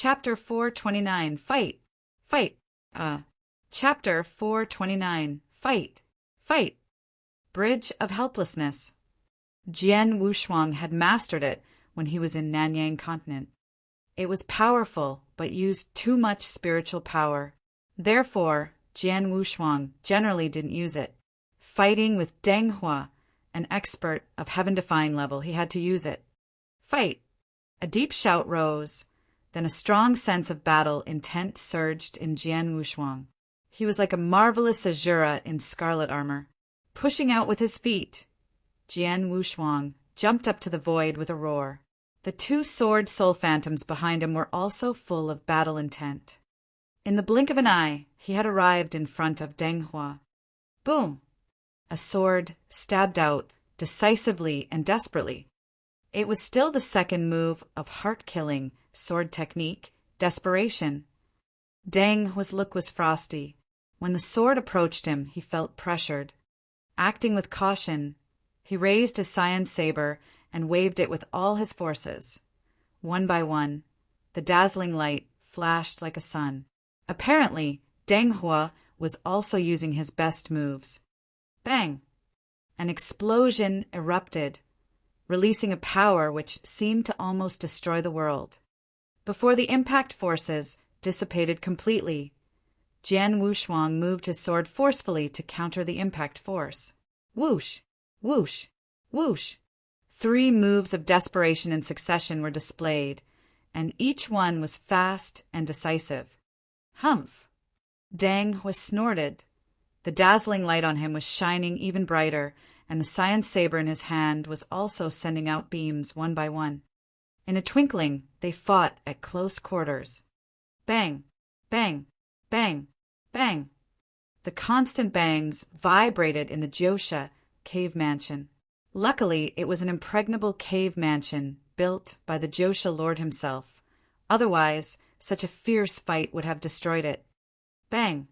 Chapter 429, Fight. Fight. Chapter 429, Fight. Fight. Bridge of Helplessness. Jian Wushuang had mastered it when he was in Nanyang Continent. It was powerful, but used too much spiritual power. Therefore, Jian Wushuang generally didn't use it. Fighting with Deng Hua, an expert of heaven-defying level, he had to use it. Fight! A deep shout rose. Then a strong sense of battle intent surged in Jian Wushuang. He was like a marvelous Azura in scarlet armor. Pushing out with his feet, Jian Wushuang jumped up to the void with a roar. The two sword soul phantoms behind him were also full of battle intent. In the blink of an eye, he had arrived in front of Deng Hua. Boom! A sword stabbed out, decisively and desperately. It was still the second move of heart-killing sword technique, desperation. Deng Hua's look was frosty. When the sword approached him, he felt pressured. Acting with caution, he raised his cyan saber and waved it with all his forces. One by one, the dazzling light flashed like a sun. Apparently, Deng Hua was also using his best moves. Bang! An explosion erupted, releasing a power which seemed to almost destroy the world. Before the impact forces dissipated completely, Jian Wushuang moved his sword forcefully to counter the impact force. Whoosh! Whoosh! Whoosh! 3 moves of desperation in succession were displayed, and each one was fast and decisive. Humph! Deng was snorted. The dazzling light on him was shining even brighter, and the cyan saber in his hand was also sending out beams one by one. In a twinkling, they fought at close quarters. Bang! Bang! Bang! Bang! The constant bangs vibrated in the Josha cave mansion. Luckily, it was an impregnable cave mansion built by the Josha Lord himself. Otherwise, such a fierce fight would have destroyed it. Bang!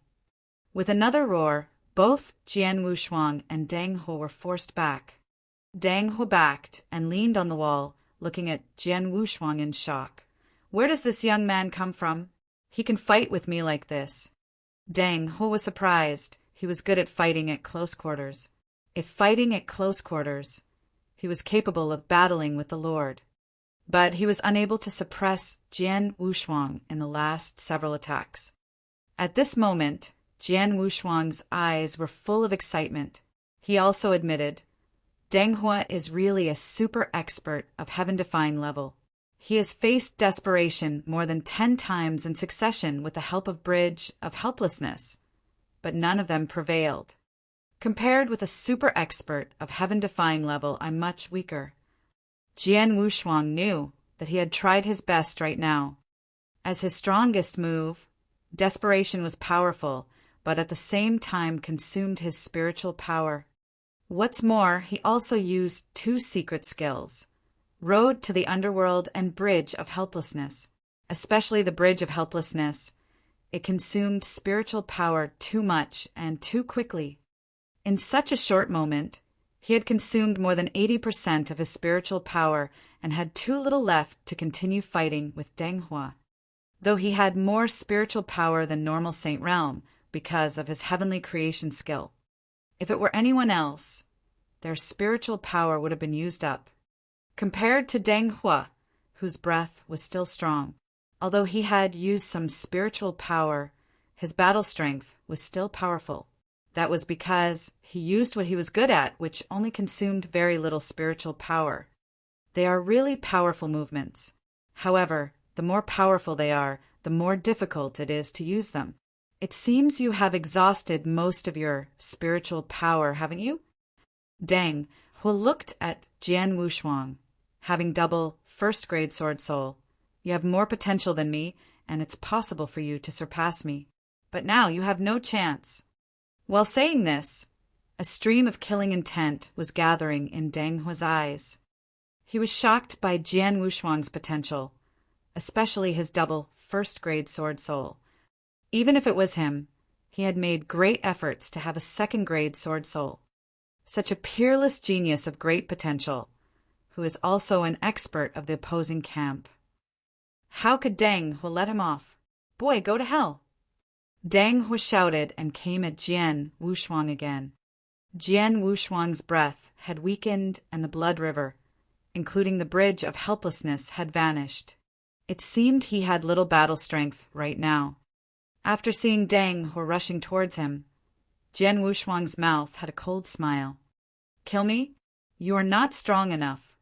With another roar, both Jian Wushuang and Deng Hua were forced back. Deng Hua backed and leaned on the wall, looking at Jian Wushuang in shock. Where does this young man come from? He can fight with me like this. Deng Hua was surprised. He was good at fighting at close quarters. If fighting at close quarters, he was capable of battling with the Lord. But he was unable to suppress Jian Wushuang in the last several attacks. At this moment, Jian Wushuang's eyes were full of excitement. He also admitted, Deng Hua is really a super expert of heaven-defying level. He has faced desperation more than 10 times in succession with the help of Bridge of Helplessness, but none of them prevailed. Compared with a super expert of heaven-defying level, I'm much weaker. Jian Wushuang knew that he had tried his best right now. As his strongest move, desperation was powerful, but at the same time consumed his spiritual power. What's more, he also used 2 secret skills, Road to the Underworld and Bridge of Helplessness. Especially the Bridge of Helplessness. It consumed spiritual power too much and too quickly. In such a short moment, he had consumed more than 80% of his spiritual power and had too little left to continue fighting with Deng Hua. Though he had more spiritual power than normal Saint Realm because of his heavenly creation skill. If it were anyone else, their spiritual power would have been used up. Compared to Deng Hua, whose breath was still strong, although he had used some spiritual power, his battle strength was still powerful. That was because he used what he was good at, which only consumed very little spiritual power. They are really powerful movements. However, the more powerful they are, the more difficult it is to use them. It seems you have exhausted most of your spiritual power, haven't you? Deng Hua looked at Jian Wushuang. Having double first-grade sword soul, you have more potential than me, and it's possible for you to surpass me. But now you have no chance. While saying this, a stream of killing intent was gathering in Deng Hua's eyes. He was shocked by Jian Wushuang's potential, especially his double first-grade sword soul. Even if it was him, he had made great efforts to have a second-grade sword soul. Such a peerless genius of great potential, who is also an expert of the opposing camp. How could Deng Hu let him off? Boy, go to hell! Deng Hu shouted and came at Jian Wushuang again. Jian Wushuang's breath had weakened and the blood river, including the bridge of helplessness, had vanished. It seemed he had little battle strength right now. After seeing Deng Hu rushing towards him, Jian Wushuang's mouth had a cold smile. Kill me? You are not strong enough.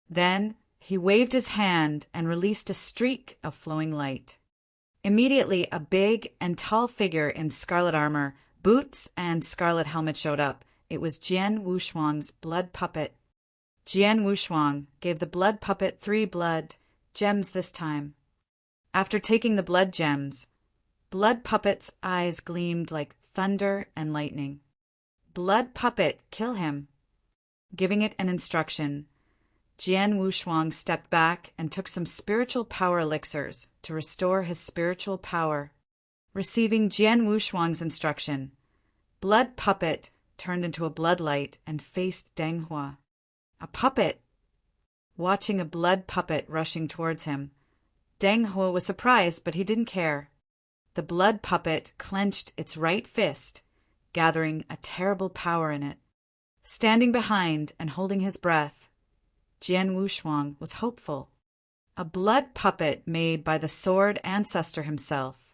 Then he waved his hand and released a streak of flowing light. Immediately, a big and tall figure in scarlet armor, boots, and scarlet helmet showed up. It was Jian Wushuang's blood puppet. Jian Wushuang gave the blood puppet 3 blood gems this time. After taking the blood gems, blood puppet's eyes gleamed like thunder and lightning. Blood puppet, kill him. Giving it an instruction, Jian Wushuang stepped back and took some spiritual power elixirs to restore his spiritual power. Receiving Jian Wushuang's instruction, blood puppet turned into a bloodlight and faced Deng Hu. A puppet! Watching a blood puppet rushing towards him, Deng Hu was surprised, but he didn't care. The blood puppet clenched its right fist, gathering a terrible power in it. Standing behind and holding his breath, Jian Wushuang was hopeful. A blood puppet made by the sword ancestor himself.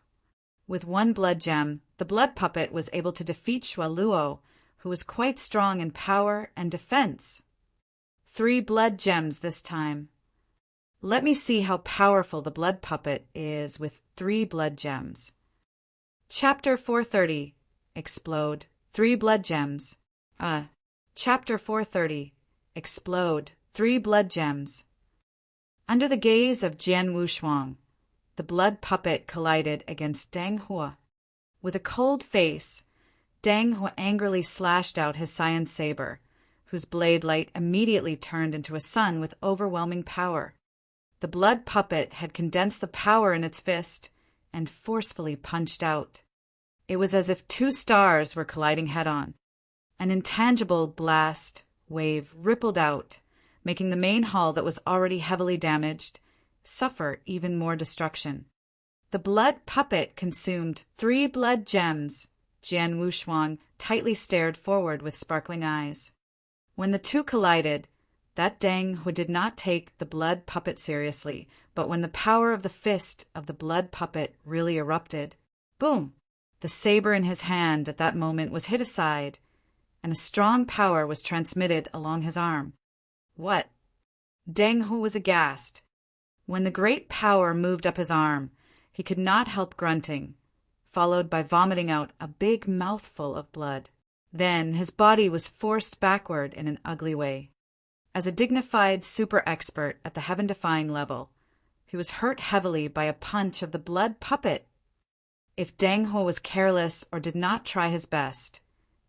With 1 blood gem, the blood puppet was able to defeat Shualuo, who was quite strong in power and defense. 3 blood gems this time. Let me see how powerful the blood puppet is with 3 blood gems. Chapter 430. Explode. 3 blood gems. Chapter 430. Explode. 3 blood gems. Under the gaze of Jian Wushuang, the blood puppet collided against Deng Hu. With a cold face, Deng Hu angrily slashed out his cyan saber, whose blade light immediately turned into a sun with overwhelming power. The blood puppet had condensed the power in its fist and forcefully punched out. It was as if 2 stars were colliding head-on. An intangible blast wave rippled out, making the main hull that was already heavily damaged suffer even more destruction. The blood puppet consumed 3 blood gems. Jian Wushuang tightly stared forward with sparkling eyes. When the 2 collided, that Deng Hu did not take the blood puppet seriously, but when the power of the fist of the blood puppet really erupted, boom! The saber in his hand at that moment was hit aside, and a strong power was transmitted along his arm. What? Deng Hu was aghast. When the great power moved up his arm, he could not help grunting, followed by vomiting out a big mouthful of blood. Then his body was forced backward in an ugly way. As a dignified super expert at the heaven-defying level, he was hurt heavily by a punch of the blood puppet. If Deng Hu was careless or did not try his best,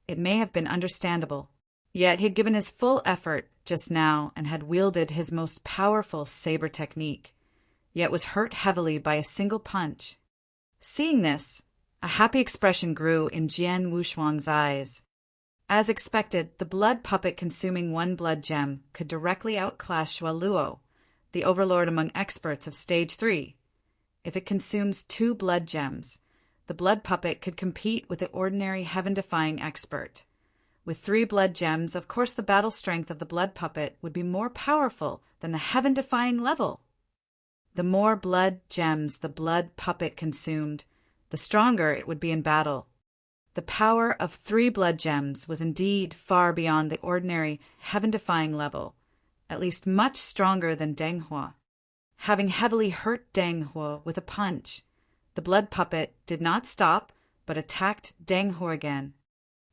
it may have been understandable. Yet he had given his full effort just now and had wielded his most powerful saber technique, yet was hurt heavily by a single punch. Seeing this, a happy expression grew in Jian Wushuang's eyes. As expected, the blood puppet consuming 1 blood gem could directly outclass Shualuo, the overlord among experts of Stage 3. If it consumes 2 blood gems, the blood puppet could compete with the ordinary heaven-defying expert. With 3 blood gems, of course the battle strength of the blood puppet would be more powerful than the heaven-defying level. The more blood gems the blood puppet consumed, the stronger it would be in battle. The power of 3 blood gems was indeed far beyond the ordinary heaven-defying level, at least much stronger than Deng Hu. Having heavily hurt Deng Hu with a punch, the blood puppet did not stop, but attacked Deng Hu again.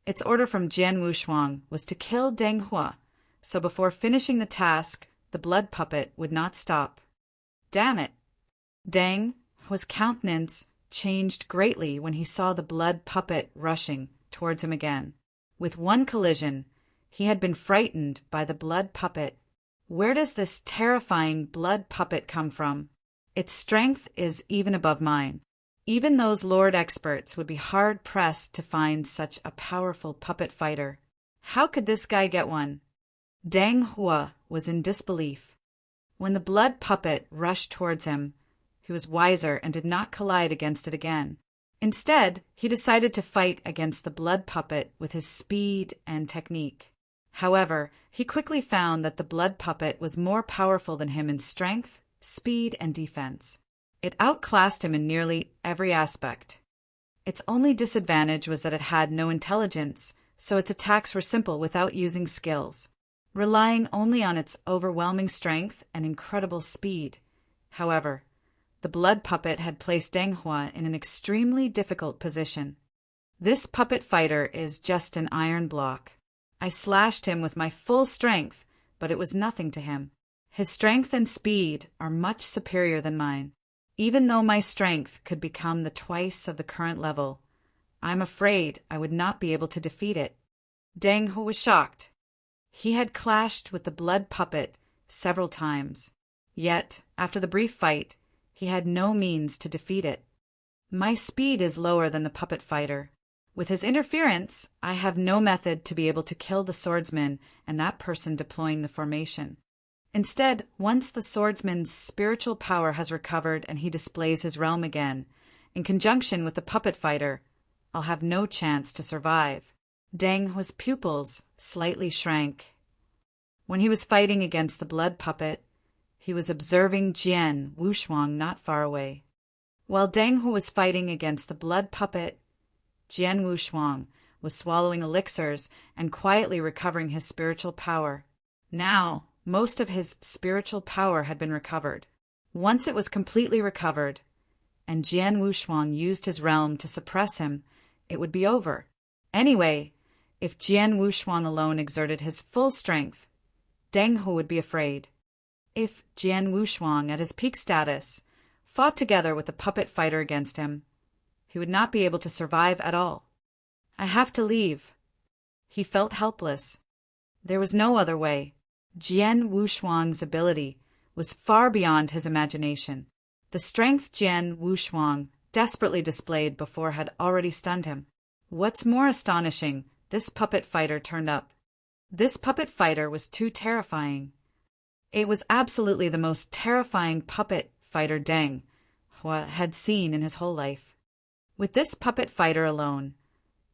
Its order from Jian Wushuang was to kill Deng Hu, so before finishing the task, the blood puppet would not stop. Damn it! Deng Hu's countenance changed greatly when he saw the blood puppet rushing towards him again. With 1 collision, he had been frightened by the blood puppet. Where does this terrifying blood puppet come from? Its strength is even above mine. Even those lord experts would be hard-pressed to find such a powerful puppet fighter. How could this guy get one? Deng Hu was in disbelief. When the blood puppet rushed towards him, he was wiser and did not collide against it again. Instead, he decided to fight against the blood puppet with his speed and technique. However, he quickly found that the blood puppet was more powerful than him in strength, speed, and defense. It outclassed him in nearly every aspect. Its only disadvantage was that it had no intelligence, so its attacks were simple without using skills, relying only on its overwhelming strength and incredible speed. However, the blood puppet had placed Deng Hua in an extremely difficult position. This puppet fighter is just an iron block. I slashed him with my full strength, but it was nothing to him. His strength and speed are much superior than mine. Even though my strength could become the twice of the current level, I'm afraid I would not be able to defeat it. Deng Hua was shocked. He had clashed with the blood puppet several times, yet, after the brief fight, he had no means to defeat it. My speed is lower than the puppet fighter. With his interference, I have no method to be able to kill the swordsman and that person deploying the formation. Instead, once the swordsman's spiritual power has recovered and he displays his realm again, in conjunction with the puppet fighter, I'll have no chance to survive. Deng Hua's pupils slightly shrank. When he was fighting against the blood puppet, he was observing Jian Wushuang not far away. While Deng Hua was fighting against the blood puppet, Jian Wushuang was swallowing elixirs and quietly recovering his spiritual power. Now, most of his spiritual power had been recovered. Once it was completely recovered, and Jian Wushuang used his realm to suppress him, it would be over. Anyway, if Jian Wushuang alone exerted his full strength, Deng Hua would be afraid. If Jian Wushuang, at his peak status, fought together with the puppet fighter against him, he would not be able to survive at all. I have to leave. He felt helpless. There was no other way. Jian Wushuang's ability was far beyond his imagination. The strength Jian Wushuang desperately displayed before had already stunned him. What's more astonishing, this puppet fighter turned up. This puppet fighter was too terrifying. It was absolutely the most terrifying puppet fighter Deng Hua had seen in his whole life. With this puppet fighter alone,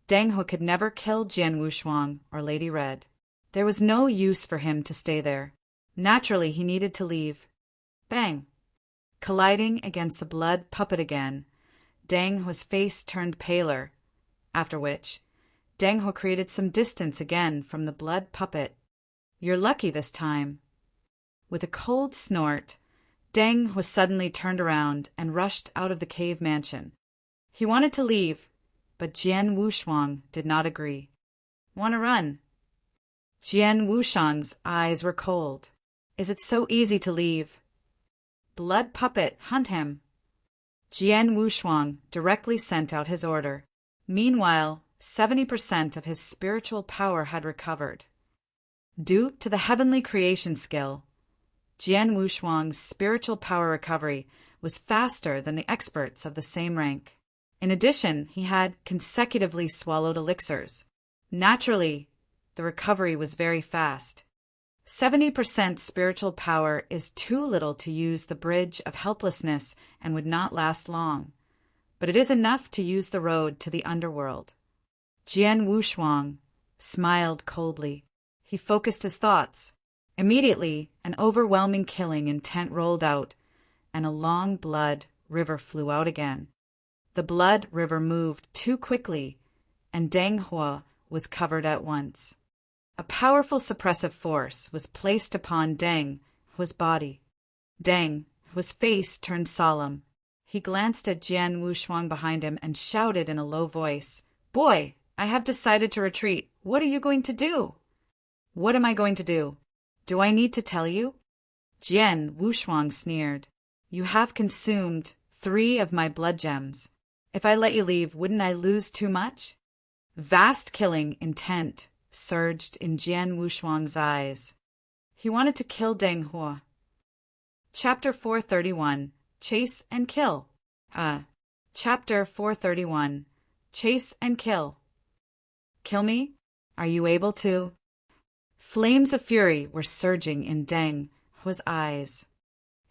Deng Hua could never kill Jian Wushuang or Lady Red. There was no use for him to stay there. Naturally, he needed to leave. Bang! Colliding against the blood puppet again, Deng Hua's face turned paler, after which, Deng Hua created some distance again from the blood puppet. You're lucky this time. With a cold snort, Deng Hua suddenly turned around and rushed out of the cave mansion. He wanted to leave, but Jian Wushuang did not agree. Want to run? Jian Wushuang's eyes were cold. Is it so easy to leave? Blood puppet, hunt him. Jian Wushuang directly sent out his order. Meanwhile, 70% of his spiritual power had recovered. Due to the heavenly creation skill, Jian Wushuang's spiritual power recovery was faster than the experts of the same rank. In addition, he had consecutively swallowed elixirs. Naturally, the recovery was very fast. 70% spiritual power is too little to use the bridge of helplessness and would not last long, but it is enough to use the road to the underworld. Jian Wushuang smiled coldly. He focused his thoughts. Immediately, an overwhelming killing intent rolled out, and a long blood river flew out again. The blood river moved too quickly, and Deng Hua was covered at once. A powerful suppressive force was placed upon Deng Hua's body. Deng Hua's face turned solemn. He glanced at Jian Wushuang behind him and shouted in a low voice, "Boy, I have decided to retreat. What are you going to do?" "What am I going to do? Do I need to tell you?" Jian Wushuang sneered. "You have consumed 3 of my blood gems. If I let you leave, wouldn't I lose too much?" Vast killing intent surged in Jian Wushuang's eyes. He wanted to kill Deng Hua. Chapter 431, Chase and Kill. Chapter 431, Chase and Kill. Kill me? Are you able to? Flames of fury were surging in Deng Hua's eyes.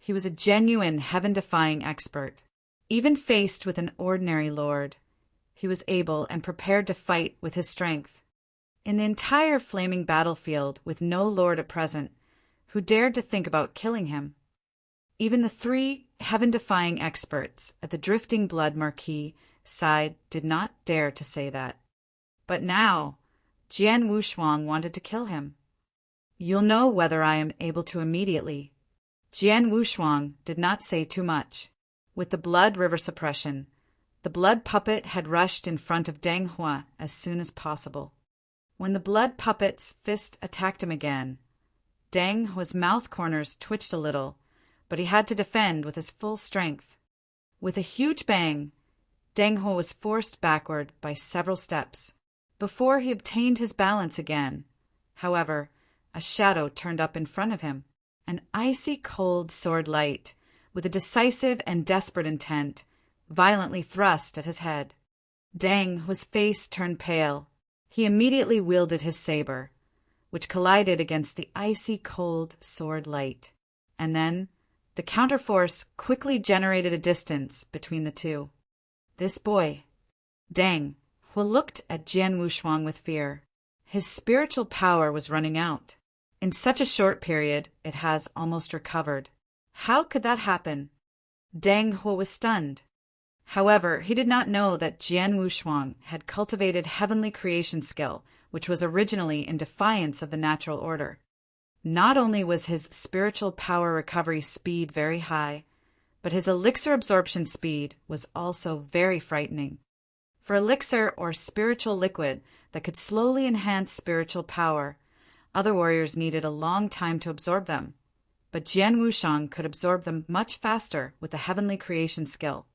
He was a genuine heaven-defying expert. Even faced with an ordinary lord, he was able and prepared to fight with his strength. In the entire flaming battlefield, with no lord at present, who dared to think about killing him. Even the 3 heaven-defying experts at the Drifting Blood Marquis side did not dare to say that. But now, Jian Wushuang wanted to kill him. "You'll know whether I am able to immediately." Jian Wushuang did not say too much. With the blood river suppression, the blood puppet had rushed in front of Deng Hua as soon as possible. When the blood puppet's fist attacked him again, Deng Hua's mouth corners twitched a little, but he had to defend with his full strength. With a huge bang, Deng Hua was forced backward by several steps. Before he obtained his balance again, however, a shadow turned up in front of him, an icy cold sword light, with a decisive and desperate intent, violently thrust at his head. Deng Hua's face turned pale. He immediately wielded his saber, which collided against the icy cold sword light, and then the counterforce quickly generated a distance between the two. This boy, Deng Hua, looked at Jian Wushuang with fear. His spiritual power was running out. In such a short period, it has almost recovered. How could that happen? Deng Hua was stunned. However, he did not know that Jian Wushuang had cultivated heavenly creation skill, which was originally in defiance of the natural order. Not only was his spiritual power recovery speed very high, but his elixir absorption speed was also very frightening. For elixir or spiritual liquid that could slowly enhance spiritual power, other warriors needed a long time to absorb them, but Jian Wushuang could absorb them much faster with the heavenly creation skill.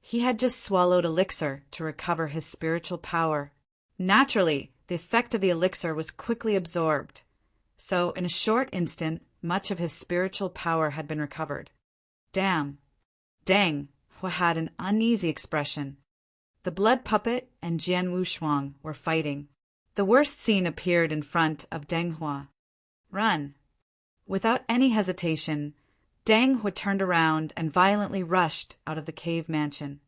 He had just swallowed elixir to recover his spiritual power. Naturally, the effect of the elixir was quickly absorbed, so in a short instant, much of his spiritual power had been recovered. Damn! Deng Hua had an uneasy expression. The blood puppet and Jian Wushuang were fighting. The worst scene appeared in front of Deng Hua. Run! Without any hesitation, Deng Hua turned around and violently rushed out of the cave mansion.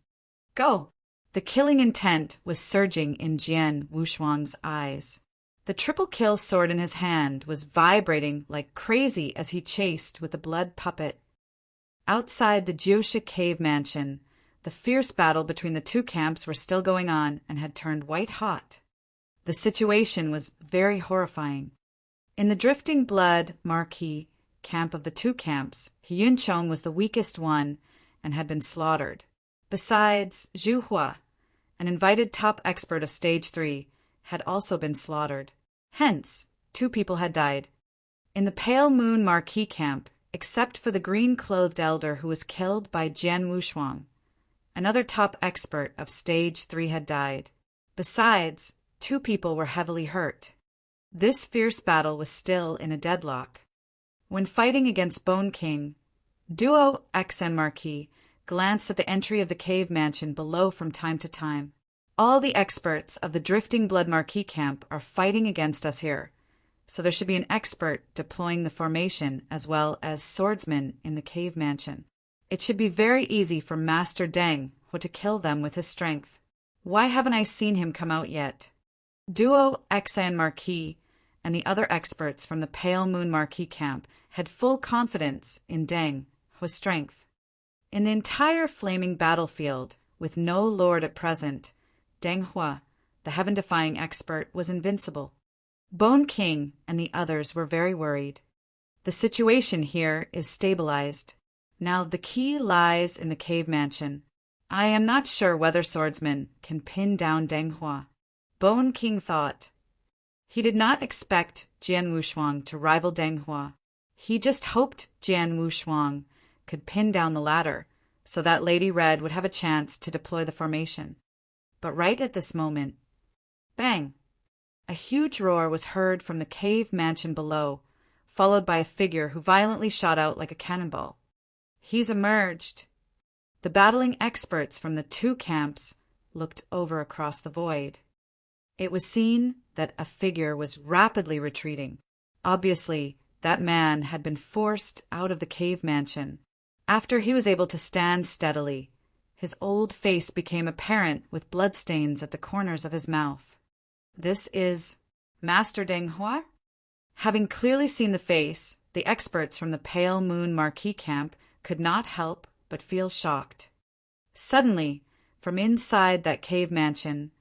Go! The killing intent was surging in Jian Wushuang's eyes. The triple kill sword in his hand was vibrating like crazy as he chased with the blood puppet. Outside the Jiushi cave mansion, the fierce battle between the 2 camps were still going on and had turned white hot. The situation was very horrifying. In the Drifting Blood Marquis camp of the 2 camps, Yunchong was the weakest one and had been slaughtered. Besides, Zhu Hua, an invited top expert of Stage 3, had also been slaughtered. Hence, 2 people had died. In the Pale Moon Marquis camp, except for the green-clothed elder who was killed by Jian Wushuang, another top expert of Stage 3 had died. Besides, 2 people were heavily hurt. This fierce battle was still in a deadlock. When fighting against Bone King, Duo XN Marquis glanced at the entry of the cave mansion below from time to time. All the experts of the Drifting Blood Marquis camp are fighting against us here, so there should be an expert deploying the formation as well as swordsmen in the cave mansion. It should be very easy for Master Deng Hua to kill them with his strength. Why haven't I seen him come out yet? Duo XN Marquis and the other experts from the Pale Moon Marquis camp had full confidence in Deng Hua's strength. In the entire flaming battlefield, with no lord at present, Deng Hua, the heaven-defying expert, was invincible. Bone King and the others were very worried. The situation here is stabilized. Now the key lies in the cave mansion. I am not sure whether swordsmen can pin down Deng Hua. Bone King thought. He did not expect Jian Wushuang to rival Deng Hua. He just hoped Jian Wushuang could pin down the latter, so that Lady Red would have a chance to deploy the formation. But right at this moment, bang! A huge roar was heard from the cave mansion below, followed by a figure who violently shot out like a cannonball. He's emerged. The battling experts from the 2 camps looked over across the void. It was seen that a figure was rapidly retreating. Obviously, that man had been forced out of the cave mansion. After he was able to stand steadily, his old face became apparent with bloodstains at the corners of his mouth. This is Master Deng Hua? Having clearly seen the face, the experts from the Pale Moon Marquis camp could not help but feel shocked. Suddenly, from inside that cave mansion,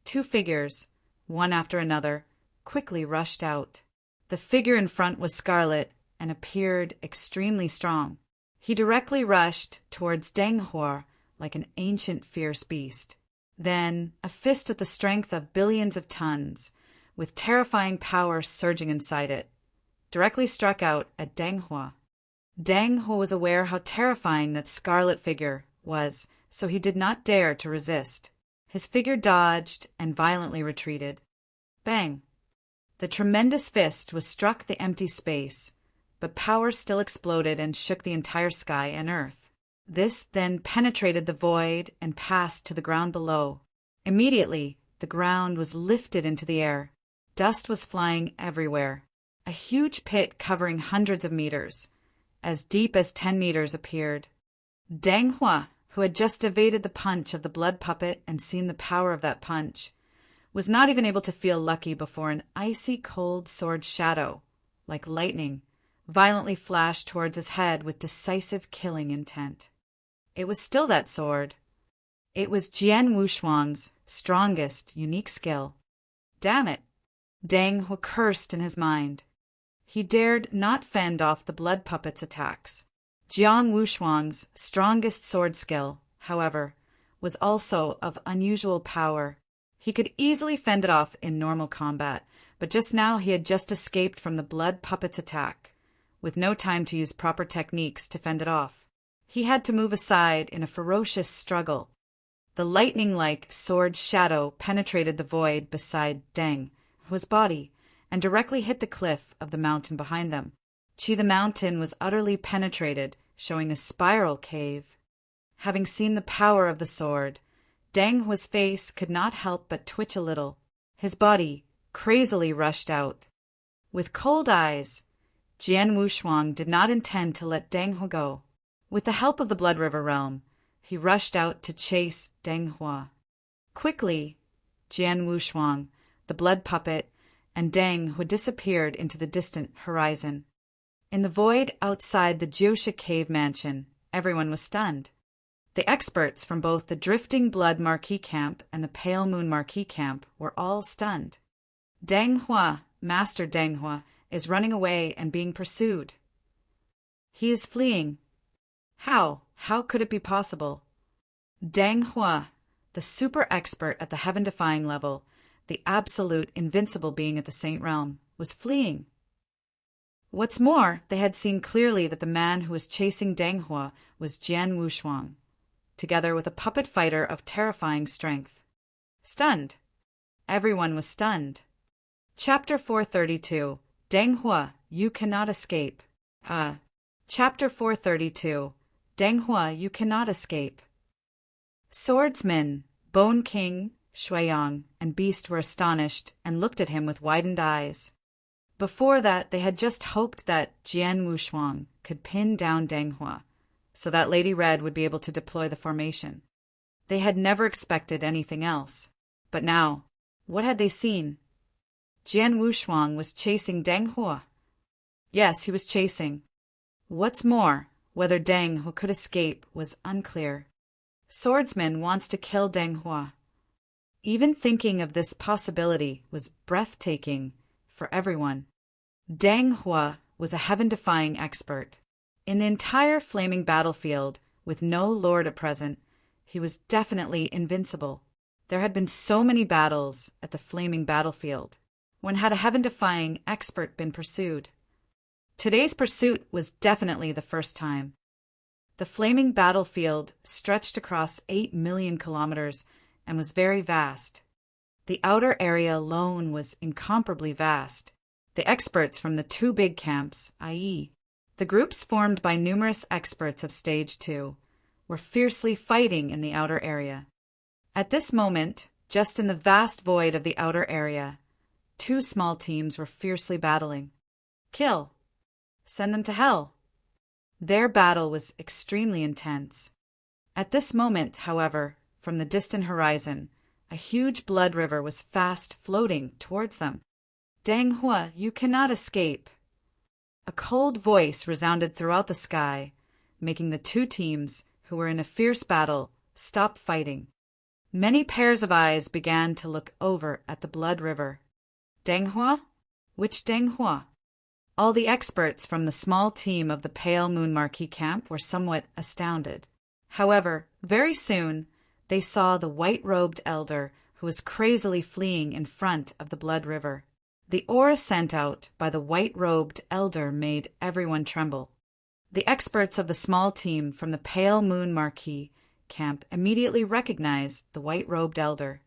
two figures, one after another, quickly rushed out. The figure in front was scarlet and appeared extremely strong. He directly rushed towards Deng Hua like an ancient fierce beast. Then, a fist with the strength of billions of tons, with terrifying power surging inside it, directly struck out at Deng Hua. Deng Hua was aware how terrifying that scarlet figure was, so he did not dare to resist. His figure dodged and violently retreated. Bang! The tremendous fist was struck the empty space, but power still exploded and shook the entire sky and earth. This then penetrated the void and passed to the ground below. Immediately, the ground was lifted into the air. Dust was flying everywhere. A huge pit covering hundreds of meters, as deep as 10 meters, appeared. Deng Hua, who had just evaded the punch of the blood puppet and seen the power of that punch, was not even able to feel lucky before an icy cold sword shadow, like lightning, violently flashed towards his head with decisive killing intent. It was still that sword. It was Jian Wushuang's strongest, unique skill. Damn it! Deng Hua cursed in his mind. He dared not fend off the blood puppet's attacks. Jiang Wushuang's strongest sword skill, however, was also of unusual power. He could easily fend it off in normal combat, but just now he had just escaped from the blood puppet's attack, with no time to use proper techniques to fend it off. He had to move aside in a ferocious struggle. The lightning-like sword shadow penetrated the void beside Deng Hua's body and directly hit the cliff of the mountain behind them. The mountain was utterly penetrated, showing a spiral cave. Having seen the power of the sword, Deng Hua's face could not help but twitch a little. His body crazily rushed out. With cold eyes, Jian Wushuang did not intend to let Deng Hua go. With the help of the Blood River realm, he rushed out to chase Deng Hua. Quickly, Jian Wushuang, the blood puppet, and Deng Hua disappeared into the distant horizon. In the void outside the Jiushi cave mansion, everyone was stunned. The experts from both the Drifting Blood Marquis camp and the Pale Moon Marquis camp were all stunned. Deng Hua, Master Deng Hua, is running away and being pursued. He is fleeing. How? How could it be possible? Deng Hua, the super expert at the heaven-defying level, the absolute invincible being at the Saint Realm, was fleeing. What's more, they had seen clearly that the man who was chasing Deng Hua was Jian Wushuang, together with a puppet fighter of terrifying strength. Stunned. Everyone was stunned. Chapter 432. Deng Hua, you cannot escape. Chapter 432. Deng Hua, you cannot escape. Swordsman, Bone King, Shuiyang, and Beast were astonished and looked at him with widened eyes. Before that, they had just hoped that Jian Wushuang could pin down Deng Hua, so that Lady Red would be able to deploy the formation. They had never expected anything else. But now, what had they seen? Jian Wushuang was chasing Deng Hua. Yes, he was chasing. What's more, whether Deng Hua could escape was unclear. Swordsman wants to kill Deng Hua. Even thinking of this possibility was breathtaking for everyone. Deng Hua was a heaven-defying expert. In the entire flaming battlefield, with no lord at present, he was definitely invincible. There had been so many battles at the flaming battlefield. When had a heaven-defying expert been pursued? Today's pursuit was definitely the first time. The flaming battlefield stretched across 8 million kilometers and was very vast. The outer area alone was incomparably vast. The experts from the two big camps, i.e., the groups formed by numerous experts of Stage 2, were fiercely fighting in the outer area. At this moment, just in the vast void of the outer area, two small teams were fiercely battling. Kill. Send them to hell. Their battle was extremely intense. At this moment, however, from the distant horizon, a huge blood river was fast floating towards them. Dang Hua, you cannot escape. A cold voice resounded throughout the sky, making the two teams, who were in a fierce battle, stop fighting. Many pairs of eyes began to look over at the blood river. Dang Hua? Which Dang Hua? All the experts from the small team of the Pale Moon Marquee camp were somewhat astounded. However, very soon, they saw the white-robed elder who was crazily fleeing in front of the blood river. The aura sent out by the white-robed elder made everyone tremble. The experts of the small team from the Pale Moon Marquee camp immediately recognized the white-robed elder.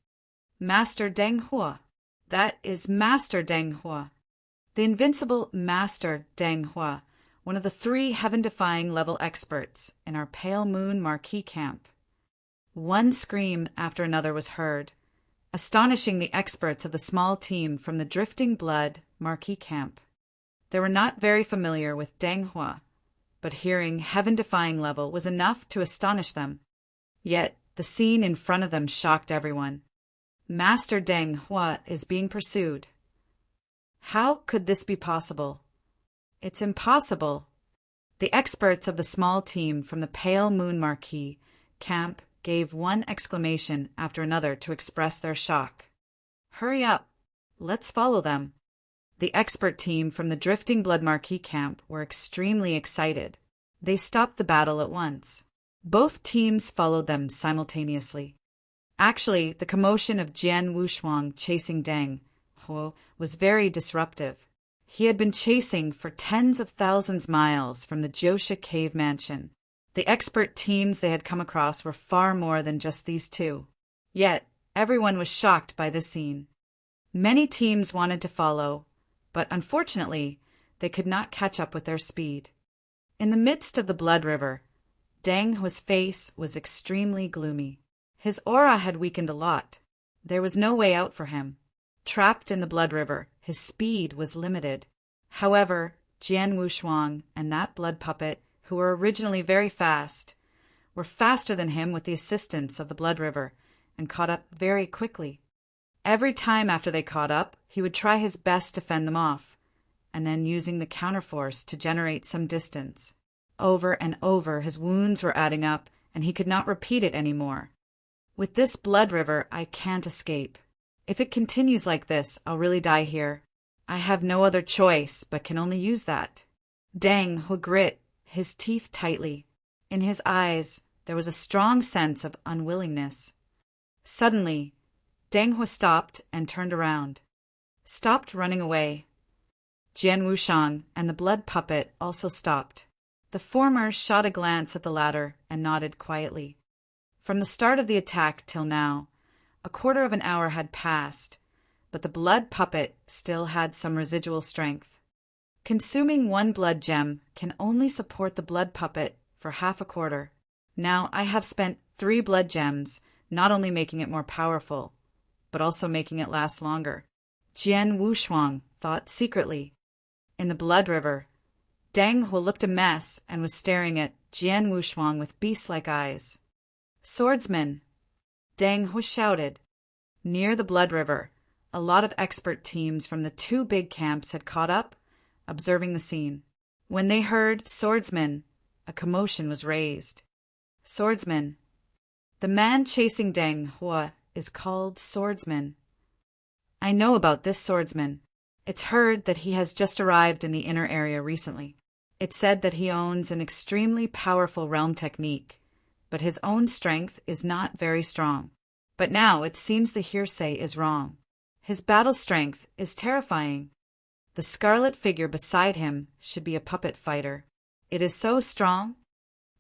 Master Deng Hua. That is Master Deng Hua. The invincible Master Deng Hua, one of the 3 heaven-defying level experts in our Pale Moon Marquee camp. One scream after another was heard, astonishing the experts of the small team from the Drifting Blood Marquee camp. They were not very familiar with Deng Hua, but hearing heaven-defying level was enough to astonish them. Yet the scene in front of them shocked everyone. Master Deng Hua is being pursued. How could this be possible? It's impossible. The experts of the small team from the Pale Moon Marquee camp gave one exclamation after another to express their shock. Hurry up. Let's follow them. The expert team from the Drifting Blood Marquee camp were extremely excited. They stopped the battle at once. Both teams followed them simultaneously. Actually, the commotion of Jian Wushuang chasing Deng Hua was very disruptive. He had been chasing for tens of thousands of miles from the Josha cave mansion. The expert teams they had come across were far more than just these 2. Yet, everyone was shocked by this scene. Many teams wanted to follow, but unfortunately, they could not catch up with their speed. In the midst of the blood river, Deng Hua's face was extremely gloomy. His aura had weakened a lot. There was no way out for him. Trapped in the blood river, his speed was limited. However, Jian Wushuang and that blood puppet, who were originally very fast, were faster than him with the assistance of the blood river, and caught up very quickly. Every time after they caught up, he would try his best to fend them off, and then using the counterforce to generate some distance. Over and over his wounds were adding up, and he could not repeat it anymore. With this blood river, I can't escape. If it continues like this, I'll really die here. I have no other choice, but can only use that. Deng Hua grit his teeth tightly. In his eyes, there was a strong sense of unwillingness. Suddenly, Deng Hua stopped and turned around. Stopped running away. Jian Wushang and the blood puppet also stopped. The former shot a glance at the latter and nodded quietly. From the start of the attack till now, a quarter of an hour had passed, but the blood puppet still had some residual strength. Consuming 1 blood gem can only support the blood puppet for half a quarter. Now I have spent 3 blood gems, not only making it more powerful, but also making it last longer. Jian Wushuang thought secretly. In the blood river, Deng Hua looked a mess and was staring at Jian Wushuang with beast-like eyes. Swordsman! Deng Hua shouted. Near the blood river, a lot of expert teams from the 2 big camps had caught up, observing the scene. When they heard swordsman, a commotion was raised. Swordsman. The man chasing Deng Hua is called Swordsman. I know about this swordsman. It's heard that he has just arrived in the inner area recently. It's said that he owns an extremely powerful realm technique, but his own strength is not very strong. But now it seems the hearsay is wrong. His battle strength is terrifying. The scarlet figure beside him should be a puppet fighter. It is so strong.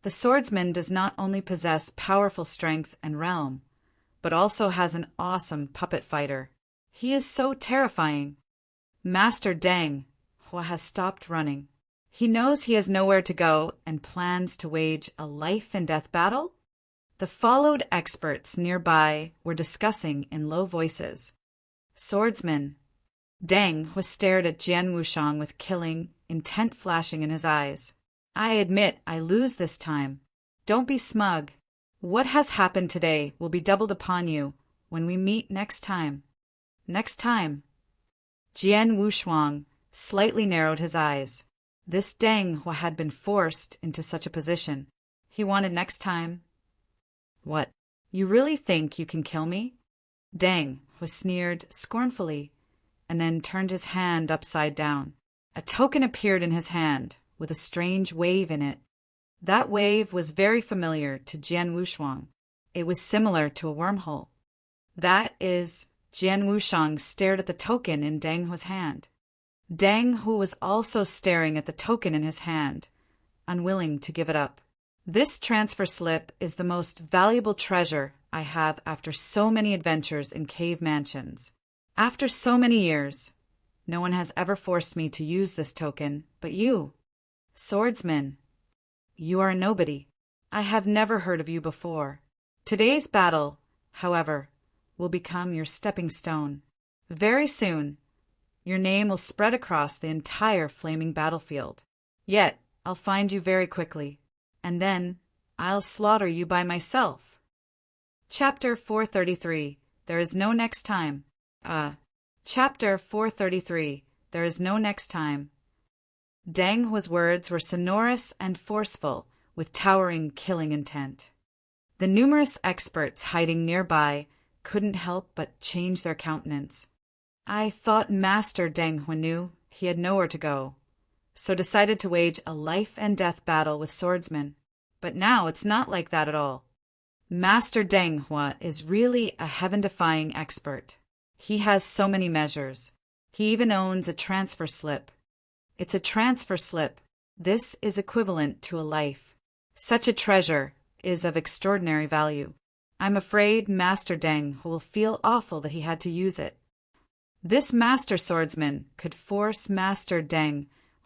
The swordsman does not only possess powerful strength and realm, but also has an awesome puppet fighter. He is so terrifying. Master Deng Hua has stopped running. He knows he has nowhere to go and plans to wage a life-and-death battle? The followed experts nearby were discussing in low voices. Swordsman. Deng Hua stared at Jian Wushang with killing, intent flashing in his eyes. I admit I lose this time. Don't be smug. What has happened today will be doubled upon you when we meet next time. Next time. Jian Wushuang slightly narrowed his eyes. This Deng Hua had been forced into such a position. He wanted next time. What? You really think you can kill me? Deng Hua sneered scornfully, and then turned his hand upside down. A token appeared in his hand, with a strange wave in it. That wave was very familiar to Jian Wushuang. It was similar to a wormhole. That is, Jian Wushuang stared at the token in Deng Hua's hand. Deng Hu was also staring at the token in his hand, unwilling to give it up. This transfer slip is the most valuable treasure I have after so many adventures in cave mansions. After so many years, no one has ever forced me to use this token but you. Swordsman, you are a nobody. I have never heard of you before. Today's battle, however, will become your stepping stone. Very soon, your name will spread across the entire flaming battlefield. Yet, I'll find you very quickly, and then I'll slaughter you by myself. Chapter 433. There is no next time. Chapter 433. There is no next time. Deng Hua's words were sonorous and forceful, with towering killing intent. The numerous experts hiding nearby couldn't help but change their countenance. I thought Master Deng Hua knew he had nowhere to go, so decided to wage a life-and-death battle with swordsmen. But now it's not like that at all. Master Deng Hua is really a heaven-defying expert. He has so many measures. He even owns a transfer slip. It's a transfer slip. This is equivalent to a life. Such a treasure is of extraordinary value. I'm afraid Master Deng will feel awful that he had to use it. This master swordsman could force Master Deng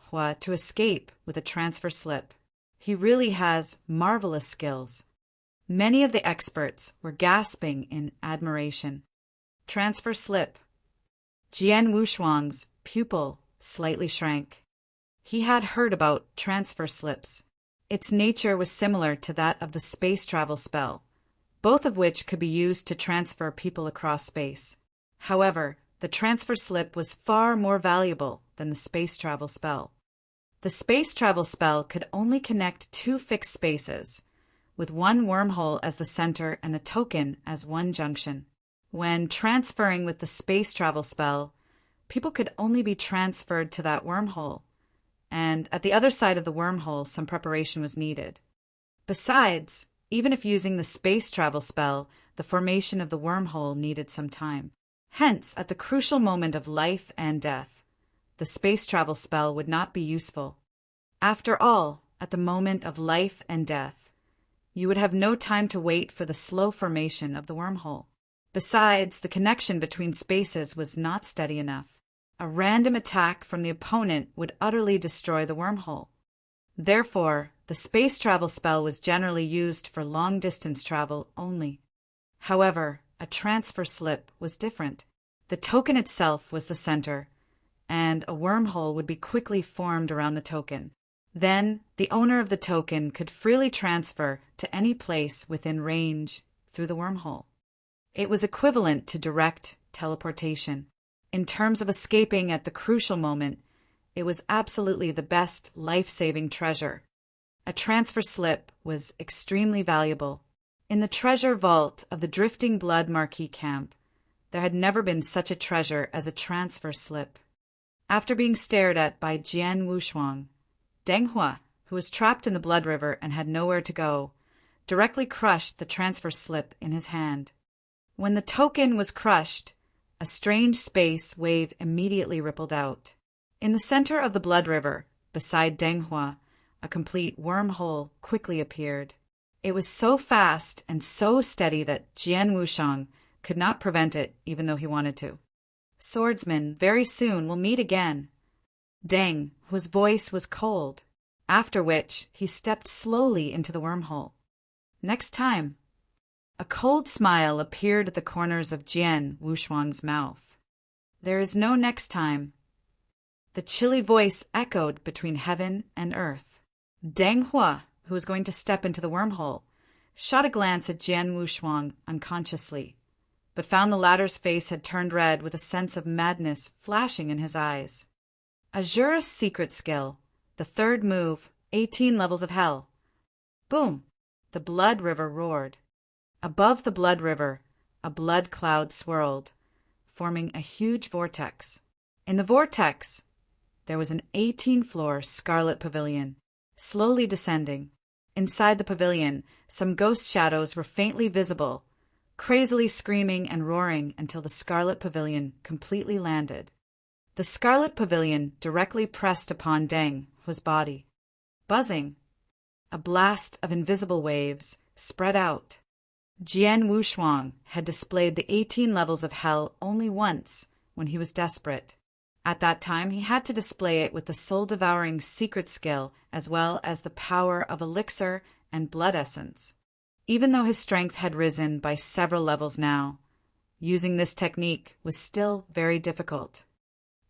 Hua to escape with a transfer slip. He really has marvelous skills. Many of the experts were gasping in admiration. Transfer slip. Jian Wushuang's pupil slightly shrank. He had heard about transfer slips. Its nature was similar to that of the space travel spell, both of which could be used to transfer people across space. However, the transfer slip was far more valuable than the space travel spell. The space travel spell could only connect two fixed spaces, with one wormhole as the center and the token as one junction. When transferring with the space travel spell, people could only be transferred to that wormhole, and at the other side of the wormhole some preparation was needed. Besides, even if using the space travel spell, the formation of the wormhole needed some time. Hence, at the crucial moment of life and death, the space travel spell would not be useful. After all, at the moment of life and death, you would have no time to wait for the slow formation of the wormhole. Besides, the connection between spaces was not steady enough. A random attack from the opponent would utterly destroy the wormhole. Therefore, the space travel spell was generally used for long-distance travel only. However, a transfer slip was different. The token itself was the center, and a wormhole would be quickly formed around the token. Then, the owner of the token could freely transfer to any place within range through the wormhole. It was equivalent to direct teleportation. In terms of escaping at the crucial moment, it was absolutely the best life-saving treasure. A transfer slip was extremely valuable. In the treasure vault of the Drifting Blood Marquis camp, there had never been such a treasure as a transfer slip. After being stared at by Jian Wushuang, Deng Hua, who was trapped in the Blood River and had nowhere to go, directly crushed the transfer slip in his hand. When the token was crushed, a strange space wave immediately rippled out. In the center of the Blood River, beside Deng Hua, a complete wormhole quickly appeared. It was so fast and so steady that Jian Wushuang could not prevent it even though he wanted to. Swordsman, very soon we'll meet again. Deng, whose voice was cold, after which he stepped slowly into the wormhole. Next time. A cold smile appeared at the corners of Jian Wushuang's mouth. There is no next time. The chilly voice echoed between heaven and earth. Deng Hua, who was going to step into the wormhole, shot a glance at Jian Wushuang unconsciously, but found the latter's face had turned red with a sense of madness flashing in his eyes. Azura's secret skill, the third move, 18 levels of hell. Boom! The blood river roared. Above the blood river, a blood cloud swirled, forming a huge vortex. In the vortex, there was an 18-floor scarlet pavilion, slowly descending. Inside the pavilion, some ghost shadows were faintly visible, crazily screaming and roaring until the scarlet pavilion completely landed. The scarlet pavilion directly pressed upon Deng Hua's body. Buzzing, a blast of invisible waves spread out. Jian Wushuang had displayed the 18 levels of hell only once when he was desperate. At that time, he had to display it with the soul-devouring secret skill as well as the power of elixir and blood essence. Even though his strength had risen by several levels now, using this technique was still very difficult.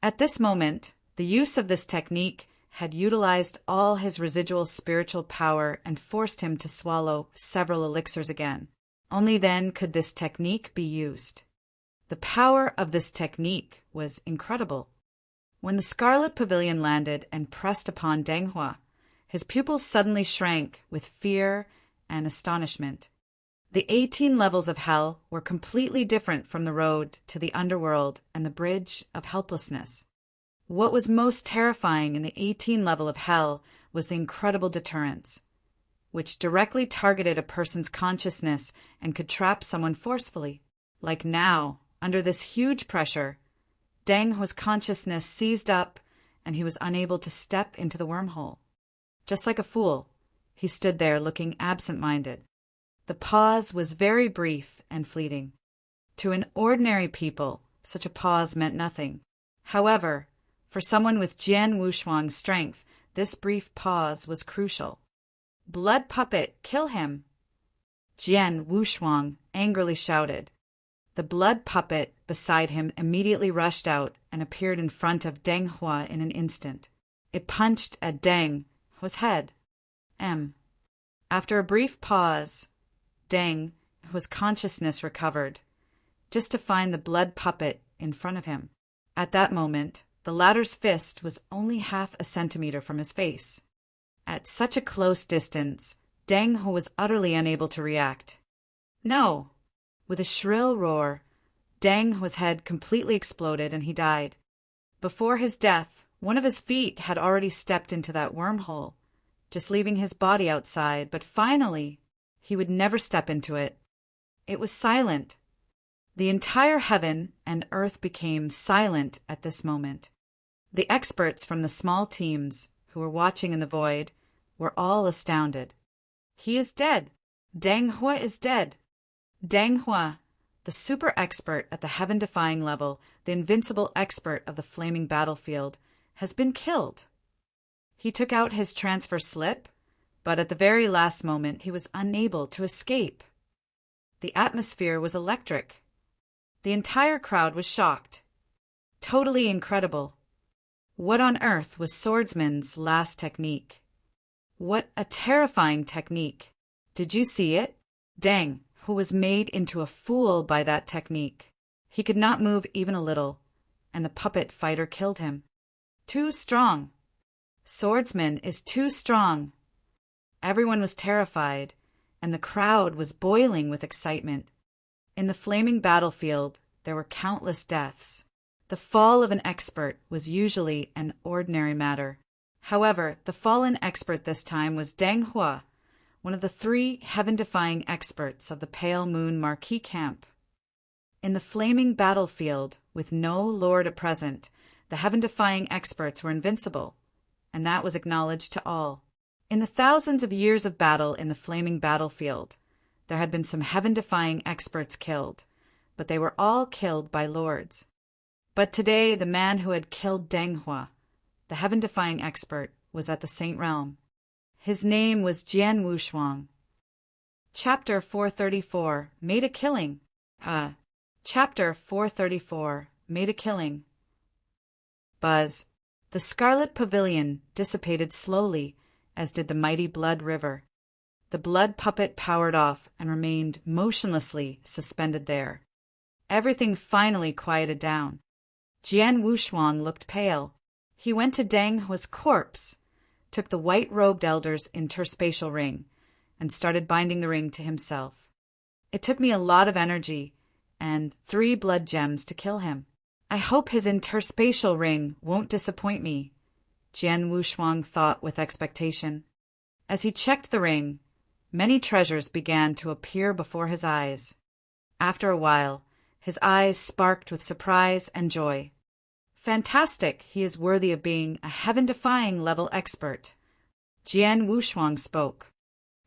At this moment, the use of this technique had utilized all his residual spiritual power and forced him to swallow several elixirs again. Only then could this technique be used. The power of this technique was incredible. When the scarlet pavilion landed and pressed upon Deng Hua, his pupils suddenly shrank with fear and astonishment. The 18 levels of hell were completely different from the road to the underworld and the bridge of helplessness. What was most terrifying in the 18 level of hell was the incredible deterrence, which directly targeted a person's consciousness and could trap someone forcefully. Like now, under this huge pressure, Deng Hua's consciousness seized up and he was unable to step into the wormhole. Just like a fool, he stood there looking absent-minded. The pause was very brief and fleeting. To an ordinary people, such a pause meant nothing. However, for someone with Jian Wushuang's strength, this brief pause was crucial. "Blood puppet, kill him!" Jian Wushuang angrily shouted. The blood puppet beside him immediately rushed out and appeared in front of Deng Hua in an instant. It punched at Deng Hua's head. After a brief pause, Deng Hua's consciousness recovered, just to find the blood puppet in front of him. At that moment, the latter's fist was only half a centimeter from his face. At such a close distance, Deng Hua was utterly unable to react. No! With a shrill roar, Deng Hua's head completely exploded and he died. Before his death, one of his feet had already stepped into that wormhole, just leaving his body outside, but finally, he would never step into it. It was silent. The entire heaven and earth became silent at this moment. The experts from the small teams who were watching in the void were all astounded. He is dead. Deng Hua is dead. Deng Hua, the super expert at the heaven-defying level, the invincible expert of the flaming battlefield, has been killed. He took out his transfer slip, but at the very last moment he was unable to escape. The atmosphere was electric. The entire crowd was shocked. Totally incredible. What on earth was Swordsman's last technique? What a terrifying technique. Did you see it? Deng, who was made into a fool by that technique. He could not move even a little, and the puppet fighter killed him. Too strong. Swordsman is too strong. Everyone was terrified, and the crowd was boiling with excitement. In the flaming battlefield, there were countless deaths. The fall of an expert was usually an ordinary matter. However, the fallen expert this time was Deng Hua, one of the 3 heaven-defying experts of the Pale Moon Marquis camp. In the flaming battlefield, with no lord present, the heaven-defying experts were invincible, and that was acknowledged to all. In the thousands of years of battle in the flaming battlefield, there had been some heaven-defying experts killed, but they were all killed by lords. But today, the man who had killed Deng Hua, the heaven-defying expert, was at the Saint Realm. His name was Jian Wushuang. Chapter 434, Made a Killing. Chapter 434, Made a Killing. Buzz. The scarlet pavilion dissipated slowly, as did the mighty blood river. The blood puppet powered off and remained motionlessly suspended there. Everything finally quieted down. Jian Wushuang looked pale. He went to Deng Hua's corpse, took the white-robed elder's interspatial ring, and started binding the ring to himself. It took me a lot of energy and 3 blood gems to kill him. I hope his interspatial ring won't disappoint me, Jian Wushuang thought with expectation. As he checked the ring, many treasures began to appear before his eyes. After a while, his eyes sparked with surprise and joy. Fantastic! He is worthy of being a heaven-defying level expert. Jian Wushuang spoke.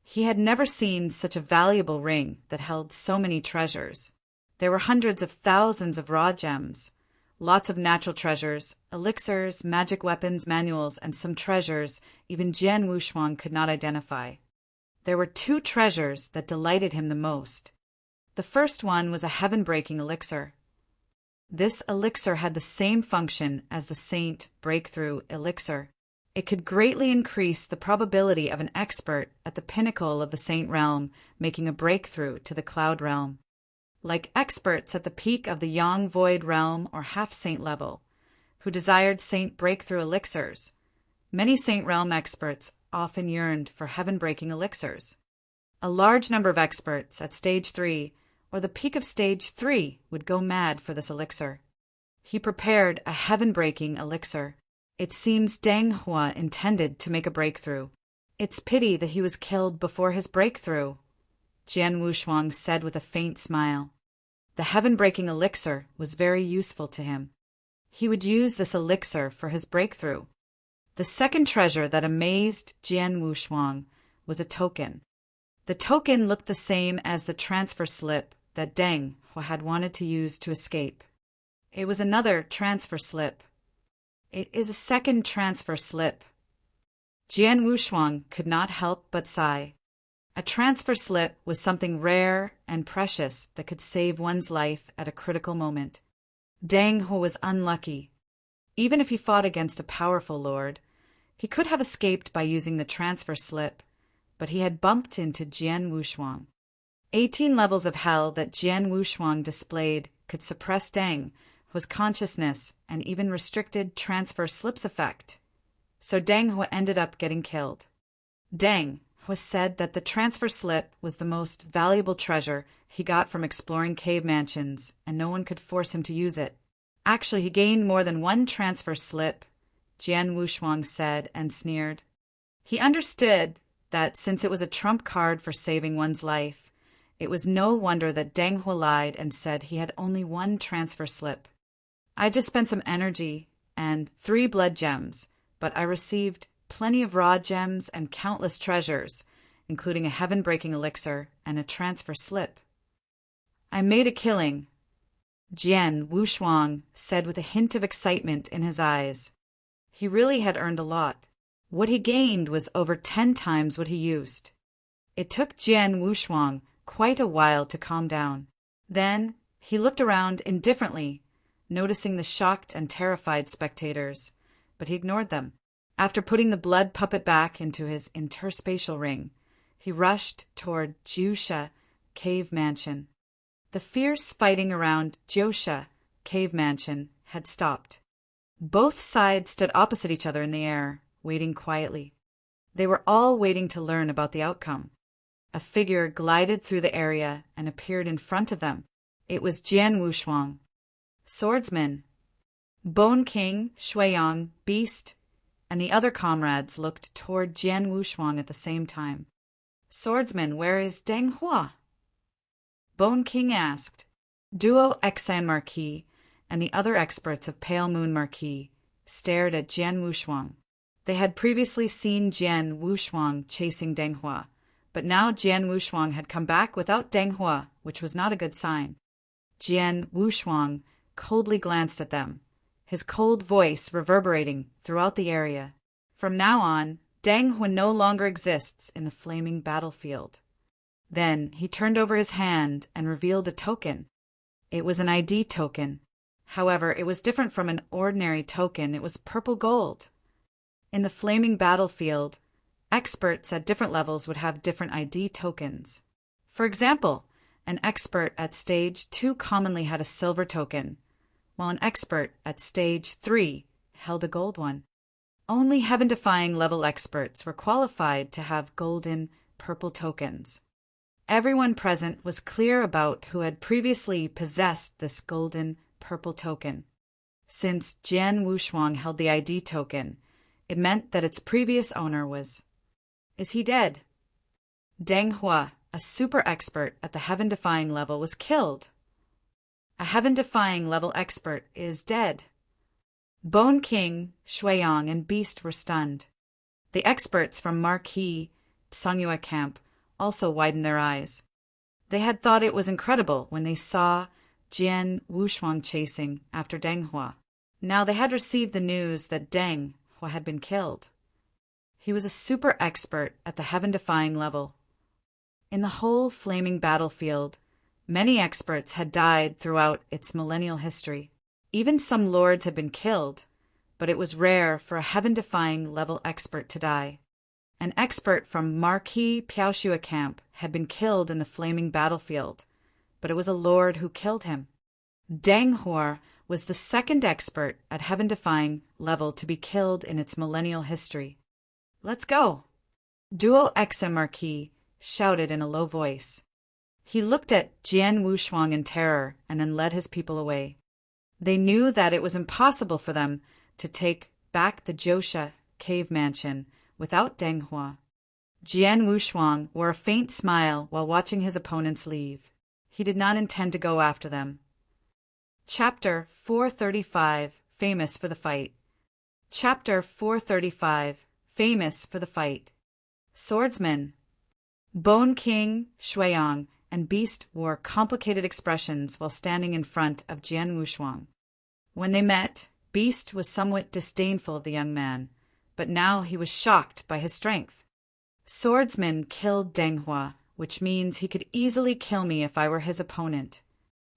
He had never seen such a valuable ring that held so many treasures. There were hundreds of thousands of raw gems, lots of natural treasures, elixirs, magic weapons, manuals, and some treasures even Jian Wushuang could not identify. There were 2 treasures that delighted him the most. The first one was a heaven-breaking elixir. This elixir had the same function as the Saint Breakthrough Elixir. It could greatly increase the probability of an expert at the pinnacle of the Saint realm making a breakthrough to the Cloud realm. Like experts at the peak of the Yang Void realm or half-saint level, who desired Saint Breakthrough elixirs, many Saint realm experts often yearned for heaven-breaking elixirs. A large number of experts at Stage 3 or the peak of Stage 3 would go mad for this elixir. He prepared a heaven-breaking elixir. It seems Deng Hua intended to make a breakthrough. It's pity that he was killed before his breakthrough, Jian Wushuang said with a faint smile. The heaven-breaking elixir was very useful to him. He would use this elixir for his breakthrough. The second treasure that amazed Jian Wushuang was a token. The token looked the same as the transfer slip that Deng Hua had wanted to use to escape. It was another transfer slip. It is a second transfer slip. Jian Wushuang could not help but sigh. A transfer slip was something rare and precious that could save one's life at a critical moment. Deng Hua was unlucky. Even if he fought against a powerful lord, he could have escaped by using the transfer slip, but he had bumped into Jian Wushuang. 18 levels of hell that Jian Wushuang displayed could suppress Deng Hua's consciousness and even restricted transfer slips effect. So Deng Hua ended up getting killed. Deng Hua said that the transfer slip was the most valuable treasure he got from exploring cave mansions, and no one could force him to use it. Actually, he gained more than 1 transfer slip, Jian Wushuang said and sneered. He understood that since it was a trump card for saving one's life, it was no wonder that Deng Hua lied and said he had only 1 transfer slip. I just spent some energy and 3 blood gems, but I received plenty of raw gems and countless treasures, including a heaven-breaking elixir and a transfer slip. I made a killing, Jian Wushuang said with a hint of excitement in his eyes. He really had earned a lot. What he gained was over 10 times what he used. It took Jian Wushuang quite a while to calm down. Then he looked around indifferently, noticing the shocked and terrified spectators, but he ignored them. After putting the blood puppet back into his interspatial ring, he rushed toward Jiusha Cave Mansion. The fierce fighting around Jiusha Cave Mansion had stopped. Both sides stood opposite each other in the air, waiting quietly. They were all waiting to learn about the outcome. A figure glided through the area and appeared in front of them. It was Jian Wushuang. Swordsman, Bone King, Shuiyang, Beast, and the other comrades looked toward Jian Wushuang at the same time. Swordsman, where is Deng Hua? Bone King asked. Duo Exan Marquis and the other experts of Pale Moon Marquis stared at Jian Wushuang. They had previously seen Jian Wushuang chasing Deng Hua, but now Jian Wushuang had come back without Deng Hua, which was not a good sign. Jian Wushuang coldly glanced at them, his cold voice reverberating throughout the area. From now on, Deng Hua no longer exists in the flaming battlefield. Then he turned over his hand and revealed a token. It was an ID token. However, it was different from an ordinary token. It was purple gold. In the flaming battlefield, experts at different levels would have different ID tokens. For example, an expert at Stage 2 commonly had a silver token, while an expert at Stage 3 held a gold one. Only heaven-defying level experts were qualified to have golden, purple tokens. Everyone present was clear about who had previously possessed this golden, purple token. Since Jian Wushuang held the ID token, it meant that its previous owner was... Is he dead? Deng Hua, a super expert at the heaven-defying level, was killed. A heaven-defying level expert is dead. Bone King, Shuiyang, and Beast were stunned. The experts from Marquis Songyue camp also widened their eyes. They had thought it was incredible when they saw Jian Wushuang chasing after Deng Hua. Now they had received the news that Deng Hua had been killed. He was a super expert at the heaven-defying level. In the whole flaming battlefield, many experts had died throughout its millennial history. Even some lords had been killed, but it was rare for a heaven-defying level expert to die. An expert from Marquis Piaoxue camp had been killed in the flaming battlefield, but it was a lord who killed him. Deng Hua was the second expert at heaven-defying level to be killed in its millennial history. Let's go! Duo Exa Marquis shouted in a low voice. He looked at Jian Wushuang in terror and then led his people away. They knew that it was impossible for them to take back the Josha cave mansion without Deng Hua. Jian Wushuang wore a faint smile while watching his opponents leave. He did not intend to go after them. Chapter 435, Famous for the Fight. Chapter 435, Famous for the Fight. Swordsman. Bone King, Shuiyang, and Beast wore complicated expressions while standing in front of Jian Wushuang. When they met, Beast was somewhat disdainful of the young man, but now he was shocked by his strength. Swordsman killed Deng Hua, which means he could easily kill me if I were his opponent.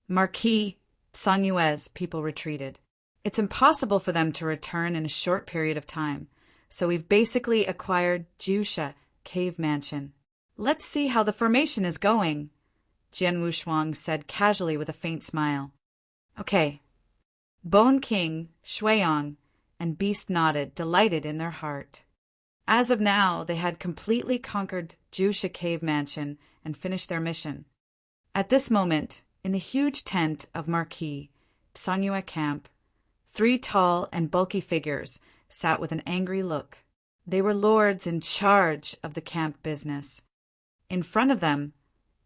Marquis Songyue's people retreated. It's impossible for them to return in a short period of time, so we've basically acquired Jusha Cave Mansion. Let's see how the formation is going, Jian Wushuang said casually with a faint smile. Okay. Bone King, Shuiyang, and Beast nodded, delighted in their heart. As of now, they had completely conquered Jusha Cave Mansion and finished their mission. At this moment, in the huge tent of Marquis Songyue camp, 3 tall and bulky figures sat with an angry look. They were lords in charge of the camp business. In front of them,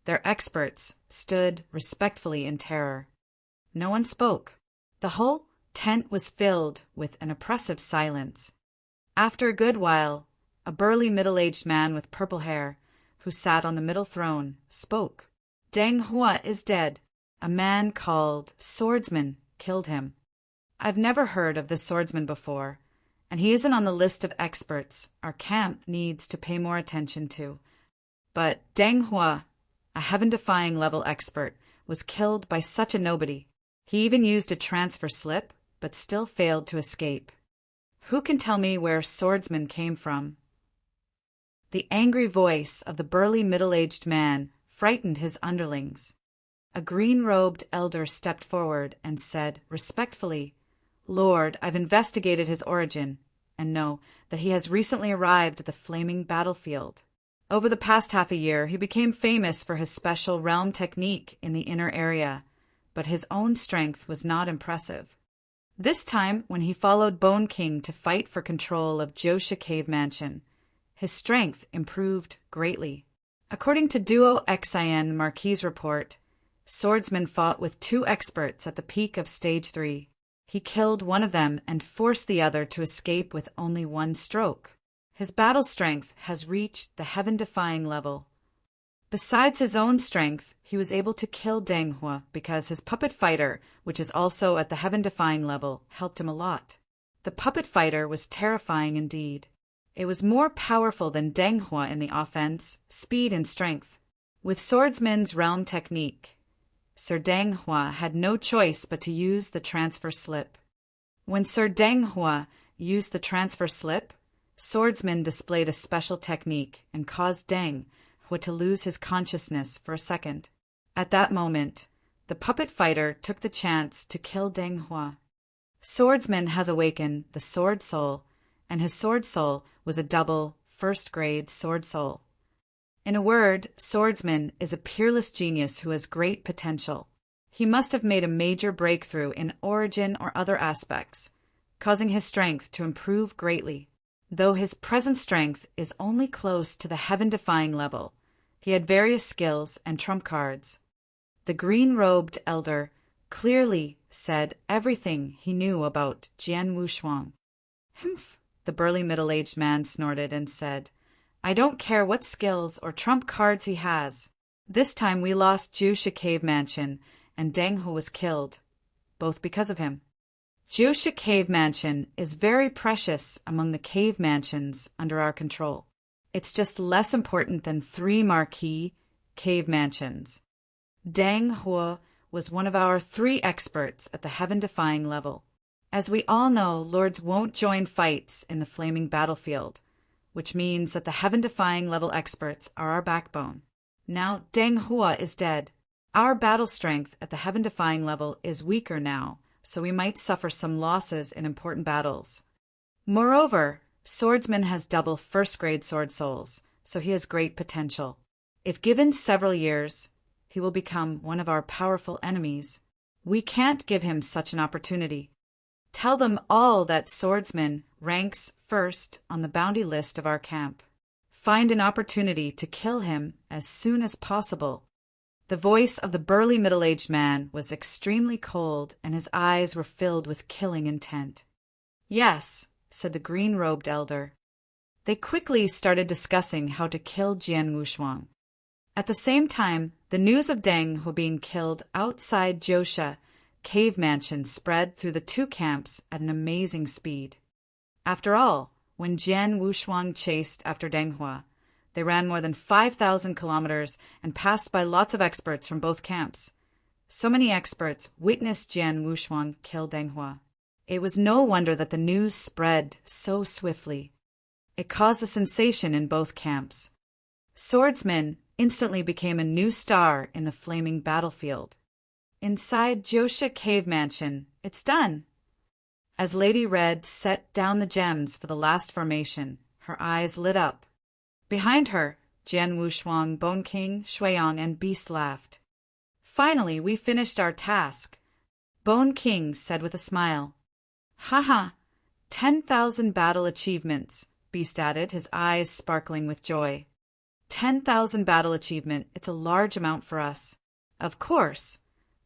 their experts stood respectfully in terror. No one spoke. The whole tent was filled with an oppressive silence. After a good while, a burly middle-aged man with purple hair, who sat on the middle throne, spoke. Deng Hua is dead. A man called Swordsman killed him. I've never heard of this swordsman before, and he isn't on the list of experts our camp needs to pay more attention to. But Deng Hua, a heaven-defying level expert, was killed by such a nobody. He even used a transfer slip, but still failed to escape. Who can tell me where Swordsman came from? The angry voice of the burly middle-aged man frightened his underlings. A green-robed elder stepped forward and said respectfully, Lord, I've investigated his origin, and know that he has recently arrived at the flaming battlefield. Over the past half a year, he became famous for his special realm technique in the inner area, but his own strength was not impressive. This time, when he followed Bone King to fight for control of Josha Cave Mansion, his strength improved greatly. According to Duo Xin Marquis' report, Swordsman fought with 2 experts at the peak of Stage 3. He killed one of them and forced the other to escape with only 1 stroke. His battle strength has reached the heaven-defying level. Besides his own strength, he was able to kill Deng Hua because his puppet fighter, which is also at the heaven-defying level, helped him a lot. The puppet fighter was terrifying indeed. It was more powerful than Deng Hua in the offense, speed and strength. With Swordsman's realm technique, Sir Deng Hua had no choice but to use the transfer slip. When Sir Deng Hua used the transfer slip, Swordsman displayed a special technique and caused Deng Hua to lose his consciousness for a second. At that moment, the puppet fighter took the chance to kill Deng Hua. Swordsman has awakened the sword soul, and his sword soul was a double, first-grade sword soul. In a word, Swordsman is a peerless genius who has great potential. He must have made a major breakthrough in origin or other aspects, causing his strength to improve greatly. Though his present strength is only close to the heaven-defying level, he had various skills and trump cards. The green-robed elder clearly said everything he knew about Jian Wushuang. "Humph," the burly middle-aged man snorted and said, "I don't care what skills or trump cards he has. This time we lost Jiusha Cave Mansion, and Deng Hu was killed, both because of him. Jiusha Cave Mansion is very precious among the cave mansions under our control. It's just less important than 3 marquee cave mansions. Deng Hu was one of our 3 experts at the heaven-defying level. As we all know, lords won't join fights in the flaming battlefield, which means that the heaven-defying level experts are our backbone. Now Deng Hua is dead. Our battle strength at the heaven-defying level is weaker now, so we might suffer some losses in important battles. Moreover, Swordsman has double first-grade sword souls, so he has great potential. If given several years, he will become one of our powerful enemies. We can't give him such an opportunity. Tell them all that Swordsman ranks first on the bounty list of our camp. Find an opportunity to kill him as soon as possible." The voice of the burly middle-aged man was extremely cold, and his eyes were filled with killing intent. "Yes," said the green-robed elder. They quickly started discussing how to kill Jian Wushuang. At the same time, the news of Deng Hu being killed outside Jiusha Cave Mansion spread through the 2 camps at an amazing speed. After all, when Jian Wushuang chased after Deng Hua, they ran more than 5,000 kilometers and passed by lots of experts from both camps. So many experts witnessed Jian Wushuang kill Deng Hua. It was no wonder that the news spread so swiftly. It caused a sensation in both camps. Swordsman instantly became a new star in the flaming battlefield. Inside Jiusha Cave Mansion, it's done. As Lady Red set down the gems for the last formation, her eyes lit up. Behind her, Jian Wushuang, Bone King, Shuiyang, and Beast laughed. "Finally, we finished our task," Bone King said with a smile. "Haha, 10,000 battle achievements," Beast added, his eyes sparkling with joy. 10,000 battle achievement, it's a large amount for us. Of course,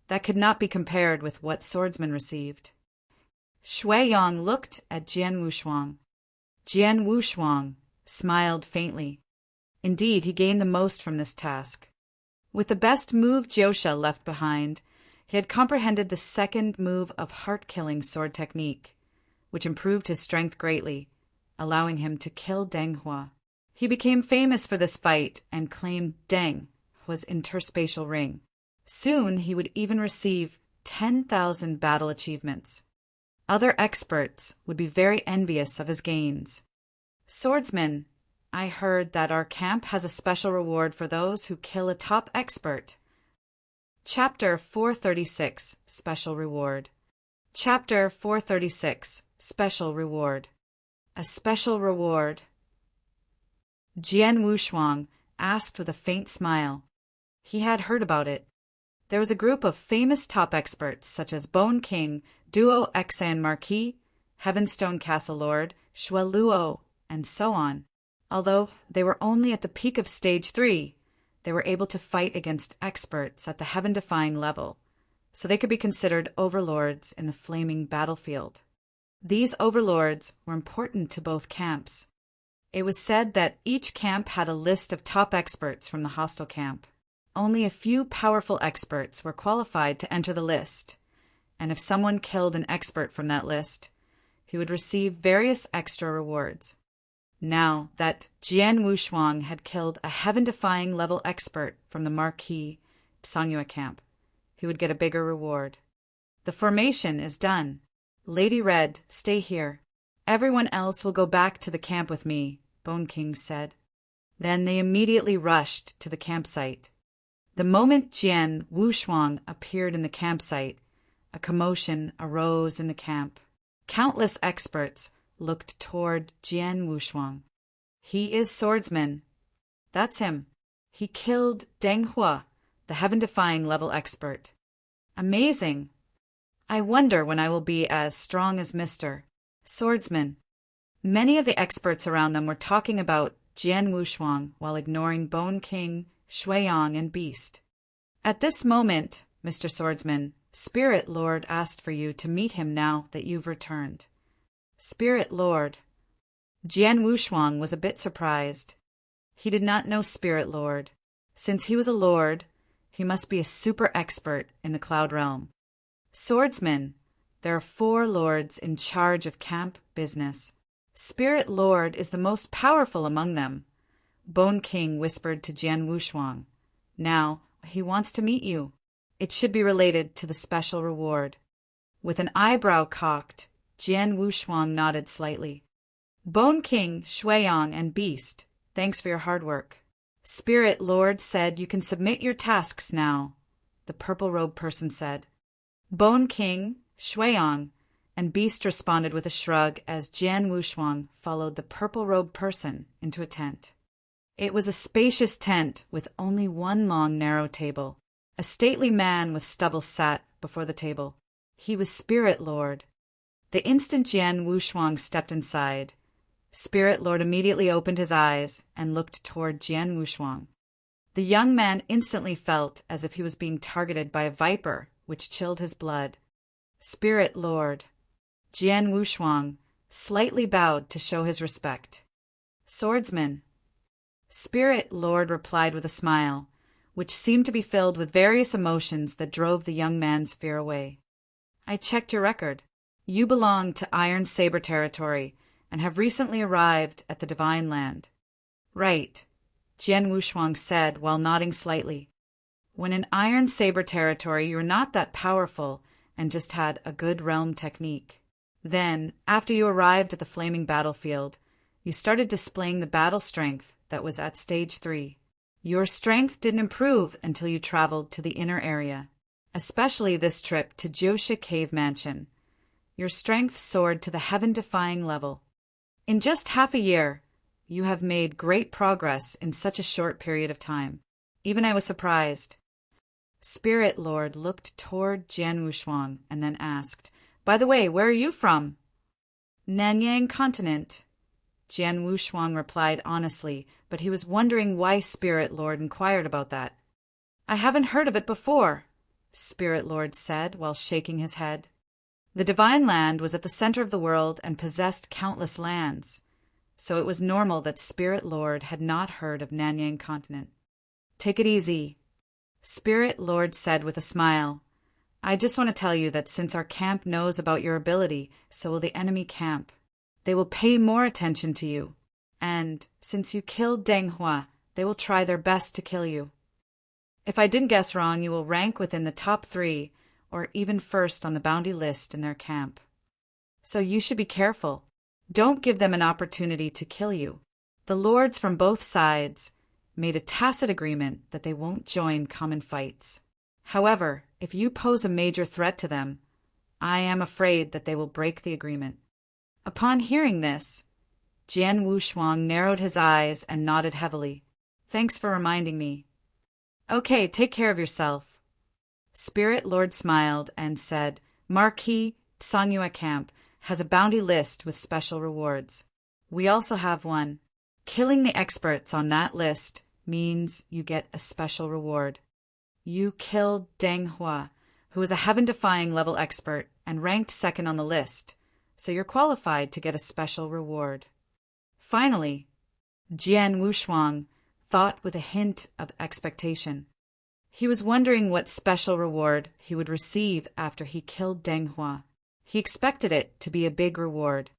that could not be compared with what Swordsman received. Shuiyang looked at Jian Wushuang. Jian Wushuang smiled faintly. Indeed, he gained the most from this task. With the best move Jiusha left behind, he had comprehended the second move of heart-killing sword technique, which improved his strength greatly, allowing him to kill Deng Hua. He became famous for this fight and claimed Deng Hua's interspatial ring. Soon he would even receive 10,000 battle achievements. Other experts would be very envious of his gains. "Swordsman, I heard that our camp has a special reward for those who kill a top expert." Chapter 436, Special Reward. Chapter 436, Special Reward. A special reward. Jian Wushuang asked with a faint smile. He had heard about it. There was a group of famous top experts such as Bone King, Duo Xan Marquis, Heavenstone Castle Lord, Shualuo, and so on. Although they were only at the peak of Stage 3, they were able to fight against experts at the heaven-defying level, so they could be considered overlords in the flaming battlefield. These overlords were important to both camps. It was said that each camp had a list of top experts from the hostile camp. Only a few powerful experts were qualified to enter the list, and if someone killed an expert from that list, he would receive various extra rewards. Now that Jian Wushuang had killed a heaven-defying level expert from the Marquis Sangyue camp, he would get a bigger reward. The formation is done. Lady Red, stay here. Everyone else will go back to the camp with me, Bone King said. Then they immediately rushed to the campsite. The moment Jian Wushuang appeared in the campsite, a commotion arose in the camp. Countless experts looked toward Jian Wushuang. He is swordsman. That's him. He killed Deng Hua, the heaven-defying level expert. Amazing. I wonder when I will be as strong as Mr. Swordsman. Many of the experts around them were talking about Jian Wushuang while ignoring Bone King, Shuiyang, and Beast. At this moment, Mr. Swordsman, Spirit Lord asked for you to meet him now that you've returned. Spirit Lord. Jian Wushuang was a bit surprised. He did not know Spirit Lord. Since he was a lord, he must be a super expert in the Cloud Realm. Swordsman, there are 4 lords in charge of camp business. Spirit Lord is the most powerful among them. Bone King whispered to Jian Wushuang. Now, he wants to meet you. It should be related to the special reward. With an eyebrow cocked, Jian Wushuang nodded slightly. Bone King, Shuiyang, and Beast, thanks for your hard work. Spirit Lord said you can submit your tasks now, the purple-robed person said. Bone King, Shuiyang, and Beast responded with a shrug as Jian Wushuang followed the purple-robed person into a tent. It was a spacious tent with only one long, narrow table. A stately man with stubble sat before the table. He was Spirit Lord. The instant Jian Wushuang stepped inside, Spirit Lord immediately opened his eyes and looked toward Jian Wushuang. The young man instantly felt as if he was being targeted by a viper, which chilled his blood. Spirit Lord. Jian Wushuang slightly bowed to show his respect. Swordsman. Spirit Lord replied with a smile, which seemed to be filled with various emotions that drove the young man's fear away. I checked your record. You belong to Iron Saber territory and have recently arrived at the Divine Land. Right, Jian Wushuang said while nodding slightly. When in Iron Saber territory, you're not that powerful and just had a good realm technique. Then, after you arrived at the flaming battlefield, you started displaying the battle strength that was at stage 3. Your strength didn't improve until you traveled to the inner area, especially this trip to Jiosha Cave Mansion. Your strength soared to the heaven-defying level. In just half a year, you have made great progress in such a short period of time. Even I was surprised. Spirit Lord looked toward Jian Wushuang and then asked, By the way, where are you from? Nanyang Continent. Jian Wushuang replied honestly, but he was wondering why Spirit Lord inquired about that. I haven't heard of it before, Spirit Lord said while shaking his head. The Divine Land was at the center of the world and possessed countless lands, so it was normal that Spirit Lord had not heard of Nanyang Continent. Take it easy, Spirit Lord said with a smile. I just want to tell you that since our camp knows about your ability, so will the enemy camp. They will pay more attention to you. And since you killed Deng Hua, they will try their best to kill you. If I didn't guess wrong, you will rank within the top 3 or even first on the bounty list in their camp. So you should be careful. Don't give them an opportunity to kill you. The lords from both sides made a tacit agreement that they won't join common fights. However, if you pose a major threat to them, I am afraid that they will break the agreement. Upon hearing this, Jian Wushuang narrowed his eyes and nodded heavily. Thanks for reminding me. Okay, take care of yourself. Spirit Lord smiled and said, Marquis Sangyue Camp has a bounty list with special rewards. We also have one. Killing the experts on that list means you get a special reward. You killed Deng Hua, who is a heaven-defying level expert and ranked 2nd on the list, so you're qualified to get a special reward. Finally, Jian Wushuang thought with a hint of expectation. He was wondering what special reward he would receive after he killed Deng Hua. He expected it to be a big reward.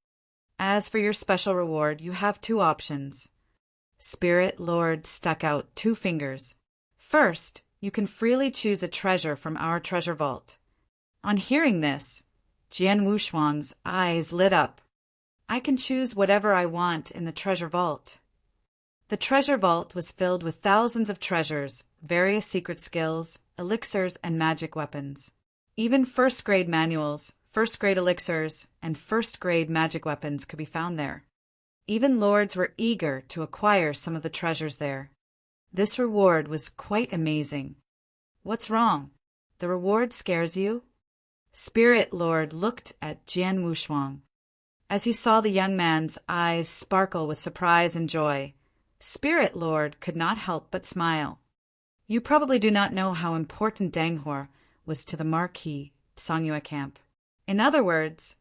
As for your special reward, you have 2 options. Spirit Lord stuck out 2 fingers. First, you can freely choose a treasure from our treasure vault. On hearing this, Jian Wushuang's eyes lit up. I can choose whatever I want in the treasure vault. The treasure vault was filled with thousands of treasures, various secret skills, elixirs, and magic weapons. Even first-grade manuals, first-grade elixirs, and first-grade magic weapons could be found there. Even lords were eager to acquire some of the treasures there. This reward was quite amazing. What's wrong? The reward scares you? Spirit Lord looked at Jian Wushuang. As he saw the young man's eyes sparkle with surprise and joy, Spirit Lord could not help but smile. You probably do not know how important Danghua was to the Marquis Songyue camp. In other words,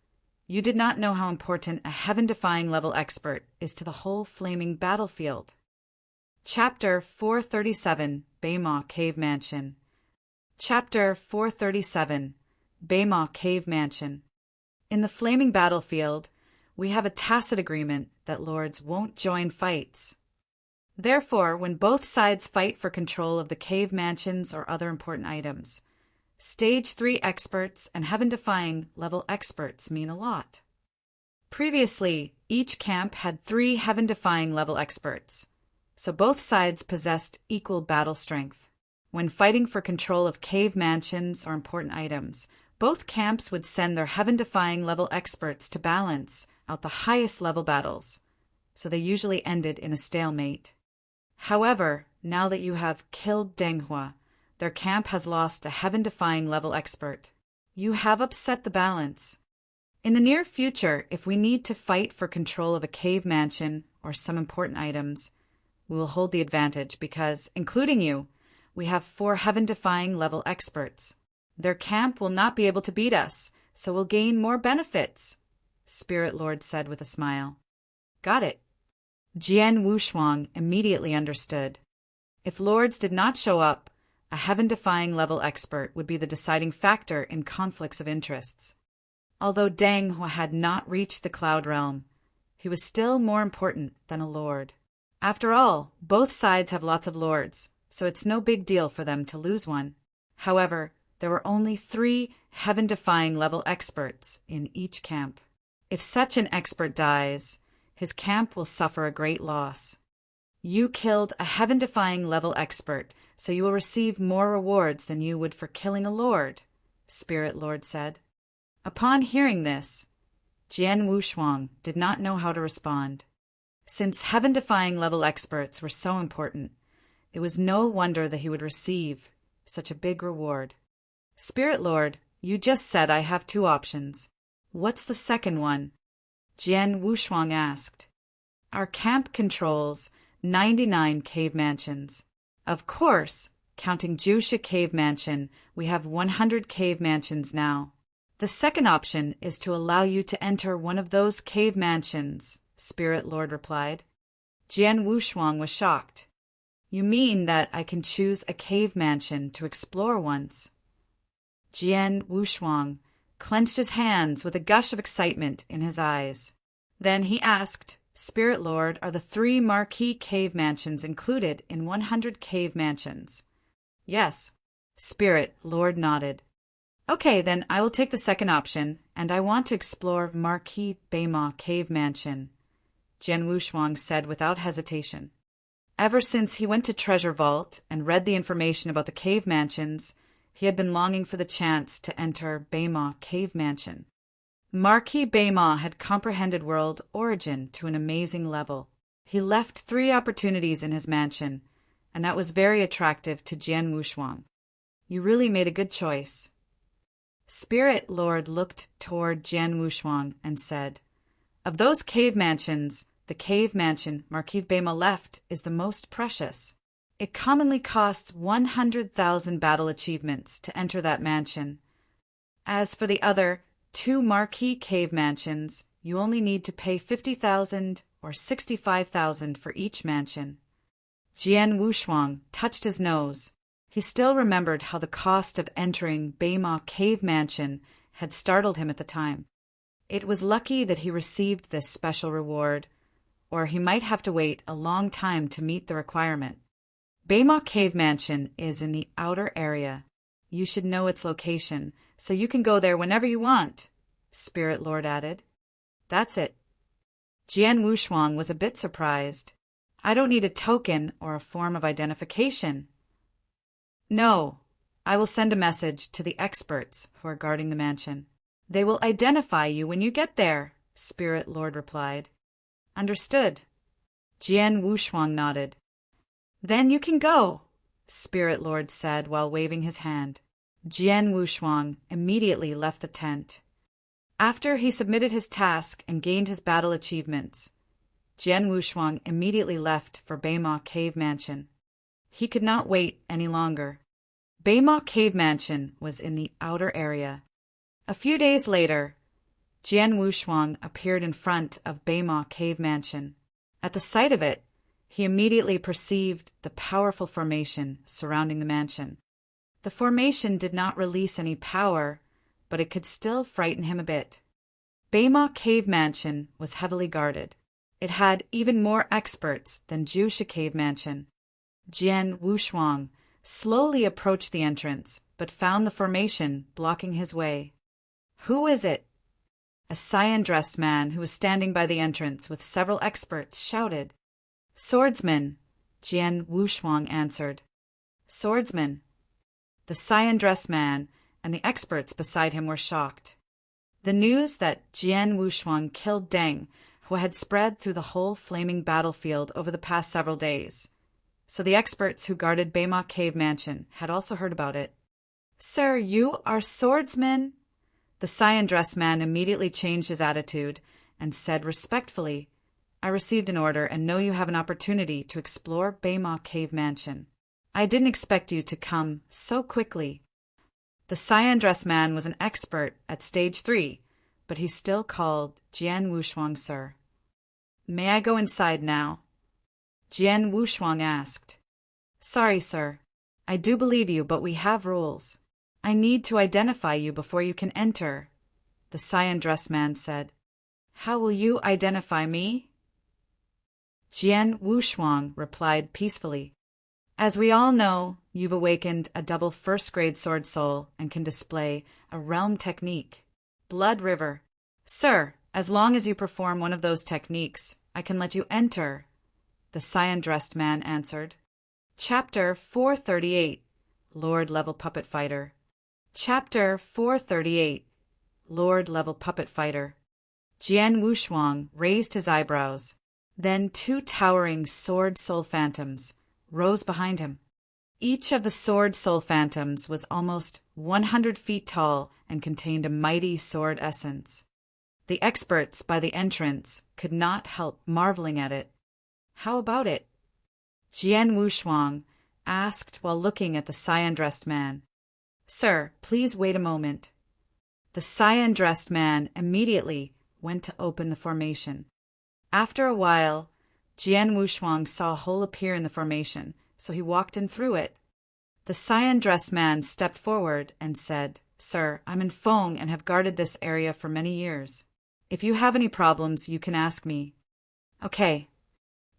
you did not know how important a heaven-defying level expert is to the whole flaming battlefield. Chapter 437, Baima Cave Mansion. Chapter 437, Baima Cave Mansion. In the flaming battlefield, we have a tacit agreement that lords won't join fights. Therefore, when both sides fight for control of the cave mansions or other important items, Stage 3 experts and heaven-defying level experts mean a lot. Previously, each camp had 3 heaven-defying level experts, so both sides possessed equal battle strength. When fighting for control of cave mansions or important items, both camps would send their heaven-defying level experts to balance out the highest level battles, so they usually ended in a stalemate. However, now that you have killed Danghua, their camp has lost a heaven-defying level expert. You have upset the balance. In the near future, if we need to fight for control of a cave mansion or some important items, we will hold the advantage because, including you, we have 4 heaven-defying level experts. Their camp will not be able to beat us, so we'll gain more benefits, Spirit Lord said with a smile. Got it. Jian Wushuang immediately understood. If lords did not show up, a heaven-defying level expert would be the deciding factor in conflicts of interests. Although Danghua had not reached the Cloud Realm, he was still more important than a lord. After all, both sides have lots of lords, so it's no big deal for them to lose one. However, there were only 3 heaven-defying level experts in each camp. If such an expert dies, his camp will suffer a great loss. You killed a heaven-defying level expert, so you will receive more rewards than you would for killing a lord, Spirit Lord said. Upon hearing this, Jian Wushuang did not know how to respond. Since heaven-defying level experts were so important, it was no wonder that he would receive such a big reward. Spirit Lord, you just said I have 2 options. What's the second one? Jian Wushuang asked. Our camp controls 99 cave mansions. Of course, counting Jusha Cave Mansion, we have 100 cave mansions now. The second option is to allow you to enter one of those cave mansions, Spirit Lord replied. Jian Wushuang was shocked. You mean that I can choose a cave mansion to explore once? Jian Wushuang clenched his hands with a gush of excitement in his eyes. Then he asked, Spirit Lord, are the 3 marquee cave mansions included in 100 cave mansions? Yes. Spirit Lord nodded. Okay, then I will take the second option, and I want to explore Marquis Baima Cave Mansion, Jian Wushuang said without hesitation. Ever since he went to Treasure Vault and read the information about the cave mansions, he had been longing for the chance to enter Baima Cave Mansion. Marquis Baima had comprehended world origin to an amazing level. He left 3 opportunities in his mansion, and that was very attractive to Jian Wushuang. You really made a good choice. Spirit Lord looked toward Jian Wushuang and said, Of those cave mansions, the cave mansion Marquis Baima left is the most precious. It commonly costs 100,000 battle achievements to enter that mansion. As for the other 2 marquee cave mansions, you only need to pay 50,000 or 65,000 for each mansion. Jian Wushuang touched his nose. He still remembered how the cost of entering Baima Cave Mansion had startled him at the time. It was lucky that he received this special reward, or he might have to wait a long time to meet the requirement. Baima Cave Mansion is in the outer area. You should know its location, so you can go there whenever you want, Spirit Lord added. That's it. Jian Wushuang was a bit surprised. I don't need a token or a form of identification. No, I will send a message to the experts who are guarding the mansion. They will identify you when you get there, Spirit Lord replied. Understood. Jian Wushuang nodded. Then you can go, Spirit Lord said while waving his hand. Jian Wushuang immediately left the tent. After he submitted his task and gained his battle achievements, Jian Wushuang immediately left for Beima Cave Mansion. He could not wait any longer. Beima Cave Mansion was in the outer area. A few days later, Jian Wushuang appeared in front of Beima Cave Mansion. At the sight of it, he immediately perceived the powerful formation surrounding the mansion. The formation did not release any power, but it could still frighten him a bit. Beima Cave Mansion was heavily guarded. It had even more experts than Jusha Cave Mansion. Jian Wushuang slowly approached the entrance, but found the formation blocking his way. Who is it? A cyan-dressed man who was standing by the entrance with several experts shouted. Swordsman, Jian Wushuang answered. Swordsman. The cyan-dressed man and the experts beside him were shocked. The news that Jian Wushuang killed Deng, who had spread through the whole flaming battlefield over the past several days. So the experts who guarded Beima Cave Mansion had also heard about it. Sir, you are swordsman? The cyan-dressed man immediately changed his attitude and said respectfully, I received an order and know you have an opportunity to explore Beima Cave Mansion. I didn't expect you to come so quickly. The cyan-dressed man was an expert at Stage 3, but he still called Jian Wushuang sir. May I go inside now? Jian Wushuang asked. Sorry, sir. I do believe you, but we have rules. I need to identify you before you can enter, the cyan-dressed man said. How will you identify me? Jian Wushuang replied peacefully. As we all know, you've awakened a double first-grade sword soul and can display a realm technique. Blood River. Sir, as long as you perform one of those techniques, I can let you enter, the cyan-dressed man answered. Chapter 438, Lord-Level Puppet Fighter. Chapter 438, Lord-Level Puppet Fighter. Jian Wushuang raised his eyebrows. Then two towering sword soul phantoms rose behind him. Each of the sword soul phantoms was almost 100 feet tall and contained a mighty sword essence. The experts by the entrance could not help marveling at it. How about it? Jian Wushuang asked while looking at the cyan-dressed man. Sir, please wait a moment. The cyan-dressed man immediately went to open the formation. After a while, Jian Wushuang saw a hole appear in the formation, so he walked in through it. The cyan-dressed man stepped forward and said, Sir, I'm in Feng and have guarded this area for many years. If you have any problems, you can ask me. Okay.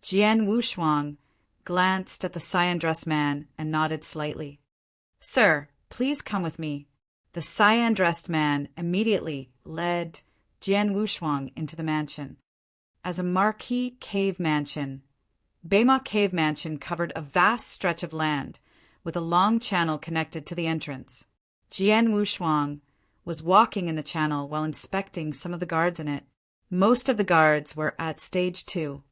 Jian Wushuang glanced at the cyan-dressed man and nodded slightly. Sir, please come with me. The cyan-dressed man immediately led Jian Wushuang into the mansion. As a marquee cave mansion, Beima Cave Mansion covered a vast stretch of land with a long channel connected to the entrance. Jian Wushuang was walking in the channel while inspecting some of the guards in it. Most of the guards were at Stage 2.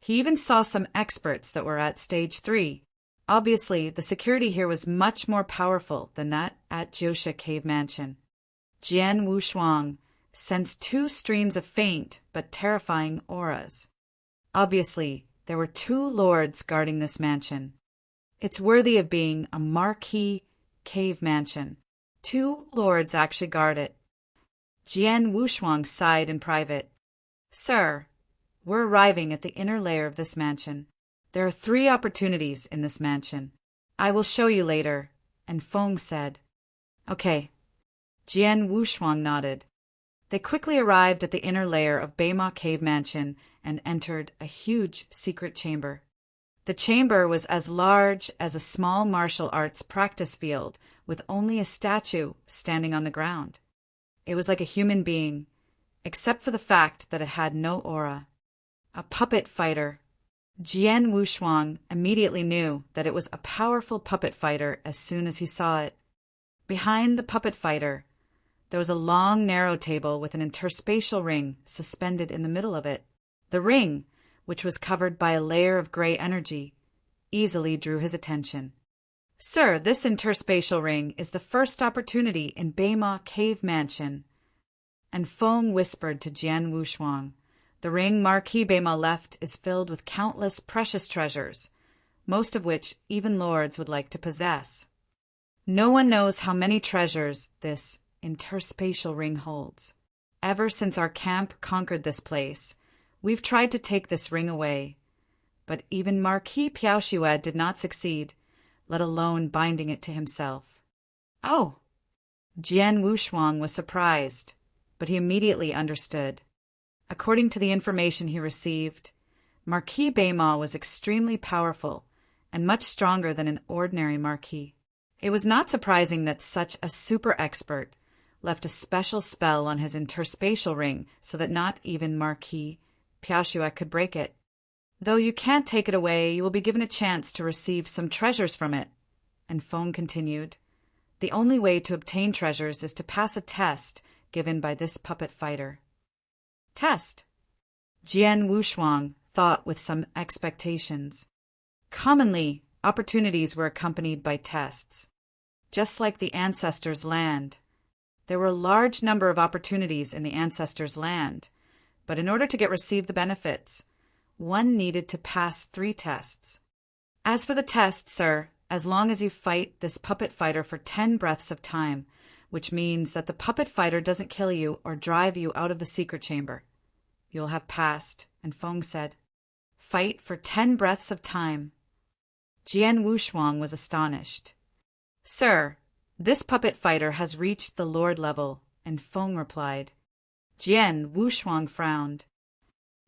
He even saw some experts that were at Stage 3. Obviously, the security here was much more powerful than that at Jusha Cave Mansion. Jian Wushuang sensed two streams of faint but terrifying auras. Obviously, there were two lords guarding this mansion. It's worthy of being a marquee cave mansion. Two lords actually guard it. Jian Wushuang sighed in private. Sir, we're arriving at the inner layer of this mansion. There are 3 opportunities in this mansion. I will show you later, and Feng said. Okay. Jian Wushuang nodded. They quickly arrived at the inner layer of Beima Cave Mansion and entered a huge secret chamber. The chamber was as large as a small martial arts practice field with only a statue standing on the ground. It was like a human being, except for the fact that it had no aura. A puppet fighter. Jian Wushuang immediately knew that it was a powerful puppet fighter as soon as he saw it. Behind the puppet fighter, there was a long, narrow table with an interspatial ring suspended in the middle of it. The ring, which was covered by a layer of gray energy, easily drew his attention. "Sir, this interspatial ring is the first opportunity in Beima Cave Mansion." And Feng whispered to Jian Wushuang, "The ring Marquis Beima left is filled with countless precious treasures, most of which even lords would like to possess. No one knows how many treasures this interspatial ring holds. Ever since our camp conquered this place, we've tried to take this ring away, but even Marquis Piaoxue did not succeed, let alone binding it to himself." "Oh!" Jian Wushuang was surprised, but he immediately understood. According to the information he received, Marquis Beima was extremely powerful and much stronger than an ordinary marquis. It was not surprising that such a super expert left a special spell on his interspatial ring so that not even Marquis Piaoxue could break it. "Though you can't take it away, you will be given a chance to receive some treasures from it." And Feng continued, "The only way to obtain treasures is to pass a test given by this puppet fighter." "Test?" Jian Wushuang thought with some expectations. Commonly, opportunities were accompanied by tests. Just like the ancestors' land. There were a large number of opportunities in the ancestors' land, but in order to receive the benefits, one needed to pass 3 tests. "As for the test, sir, as long as you fight this puppet fighter for 10 breaths of time, which means that the puppet fighter doesn't kill you or drive you out of the secret chamber, you'll have passed." And Feng said, "Fight for 10 breaths of time." Jian Wushuang was astonished. "Sir, this puppet fighter has reached the lord level," and Feng replied. Jian Wushuang frowned.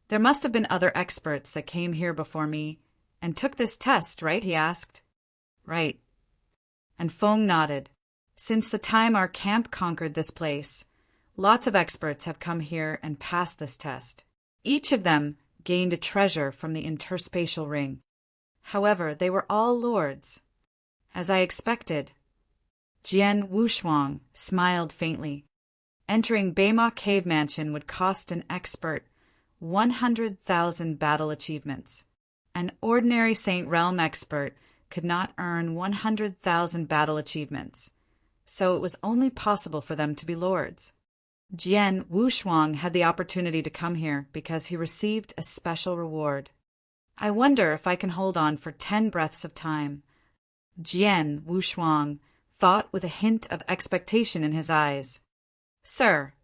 "There must have been other experts that came here before me and took this test, right?" he asked. "Right." And Feng nodded. "Since the time our camp conquered this place, lots of experts have come here and passed this test. Each of them gained a treasure from the interspatial ring. However, they were all lords. As I expected." Jian Wushuang smiled faintly. Entering Beima Cave Mansion would cost an expert 100,000 battle achievements. An ordinary Saint Realm expert could not earn 100,000 battle achievements, so it was only possible for them to be lords. Jian Wushuang had the opportunity to come here because he received a special reward. "I wonder if I can hold on for 10 breaths of time." Jian Wushuang thought with a hint of expectation in his eyes. "Sir,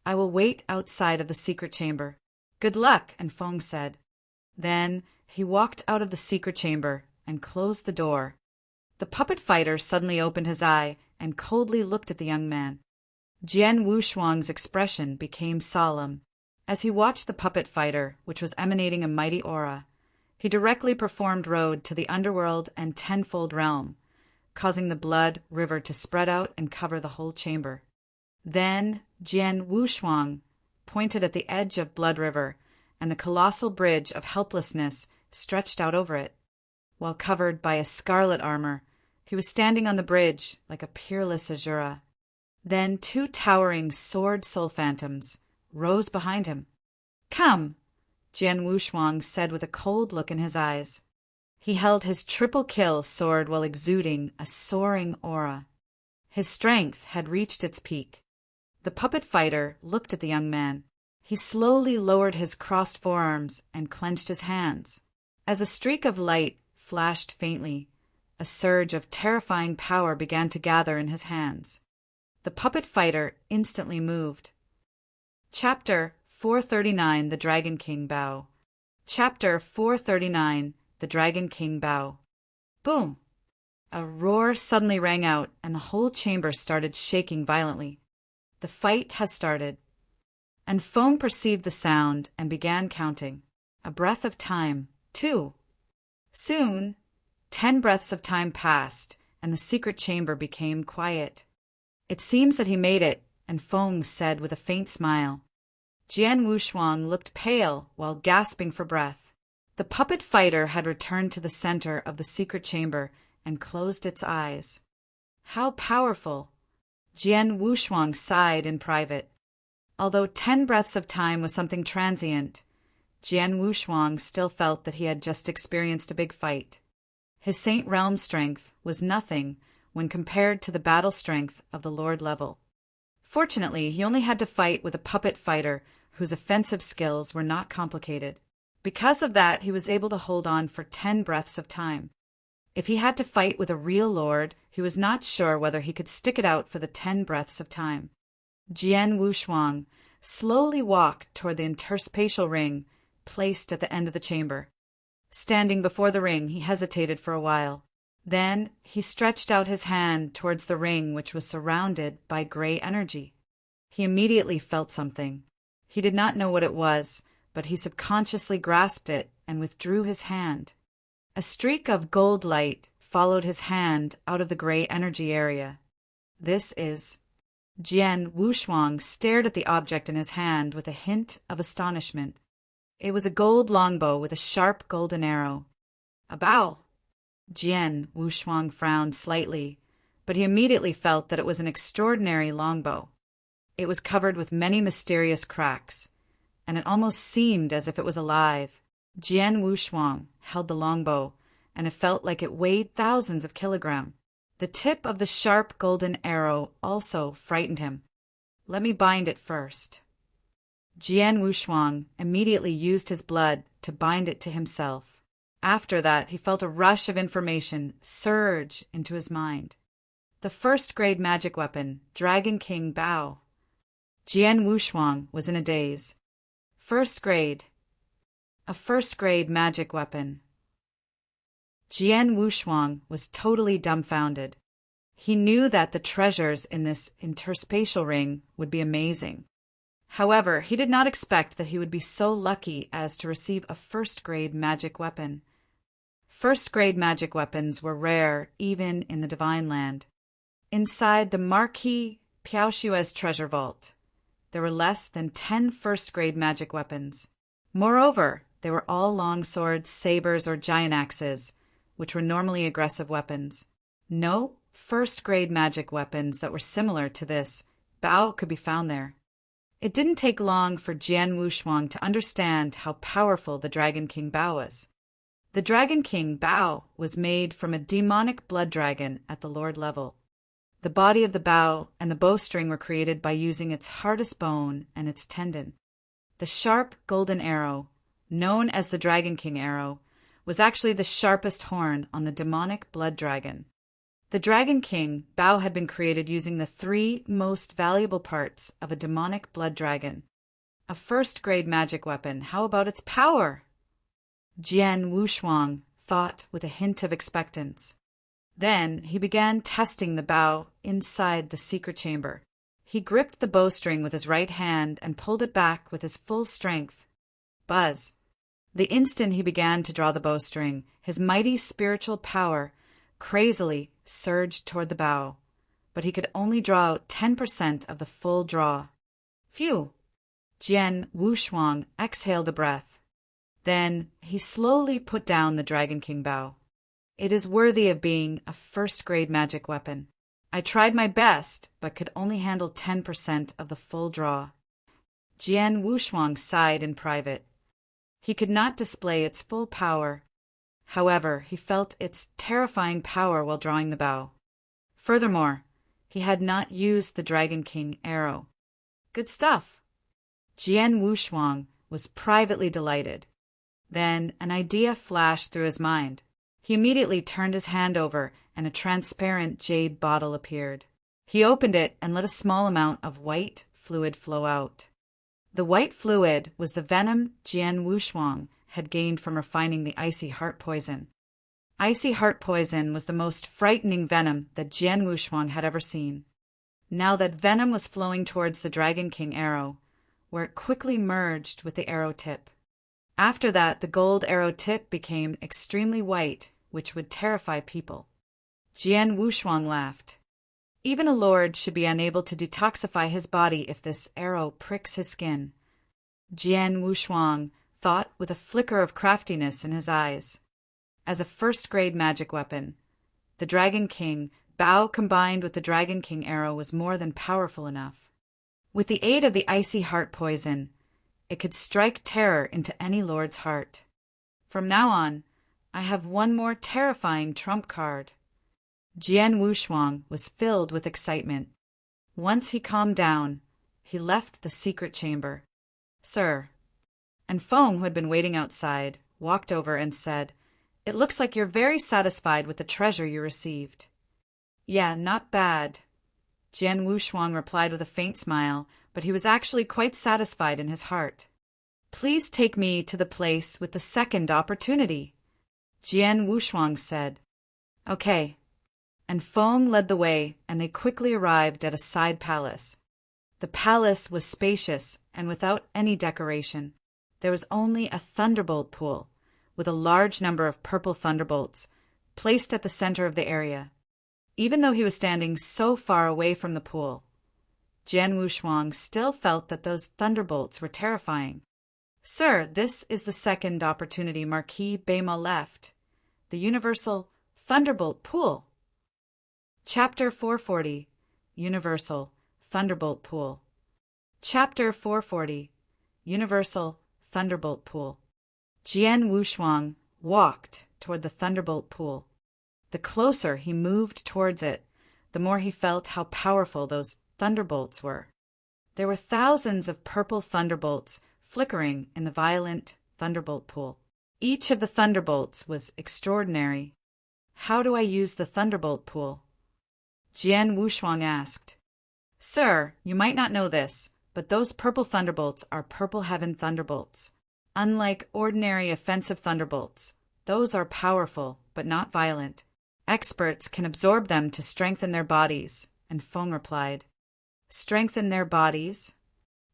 I will wait outside of the secret chamber." "Good luck," and Feng said. Then he walked out of the secret chamber and closed the door. The puppet fighter suddenly opened his eye and coldly looked at the young man. Jian Wushuang's expression became solemn. As he watched the puppet fighter, which was emanating a mighty aura, he directly performed road to the underworld and tenfold realm, causing the blood river to spread out and cover the whole chamber. Then Jian Wushuang pointed at the edge of Blood River, and the colossal bridge of helplessness stretched out over it. While covered by a scarlet armor, he was standing on the bridge like a peerless Azura. Then 2 towering sword soul phantoms rose behind him. "Come," Jian Wushuang said with a cold look in his eyes. He held his triple kill sword while exuding a soaring aura. His strength had reached its peak. The puppet fighter looked at the young man. He slowly lowered his crossed forearms and clenched his hands. As a streak of light flashed faintly, a surge of terrifying power began to gather in his hands. The puppet fighter instantly moved. Chapter 439, The Dragon King Bow. Chapter 439, The Dragon King Bow. Boom! A roar suddenly rang out, and the whole chamber started shaking violently. The fight has started. And Feng perceived the sound and began counting. A breath of time, 2. Soon, 10 breaths of time passed, and the secret chamber became quiet. It seems that he made it, and Feng said with a faint smile. Jian Wushuang looked pale while gasping for breath. The puppet fighter had returned to the center of the secret chamber and closed its eyes. How powerful! Jian Wushuang sighed in private. Although 10 breaths of time was something transient, Jian Wushuang still felt that he had just experienced a big fight. His Saint Realm strength was nothing when compared to the battle strength of the Lord level. Fortunately, he only had to fight with a puppet fighter whose offensive skills were not complicated. Because of that, he was able to hold on for 10 breaths of time. If he had to fight with a real lord, he was not sure whether he could stick it out for the 10 breaths of time. Jian Wushuang slowly walked toward the interspatial ring placed at the end of the chamber. Standing before the ring, he hesitated for a while. Then he stretched out his hand towards the ring, which was surrounded by gray energy. He immediately felt something. He did not know what it was, but he subconsciously grasped it and withdrew his hand. A streak of gold light followed his hand out of the gray energy area. This is... Jian Wushuang stared at the object in his hand with a hint of astonishment. It was a gold longbow with a sharp golden arrow. A bow. Jian Wushuang frowned slightly, but he immediately felt that it was an extraordinary longbow. It was covered with many mysterious cracks, and it almost seemed as if it was alive. Jian Wushuang held the longbow, and it felt like it weighed thousands of kilograms. The tip of the sharp golden arrow also frightened him. "Let me bind it first." Jian Wushuang immediately used his blood to bind it to himself. After that, he felt a rush of information surge into his mind. The first-grade magic weapon, Dragon King Bao. Jian Wushuang was in a daze. First grade. A first-grade magic weapon. Jian Wushuang was totally dumbfounded. He knew that the treasures in this interspatial ring would be amazing. However, he did not expect that he would be so lucky as to receive a first-grade magic weapon. First-grade magic weapons were rare even in the Divine Land. Inside the Marquis Piaoshui's treasure vault, there were less than 10 first-grade magic weapons. Moreover, they were all long swords, sabers, or giant axes, which were normally aggressive weapons. No first-grade magic weapons that were similar to this Bao could be found there. It didn't take long for Jian Wushuang to understand how powerful the Dragon King Bao was. The Dragon King Bao was made from a demonic blood dragon at the Lord level. The body of the Bao and the bowstring were created by using its hardest bone and its tendon. The sharp golden arrow, known as the Dragon King arrow, was actually the sharpest horn on the demonic blood dragon. The Dragon King Bao had been created using the 3 most valuable parts of a demonic blood dragon. A first-grade magic weapon, how about its power? Jian Wushuang thought with a hint of expectance. Then he began testing the Bao inside the secret chamber. He gripped the bowstring with his right hand and pulled it back with his full strength. Buzz! The instant he began to draw the bowstring, his mighty spiritual power crazily surged toward the Bao, but he could only draw out 10% of the full draw. Phew! Jian Wushuang exhaled a breath. Then he slowly put down the Dragon King Bao. It is worthy of being a first-grade magic weapon. I tried my best, but could only handle 10% of the full draw. Jian Wushuang sighed in private. He could not display its full power. However, he felt its terrifying power while drawing the Bao. Furthermore, he had not used the Dragon King arrow. Good stuff. Jian Wushuang was privately delighted. Then an idea flashed through his mind. He immediately turned his hand over, and a transparent jade bottle appeared. He opened it and let a small amount of white fluid flow out. The white fluid was the venom Jian Wushuang had gained from refining the icy heart poison. Icy heart poison was the most frightening venom that Jian Wushuang had ever seen. Now that venom was flowing towards the Dragon King arrow, where it quickly merged with the arrow tip. After that, the gold arrow tip became extremely white, which would terrify people. Jian Wushuang laughed. Even a lord should be unable to detoxify his body if this arrow pricks his skin. Jian Wushuang thought with a flicker of craftiness in his eyes. As a first-grade magic weapon, the Dragon King bow combined with the Dragon King arrow was more than powerful enough. With the aid of the icy heart poison, it could strike terror into any lord's heart. From now on, I have one more terrifying trump card. Jian Wushuang was filled with excitement. Once he calmed down, he left the secret chamber. "Sir," and Feng, who had been waiting outside, walked over and said, "It looks like you're very satisfied with the treasure you received." "Yeah, not bad," Jian Wushuang replied with a faint smile, but he was actually quite satisfied in his heart. "Please take me to the place with the second opportunity," Jian Wushuang said. "Okay." And Feng led the way, and they quickly arrived at a side palace. The palace was spacious and without any decoration. There was only a thunderbolt pool, with a large number of purple thunderbolts, placed at the center of the area. Even though he was standing so far away from the pool, Jian Wushuang still felt that those thunderbolts were terrifying. "Sir, this is the second opportunity Marquis Beima left. The Universal Thunderbolt Pool." Chapter 440, Universal Thunderbolt Pool. Chapter 440, Universal Thunderbolt Pool. Jian Wushuang walked toward the Thunderbolt Pool. The closer he moved towards it, the more he felt how powerful those thunderbolts were. There were thousands of purple thunderbolts flickering in the violent Thunderbolt Pool. Each of the thunderbolts was extraordinary. "How do I use the Thunderbolt Pool?" Jian Wushuang asked. "Sir, you might not know this, but those purple thunderbolts are Purple Heaven thunderbolts. Unlike ordinary offensive thunderbolts, those are powerful, but not violent. Experts can absorb them to strengthen their bodies," and Feng replied. "Strengthen their bodies?"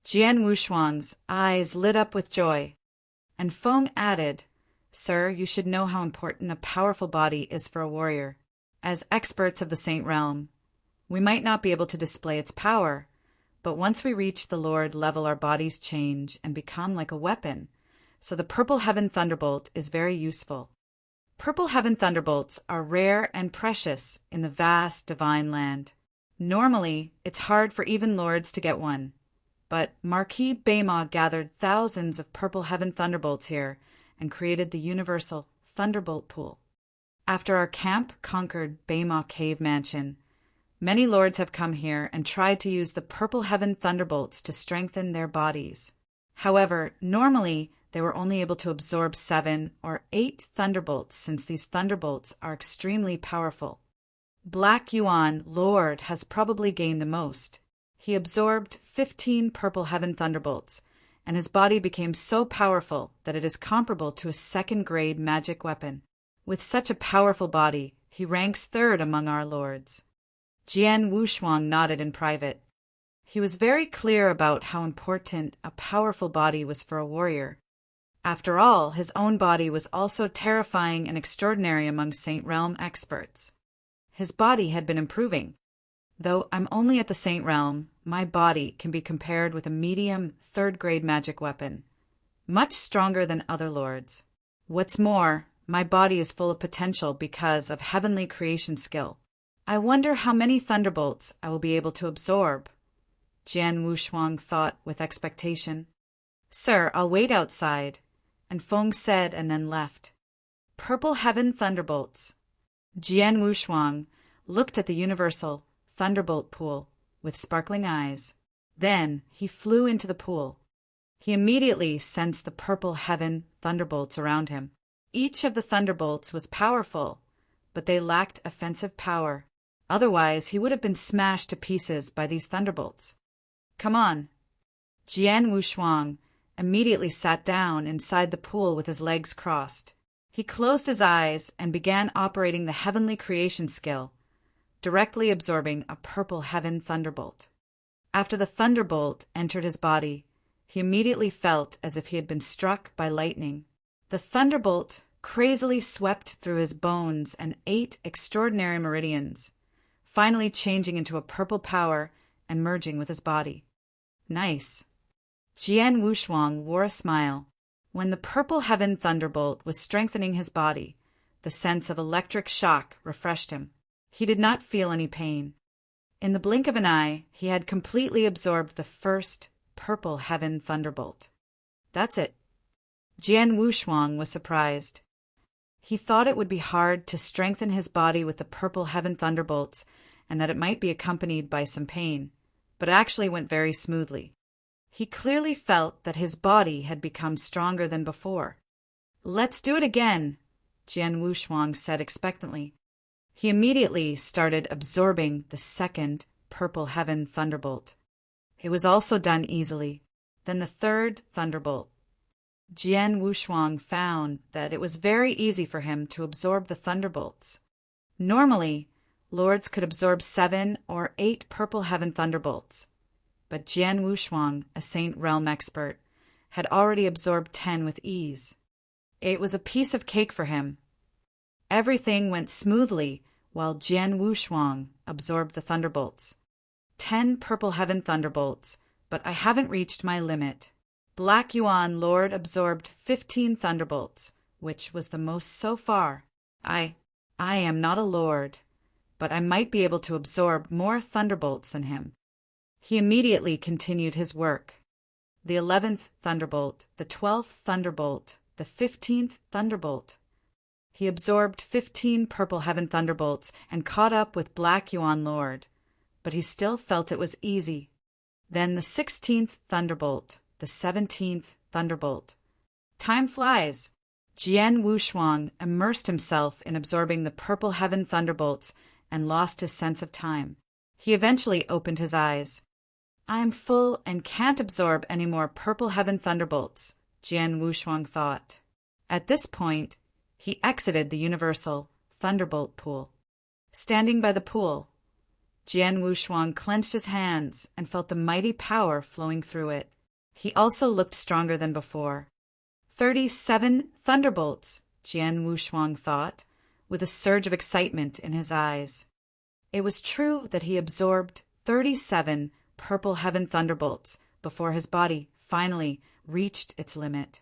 Jian Wushuang's eyes lit up with joy, and Feng added, "Sir, you should know how important a powerful body is for a warrior. As experts of the Saint Realm, we might not be able to display its power, but once we reach the Lord level, our bodies change and become like a weapon, so the Purple Heaven Thunderbolt is very useful. Purple Heaven Thunderbolts are rare and precious in the vast divine land. Normally, it's hard for even lords to get one, but Marquis Beima gathered thousands of Purple Heaven Thunderbolts here and created the Universal Thunderbolt Pool. After our camp conquered Beima Cave Mansion, many lords have come here and tried to use the Purple Heaven Thunderbolts to strengthen their bodies. However, normally they were only able to absorb 7 or 8 thunderbolts, since these thunderbolts are extremely powerful. Black Yuan, Lord, has probably gained the most. He absorbed 15 Purple Heaven Thunderbolts, and his body became so powerful that it is comparable to a second-grade magic weapon. With such a powerful body, he ranks third among our lords." Jian Wushuang nodded in private. He was very clear about how important a powerful body was for a warrior. After all, his own body was also terrifying and extraordinary among Saint Realm experts. His body had been improving. "Though I'm only at the Saint Realm, my body can be compared with a medium third-grade magic weapon, much stronger than other lords. What's more, my body is full of potential because of heavenly creation skill. I wonder how many thunderbolts I will be able to absorb," Jian Wushuang thought with expectation. "Sir, I'll wait outside," and Feng said and then left. Purple Heaven Thunderbolts. Jian Wushuang looked at the Universal Thunderbolt Pool with sparkling eyes. Then he flew into the pool. He immediately sensed the Purple Heaven Thunderbolts around him. Each of the thunderbolts was powerful, but they lacked offensive power. Otherwise, he would have been smashed to pieces by these thunderbolts. "Come on." Jian Wushuang immediately sat down inside the pool with his legs crossed. He closed his eyes and began operating the heavenly creation skill, directly absorbing a Purple Heaven Thunderbolt. After the thunderbolt entered his body, he immediately felt as if he had been struck by lightning. The thunderbolt crazily swept through his bones and 8 extraordinary meridians, finally changing into a purple power and merging with his body. "Nice." Jian Wushuang wore a smile. When the purple heaven thunderbolt was strengthening his body, the sense of electric shock refreshed him. He did not feel any pain. In the blink of an eye, he had completely absorbed the first purple heaven thunderbolt. That's it. Jian Wushuang was surprised. He thought it would be hard to strengthen his body with the purple heaven thunderbolts and that it might be accompanied by some pain, but it actually went very smoothly. He clearly felt that his body had become stronger than before. "Let's do it again," Jian Wushuang said expectantly. He immediately started absorbing the second purple heaven thunderbolt. It was also done easily. Then the third thunderbolt. Jian Wushuang found that it was very easy for him to absorb the thunderbolts. Normally, lords could absorb 7 or 8 purple heaven thunderbolts, but Jian Wushuang, a Saint Realm expert, had already absorbed 10 with ease. It was a piece of cake for him. Everything went smoothly while Jian Wushuang absorbed the thunderbolts. 10 purple heaven thunderbolts, but I haven't reached my limit. Black Yuan Lord absorbed 15 thunderbolts, which was the most so far. I am not a lord, but I might be able to absorb more thunderbolts than him. He immediately continued his work. The 11th thunderbolt, the 12th thunderbolt, the 15th thunderbolt. He absorbed 15 purple heaven thunderbolts and caught up with Black Yuan Lord, but he still felt it was easy. Then the 16th thunderbolt, the 17th thunderbolt. Time flies. Jian Wushuang immersed himself in absorbing the purple heaven thunderbolts and lost his sense of time. He eventually opened his eyes. "I am full and can't absorb any more purple heaven thunderbolts," Jian Wushuang thought. At this point, he exited the universal thunderbolt pool. Standing by the pool, Jian Wushuang clenched his hands and felt the mighty power flowing through it. He also looked stronger than before. 37 thunderbolts, Jian Wushuang thought, with a surge of excitement in his eyes. It was true that he absorbed 37 purple heaven thunderbolts before his body finally reached its limit.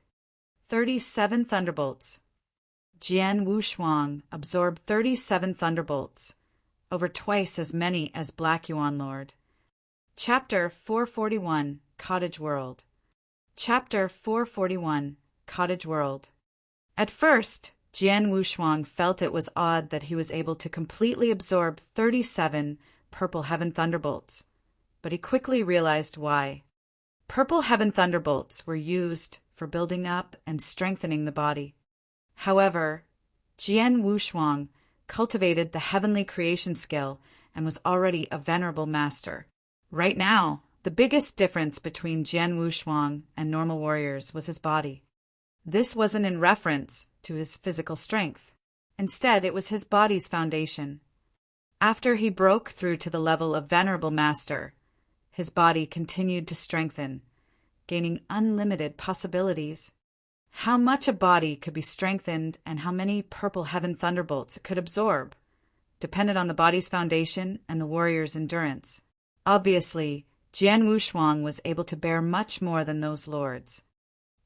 37 thunderbolts. Jian Wushuang absorbed 37 thunderbolts, over twice as many as Black Yuan Lord. Chapter 441, Cottage World. Chapter 441, Cottage World. At first, Jian Wushuang felt it was odd that he was able to completely absorb 37 purple heaven thunderbolts, but he quickly realized why. Purple heaven thunderbolts were used for building up and strengthening the body. However, Jian Wushuang cultivated the heavenly creation skill and was already a venerable master. Right now, the biggest difference between Jian Wushuang and normal warriors was his body. This wasn't in reference to his physical strength. Instead, it was his body's foundation. After he broke through to the level of venerable master, his body continued to strengthen, gaining unlimited possibilities. How much a body could be strengthened and how many purple heaven thunderbolts it could absorb depended on the body's foundation and the warrior's endurance. Obviously, Jian Wushuang was able to bear much more than those lords.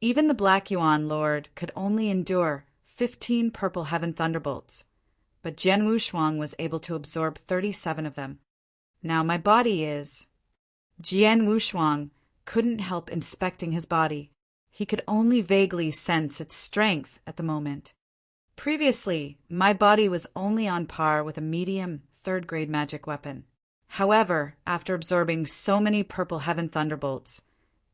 Even the Black Yuan Lord could only endure 15 purple heaven thunderbolts, but Jian Wushuang was able to absorb 37 of them. Now my body is... Jian Wushuang couldn't help inspecting his body. He could only vaguely sense its strength at the moment. Previously, my body was only on par with a medium third-grade magic weapon. However, after absorbing so many purple heaven thunderbolts,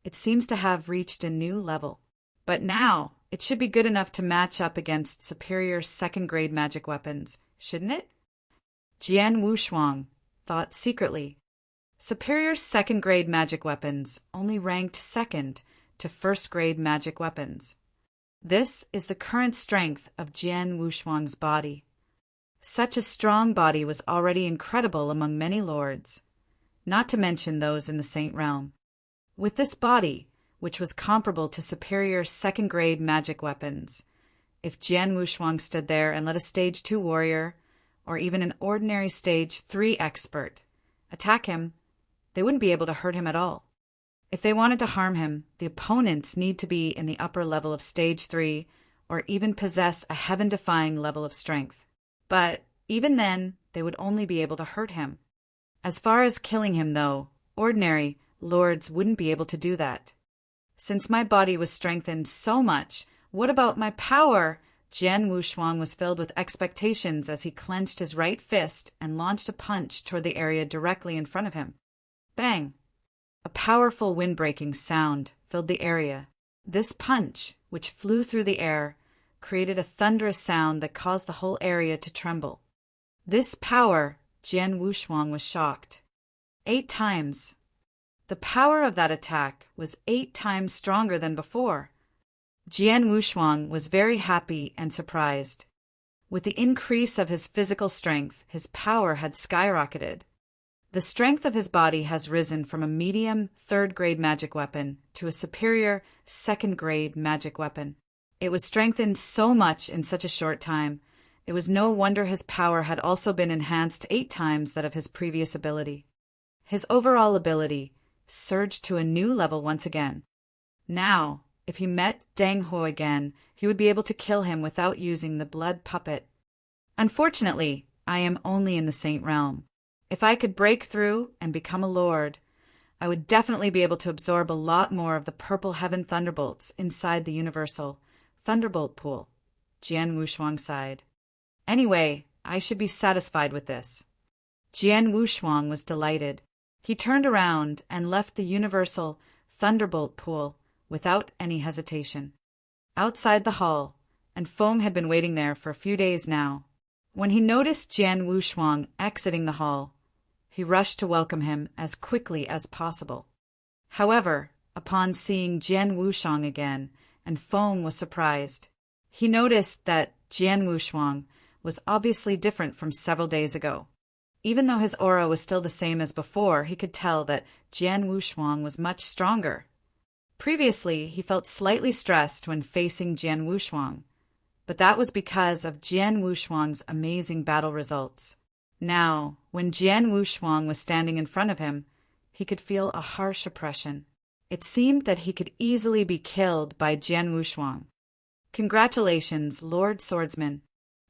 it seems to have reached a new level. But now, it should be good enough to match up against superior second-grade magic weapons, shouldn't it? Jian Wushuang thought secretly. Superior second-grade magic weapons only ranked second to first-grade magic weapons. This is the current strength of Jian Wushuang's body. Such a strong body was already incredible among many lords, not to mention those in the Saint Realm. With this body, which was comparable to superior second-grade magic weapons, if Jian Wushuang stood there and let a Stage 2 warrior, or even an ordinary Stage 3 expert, attack him, they wouldn't be able to hurt him at all. If they wanted to harm him, the opponents need to be in the upper level of Stage 3 or even possess a heaven-defying level of strength. But even then, they would only be able to hurt him. As far as killing him, though, ordinary lords wouldn't be able to do that. Since my body was strengthened so much, what about my power? Jian Wushuang was filled with expectations as he clenched his right fist and launched a punch toward the area directly in front of him. Bang! A powerful wind-breaking sound filled the area. This punch, which flew through the air, created a thunderous sound that caused the whole area to tremble. This power, Jian Wushuang was shocked. 8 times. The power of that attack was 8 times stronger than before. Jian Wushuang was very happy and surprised. With the increase of his physical strength, his power had skyrocketed. The strength of his body has risen from a medium 3rd-grade magic weapon to a superior 2nd-grade magic weapon. It was strengthened so much in such a short time, it was no wonder his power had also been enhanced 8 times that of his previous ability. His overall ability surged to a new level once again. Now, if he met Deng Ho again, he would be able to kill him without using the blood puppet. Unfortunately, I am only in the Saint Realm. If I could break through and become a lord, I would definitely be able to absorb a lot more of the purple heaven thunderbolts inside the universal thunderbolt pool. Jian Wushuang sighed. Anyway, I should be satisfied with this. Jian Wushuang was delighted. He turned around and left the universal thunderbolt pool without any hesitation. Outside the hall, and Feng had been waiting there for a few days now. When he noticed Jian Wushuang exiting the hall, he rushed to welcome him as quickly as possible. However, upon seeing Jian Wushuang again, and Feng was surprised, he noticed that Jian Wushuang was obviously different from several days ago. Even though his aura was still the same as before, he could tell that Jian Wushuang was much stronger. Previously, he felt slightly stressed when facing Jian Wushuang, but that was because of Jian Wushuang's amazing battle results. Now, when Jian Wushuang was standing in front of him, he could feel a harsh oppression. It seemed that he could easily be killed by Jian Wushuang. Congratulations, Lord Swordsman.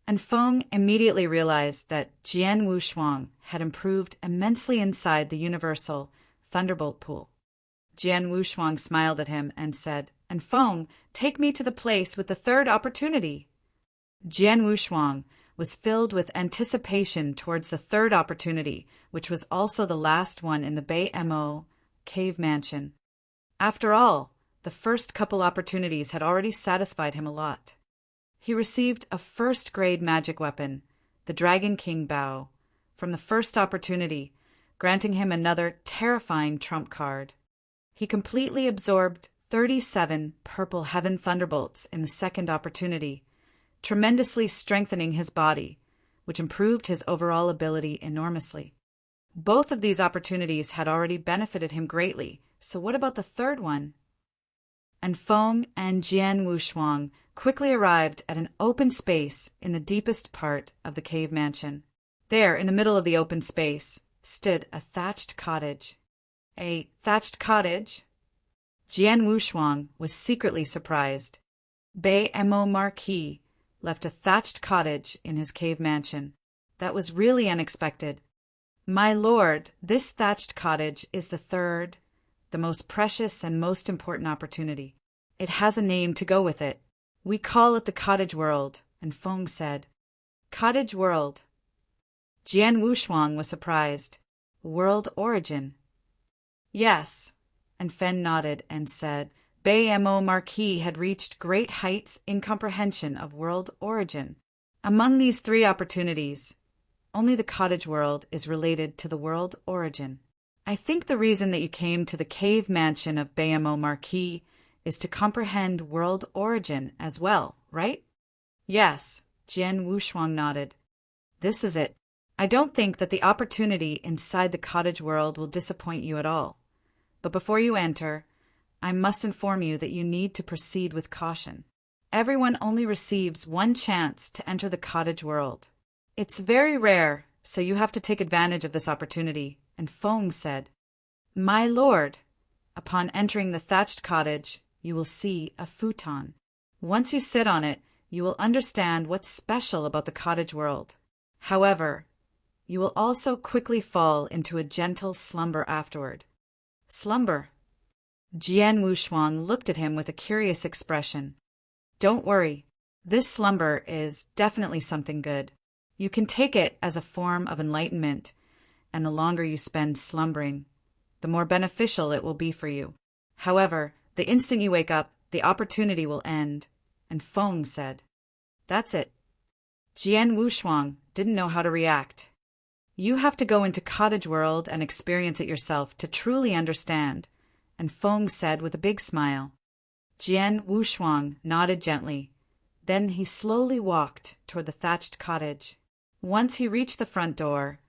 And Feng immediately realized that Jian Wushuang had improved immensely inside the universal thunderbolt pool. Jian Wushuang smiled at him and said, "And Feng, take me to the place with the 3rd opportunity." Jian Wushuang was filled with anticipation towards the 3rd opportunity, which was also the last one in the Bay Mo cave mansion. After all, the first couple opportunities had already satisfied him a lot. He received a 1st-grade magic weapon, the Dragon King Bow, from the 1st opportunity, granting him another terrifying trump card. He completely absorbed 37 purple heaven thunderbolts in the 2nd opportunity, tremendously strengthening his body, which improved his overall ability enormously. Both of these opportunities had already benefited him greatly, so what about the 3rd one? And Feng and Jian Wushuang quickly arrived at an open space in the deepest part of the cave mansion. There, in the middle of the open space, stood a thatched cottage. A thatched cottage? Jian Wushuang was secretly surprised. Bay Mo Marquis left a thatched cottage in his cave mansion. That was really unexpected. My lord, this thatched cottage is the 3rd, the most precious and most important opportunity. It has a name to go with it. We call it the Cottage World, and Feng said, Cottage World. Jian Wushuang was surprised. World origin. Yes, and Fen nodded and said, Bay Mo Marquis had reached great heights in comprehension of world origin. Among these 3 opportunities, only the Cottage World is related to the world origin. I think the reason that you came to the cave mansion of Bay Mo Marquis is to comprehend world origin as well, right? Yes, Jian Wushuang nodded. This is it. I don't think that the opportunity inside the Cottage World will disappoint you at all. But before you enter, I must inform you that you need to proceed with caution. Everyone only receives one chance to enter the Cottage World. It's very rare, so you have to take advantage of this opportunity. And Feng said, My lord, Upon entering the thatched cottage, you will see a futon. Once you sit on it, you will understand what's special about the cottage world. However, you will also quickly fall into a gentle slumber afterward. Slumber. Jian Wushuang looked at him with a curious expression. Don't worry. This slumber is definitely something good. You can take it as a form of enlightenment, and the longer you spend slumbering, the more beneficial it will be for you. However, the instant you wake up, the opportunity will end. And Feng said, That's it. Jian Wushuang didn't know how to react. You have to go into cottage world and experience it yourself to truly understand. And Feng said with a big smile. Jian Wushuang nodded gently. Then he slowly walked toward the thatched cottage. Once he reached the front door,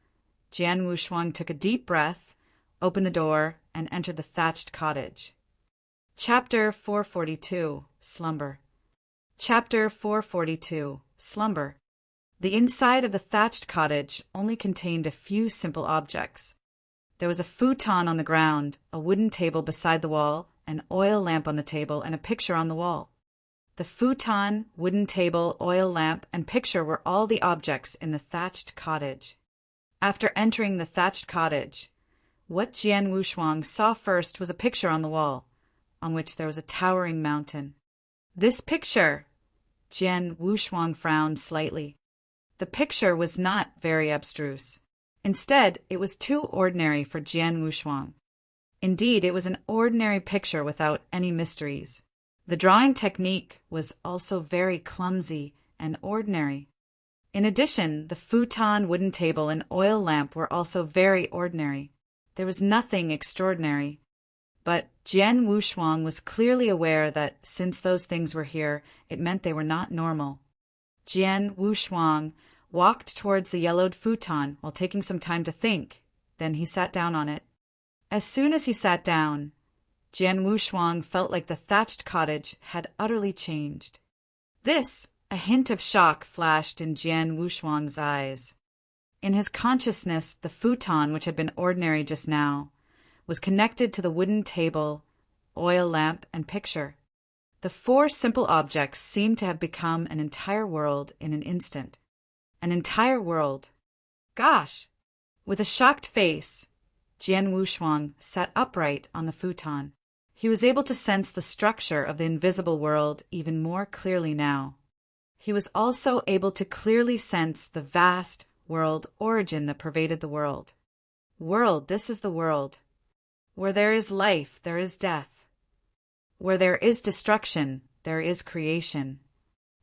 Jian Wushuang took a deep breath, opened the door, and entered the thatched cottage. Chapter 442, Slumber. Chapter 442, Slumber. The inside of the thatched cottage only contained a few simple objects. There was a futon on the ground, a wooden table beside the wall, an oil lamp on the table, and a picture on the wall. The futon, wooden table, oil lamp, and picture were all the objects in the thatched cottage. After entering the thatched cottage, what Jian Wushuang saw first was a picture on the wall, on which there was a towering mountain. This picture, Jian Wushuang frowned slightly. The picture was not very abstruse. Instead, it was too ordinary for Jian Wushuang. Indeed, it was an ordinary picture without any mysteries. The drawing technique was also very clumsy and ordinary. In addition, the futon, wooden table, and oil lamp were also very ordinary. There was nothing extraordinary. But Jian Wushuang was clearly aware that since those things were here, it meant they were not normal. Jian Wushuang walked towards the yellowed futon while taking some time to think. Then he sat down on it. As soon as he sat down, Jian Wushuang felt like the thatched cottage had utterly changed. A hint of shock flashed in Jian Wushuang's eyes. In his consciousness, the futon, which had been ordinary just now, was connected to the wooden table, oil lamp, and picture. The four simple objects seemed to have become an entire world in an instant. An entire world. Gosh! With a shocked face, Jian Wushuang sat upright on the futon. He was able to sense the structure of the invisible world even more clearly now. He was also able to clearly sense the vast world origin that pervaded the world. World, this is the world. Where there is life, there is death. Where there is destruction, there is creation.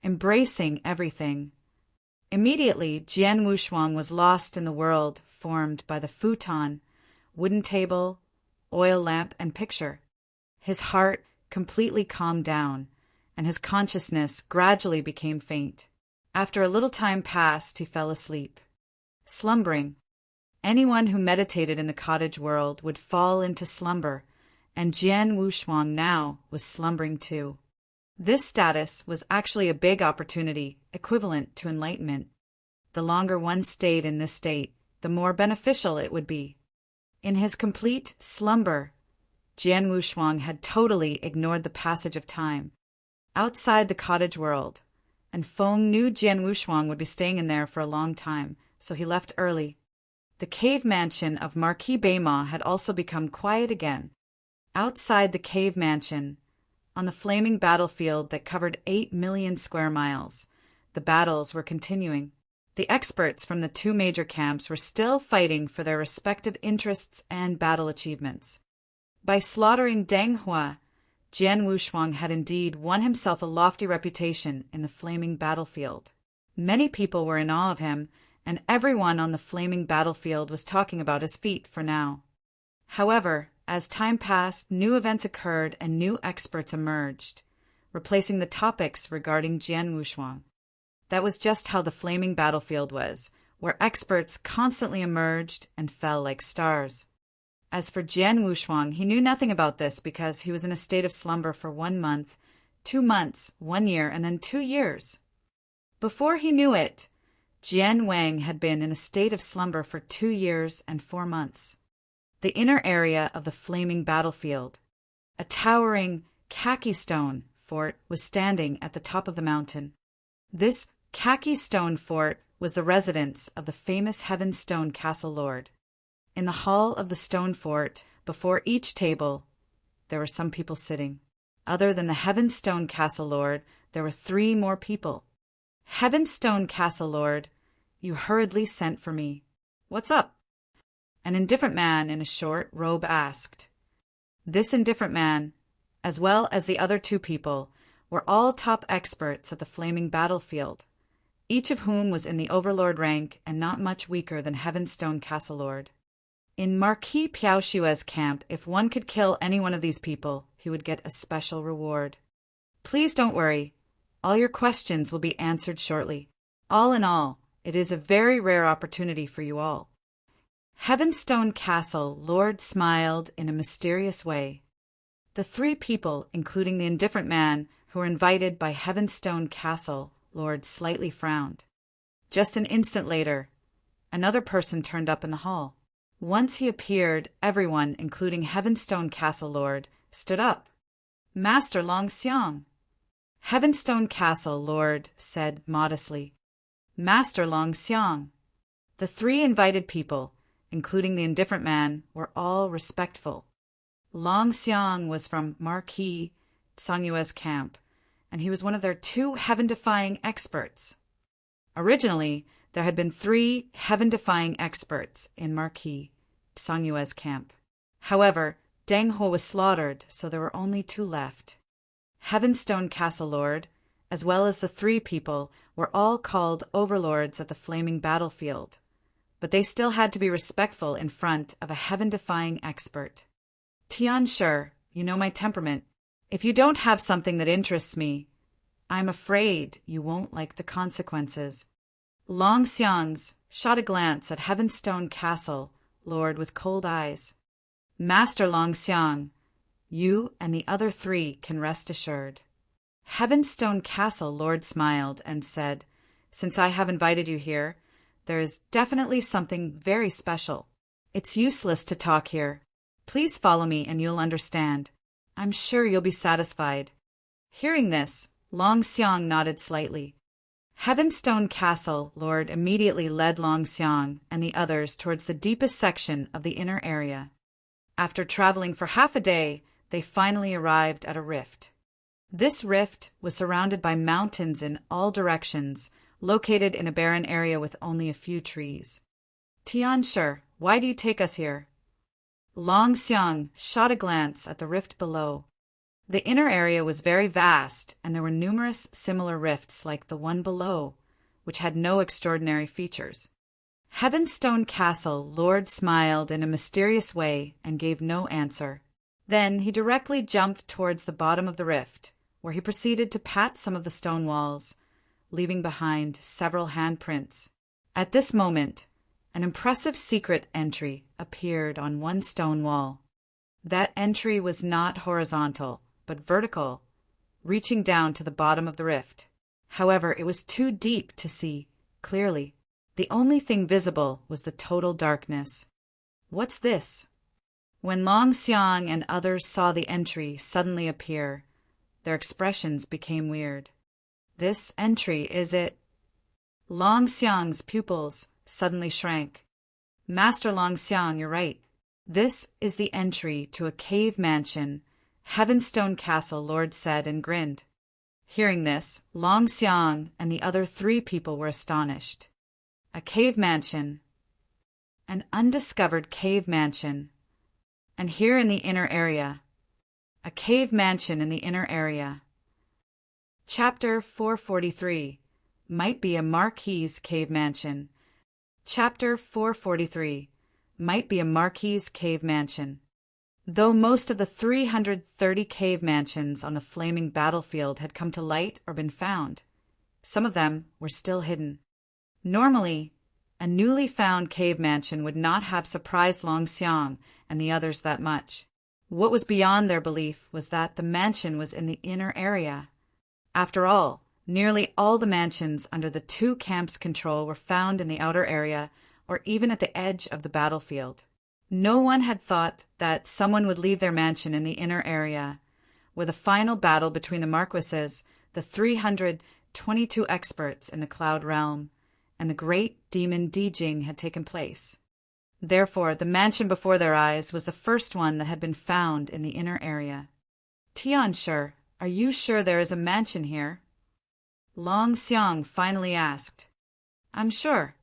Embracing everything. Immediately, Jian Wushuang was lost in the world formed by the futon, wooden table, oil lamp, and picture. His heart completely calmed down, and his consciousness gradually became faint. After a little time passed, he fell asleep. Slumbering. Anyone who meditated in the cottage world would fall into slumber, and Jian Wushuang now was slumbering too. This status was actually a big opportunity, equivalent to enlightenment. The longer one stayed in this state, the more beneficial it would be. In his complete slumber, Jian Wushuang had totally ignored the passage of time. Outside the cottage world, and Feng knew Jian Wushuang would be staying in there for a long time, so he left early. The cave mansion of Marquis Beima had also become quiet again. Outside the cave mansion, on the flaming battlefield that covered 8 million square miles, the battles were continuing. The experts from the two major camps were still fighting for their respective interests and battle achievements. By slaughtering Deng Hua, Jian Wushuang had indeed won himself a lofty reputation in the flaming battlefield. Many people were in awe of him, and everyone on the flaming battlefield was talking about his feat for now. However, as time passed, new events occurred and new experts emerged, replacing the topics regarding Jian Wushuang. That was just how the flaming battlefield was, where experts constantly emerged and fell like stars. As for Jian Wushuang, he knew nothing about this because he was in a state of slumber for 1 month, 2 months, 1 year, and then 2 years. Before he knew it, Jian Wang had been in a state of slumber for 2 years and 4 months. The inner area of the flaming battlefield, A towering khaki stone fort was standing at the top of the mountain. This khaki stone fort was the residence of the famous Heavenstone Castle Lord. In the hall of the stone fort, before each table, there were some people sitting. Other than the Heavenstone Castle Lord, there were 3 more people. Heavenstone Castle Lord, you hurriedly sent for me. What's up? An indifferent man in a short robe asked. This indifferent man, as well as the other 2 people, were all top experts at the flaming battlefield, each of whom was in the overlord rank and not much weaker than Heavenstone Castle Lord. In Marquis Piaoshua's camp, if one could kill any one of these people, he would get a special reward. Please don't worry. All your questions will be answered shortly. All in all, it is a very rare opportunity for you all. Heavenstone Castle Lord smiled in a mysterious way. The 3 people, including the indifferent man, who were invited by Heavenstone Castle Lord, slightly frowned. Just an instant later, another person turned up in the hall. Once he appeared, everyone, including Heavenstone Castle Lord, stood up. Master Long Xiang. Heavenstone Castle Lord said modestly. Master Long Xiang. The 3 invited people, including the indifferent man, were all respectful. Long Xiang was from Marquis Sangyue's camp, and he was one of their 2 heaven-defying experts. Originally, there had been 3 heaven-defying experts in Marquis Sangyue's camp. However, Deng Ho was slaughtered, so there were only 2 left. Heavenstone Castle Lord, as well as the 3 people, were all called overlords at the flaming battlefield, but they still had to be respectful in front of a heaven-defying expert. Tian Shi, you know my temperament. If you don't have something that interests me, I'm afraid you won't like the consequences. Long Xiang's shot a glance at Heavenstone Castle Lord with cold eyes. Master Long Xiang, you and the other 3 can rest assured. Heavenstone Castle Lord smiled and said, Since I have invited you here, there is definitely something very special. It's useless to talk here. Please follow me and you'll understand. I'm sure you'll be satisfied. Hearing this, Long Xiang nodded slightly. Heavenstone Castle Lord immediately led Long Xiang and the others towards the deepest section of the inner area. After traveling for half a day, they finally arrived at a rift. This rift was surrounded by mountains in all directions, located in a barren area with only a few trees. Tian Shi, why do you take us here? Long Xiang shot a glance at the rift below. The inner area was very vast, and there were numerous similar rifts like the one below, which had no extraordinary features. Heavenstone Castle Lord smiled in a mysterious way and gave no answer. Then he directly jumped towards the bottom of the rift, where he proceeded to pat some of the stone walls, leaving behind several handprints. At this moment, an impressive secret entry appeared on one stone wall. That entry was not horizontal, but vertical, reaching down to the bottom of the rift. However, it was too deep to see clearly. The only thing visible was the total darkness. What's this? When Long Xiang and others saw the entry suddenly appear, their expressions became weird. This entry, is it? Long Xiang's pupils suddenly shrank. Master Long Xiang, you're right. This is the entry to a cave mansion, Heavenstone Castle, Lord said and grinned. Hearing this, Long Xiang and the other 3 people were astonished. A cave mansion. An undiscovered cave mansion. And here in the inner area. A cave mansion in the inner area. Chapter 443. Might be a Marquis cave mansion. Chapter 443. Might be a Marquis cave mansion. Though most of the 330 cave mansions on the flaming battlefield had come to light or been found, some of them were still hidden. Normally, a newly found cave mansion would not have surprised Long Xiang and the others that much. What was beyond their belief was that the mansion was in the inner area. After all, nearly all the mansions under the 2 camps' control were found in the outer area or even at the edge of the battlefield. No one had thought that someone would leave their mansion in the inner area, where the final battle between the Marquises, the 322 experts in the Cloud Realm, and the great demon Dijing had taken place. Therefore, the mansion before their eyes was the first one that had been found in the inner area. Tianshi, are you sure there is a mansion here? Long Xiang finally asked. I'm sure.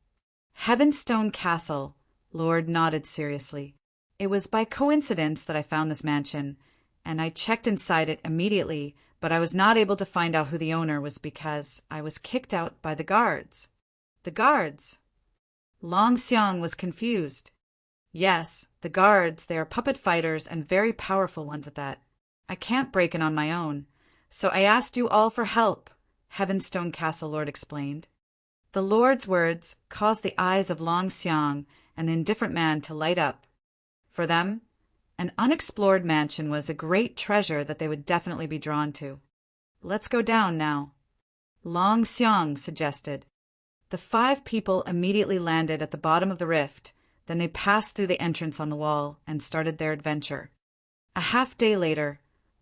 Heavenstone Castle. Lord nodded seriously. It was by coincidence that I found this mansion, and I checked inside it immediately, but I was not able to find out who the owner was because I was kicked out by the guards. The guards? Long Xiang was confused. Yes, the guards, they are puppet fighters and very powerful ones at that. I can't break in on my own, so I asked you all for help, Heavenstone Castle Lord explained. The Lord's words caused the eyes of Long Xiang and the indifferent man to light up. For them, an unexplored mansion was a great treasure that they would definitely be drawn to. Let's go down now, Long Xiang suggested. The 5 people immediately landed at the bottom of the rift, then they passed through the entrance on the wall and started their adventure. A half-day later,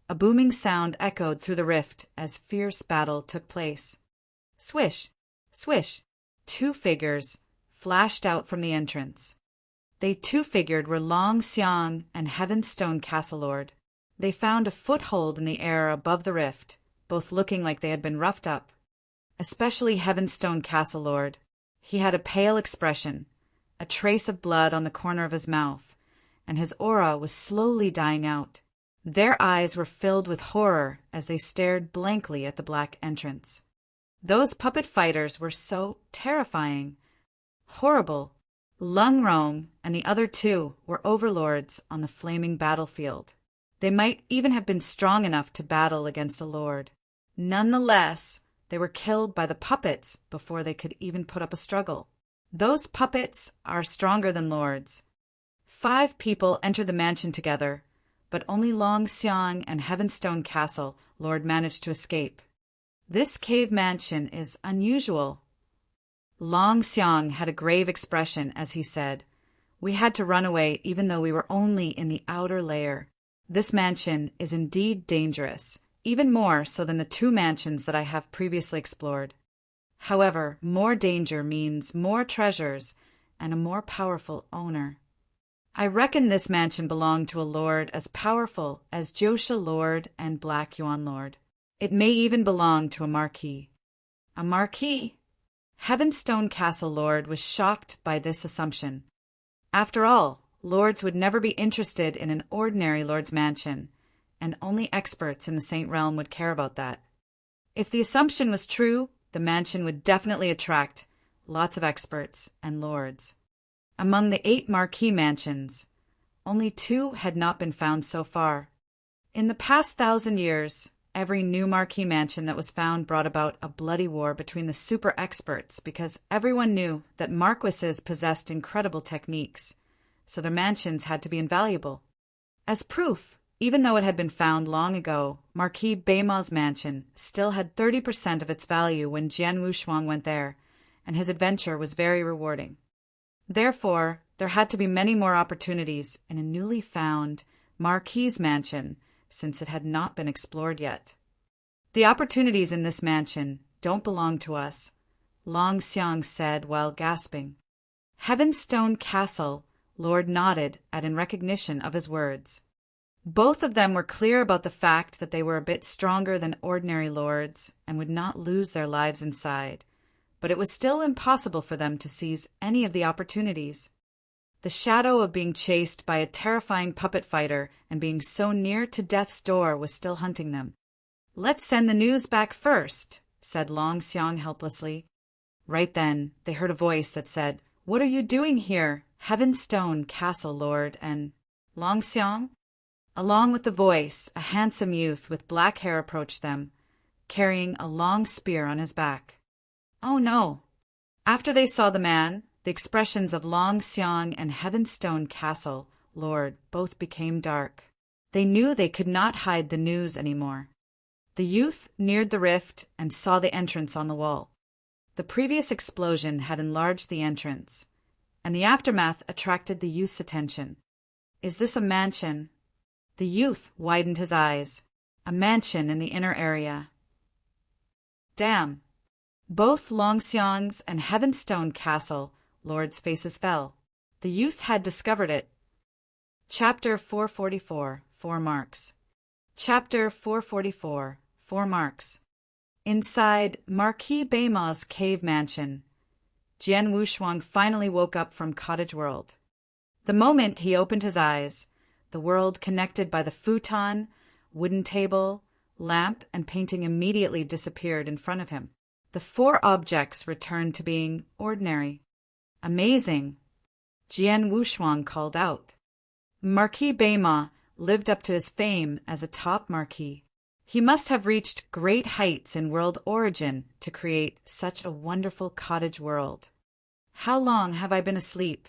a booming sound echoed through the rift as fierce battle took place. Swish, swish, 2 figures flashed out from the entrance. They 2 figured were Long Xiang and Heavenstone Castle Lord. They found a foothold in the air above the rift, both looking like they had been roughed up. Especially Heavenstone Castle Lord. He had a pale expression, a trace of blood on the corner of his mouth, and his aura was slowly dying out. Their eyes were filled with horror as they stared blankly at the black entrance. Those puppet fighters were so terrifying, horrible. Lung Rong and the other 2 were overlords on the flaming battlefield. They might even have been strong enough to battle against a lord. Nonetheless, they were killed by the puppets before they could even put up a struggle. Those puppets are stronger than lords. 5 people entered the mansion together, but only Long Xiang and Heavenstone Castle Lord managed to escape. This cave mansion is unusual. Long Xiang had a grave expression as he said, We had to run away even though we were only in the outer layer. This mansion is indeed dangerous, even more so than the 2 mansions that I have previously explored. However, more danger means more treasures and a more powerful owner. I reckon this mansion belonged to a lord as powerful as Josha Lord and Black Yuan Lord. It may even belong to a marquis. A marquis? Heavenstone Castle Lord was shocked by this assumption. After all, lords would never be interested in an ordinary lord's mansion, and only experts in the Saint Realm would care about that. If the assumption was true, the mansion would definitely attract lots of experts and lords. Among the 8 marquis mansions, only 2 had not been found so far. In the past 1,000 years, every new marquis mansion that was found brought about a bloody war between the super experts because everyone knew that marquises possessed incredible techniques, so their mansions had to be invaluable. As proof, even though it had been found long ago, Marquis Beima's mansion still had 30% of its value when Jian Wushuang went there, and his adventure was very rewarding. Therefore, there had to be many more opportunities in a newly found Marquis mansion, since it had not been explored yet. The opportunities in this mansion don't belong to us, Long Xiang said while gasping. Heavenstone Castle, Lord nodded in recognition of his words. Both of them were clear about the fact that they were a bit stronger than ordinary lords and would not lose their lives inside, but it was still impossible for them to seize any of the opportunities. The shadow of being chased by a terrifying puppet fighter and being so near to death's door was still hunting them. Let's send the news back first, said Long Xiang helplessly. Right then, they heard a voice that said, What are you doing here, Heavenstone Castle Lord? And Long Xiang? Along with the voice, a handsome youth with black hair approached them, carrying a long spear on his back. Oh no! After they saw the man, the expressions of Long Xiang and Heavenstone Castle Lord both became dark. They knew they could not hide the news anymore. The youth neared the rift and saw the entrance on the wall. The previous explosion had enlarged the entrance, and the aftermath attracted the youth's attention. Is this a mansion? The youth widened his eyes. A mansion in the inner area. Damn. Both Longxiang's and Heavenstone Castle, Lord's faces fell. The youth had discovered it. Chapter 444, 4 marks. Chapter 444, 4 marks. Inside Marquis Beima's cave mansion, Jian Wushuang finally woke up from cottage world. The moment he opened his eyes, the world connected by the futon, wooden table, lamp, and painting immediately disappeared in front of him. The 4 objects returned to being ordinary. Amazing! Jian Wushuang called out. Marquis Beima lived up to his fame as a top marquis. He must have reached great heights in world origin to create such a wonderful cottage world. How long have I been asleep?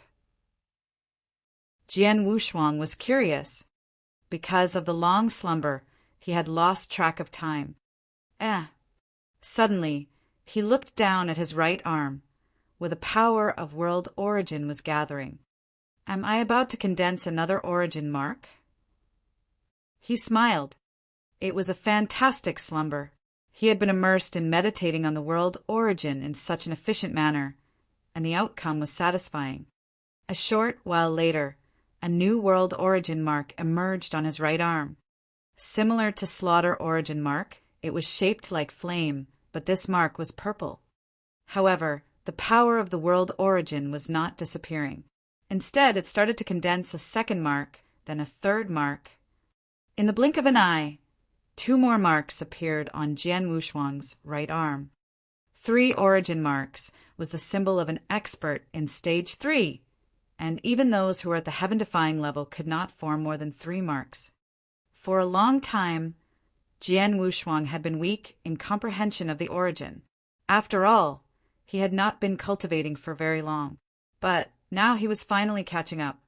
Jian Wushuang was curious. Because of the long slumber, he had lost track of time. Suddenly, he looked down at his right arm, where the power of world origin was gathering. Am I about to condense another origin mark? He smiled. It was a fantastic slumber. He had been immersed in meditating on the world origin in such an efficient manner, and the outcome was satisfying. A short while later, a new world origin mark emerged on his right arm. Similar to Slaughter origin mark, it was shaped like flame, but this mark was purple. However, the power of the world origin was not disappearing. Instead, it started to condense a second mark, then a third mark. In the blink of an eye, 2 more marks appeared on Jian Wushuang's right arm. 3 origin marks was the symbol of an expert in stage 3, and even those who were at the heaven-defying level could not form more than 3 marks. For a long time, Jian Wushuang had been weak in comprehension of the origin. After all, he had not been cultivating for very long. But now he was finally catching up.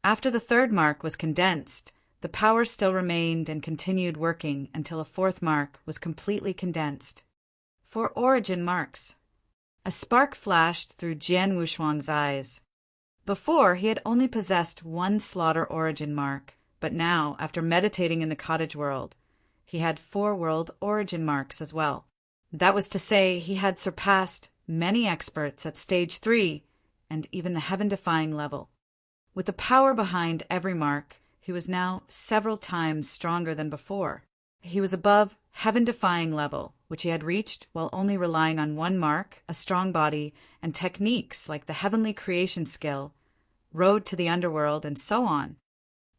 After the 3rd mark was condensed, the power still remained and continued working until a 4th mark was completely condensed. 4 origin marks. A spark flashed through Jian Wushuang's eyes. Before, he had only possessed 1 Slaughter origin mark, but now, after meditating in the cottage world, he had 4 world origin marks as well. That was to say, he had surpassed many experts at stage 3 and even the heaven-defying level. With the power behind every mark, he was now several times stronger than before. He was above heaven-defying level, which he had reached while only relying on 1 mark, a strong body, and techniques like the heavenly creation skill, road to the underworld, and so on.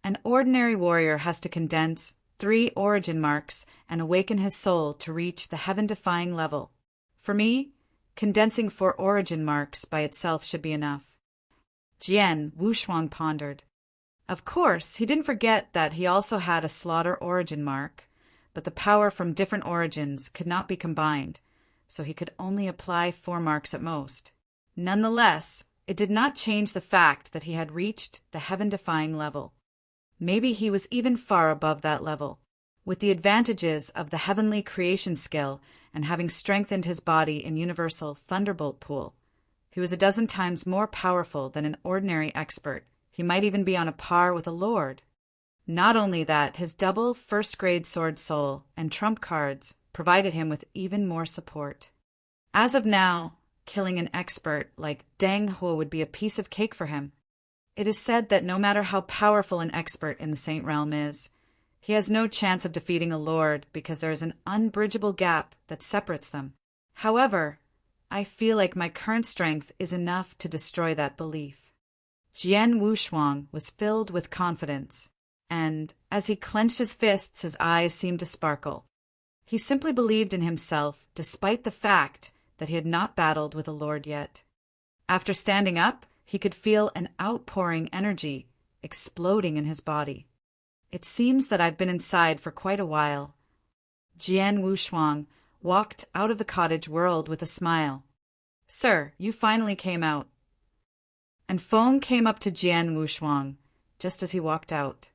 An ordinary warrior has to condense 3 origin marks and awaken his soul to reach the heaven-defying level. For me, condensing 4 origin marks by itself should be enough. Jian Wushuang pondered. Of course, he didn't forget that he also had a Slaughter origin mark, but the power from different origins could not be combined, so he could only apply 4 marks at most. Nonetheless, it did not change the fact that he had reached the heaven-defying level. Maybe he was even far above that level. With the advantages of the heavenly creation skill and having strengthened his body in universal thunderbolt pool, he was a dozen times more powerful than an ordinary expert. He might even be on a par with a lord. Not only that, his double first-grade sword soul and trump cards provided him with even more support. As of now, killing an expert like Deng He would be a piece of cake for him. It is said that no matter how powerful an expert in the Saint Realm is, he has no chance of defeating a lord because there is an unbridgeable gap that separates them. However, I feel like my current strength is enough to destroy that belief. Jian Wushuang was filled with confidence, and as he clenched his fists, his eyes seemed to sparkle. He simply believed in himself despite the fact that he had not battled with a lord yet. After standing up, he could feel an outpouring energy exploding in his body. It seems that I've been inside for quite a while. Jian Wushuang walked out of the cottage world with a smile. Sir, you finally came out. And Feng came up to Jian Wushuang just as he walked out.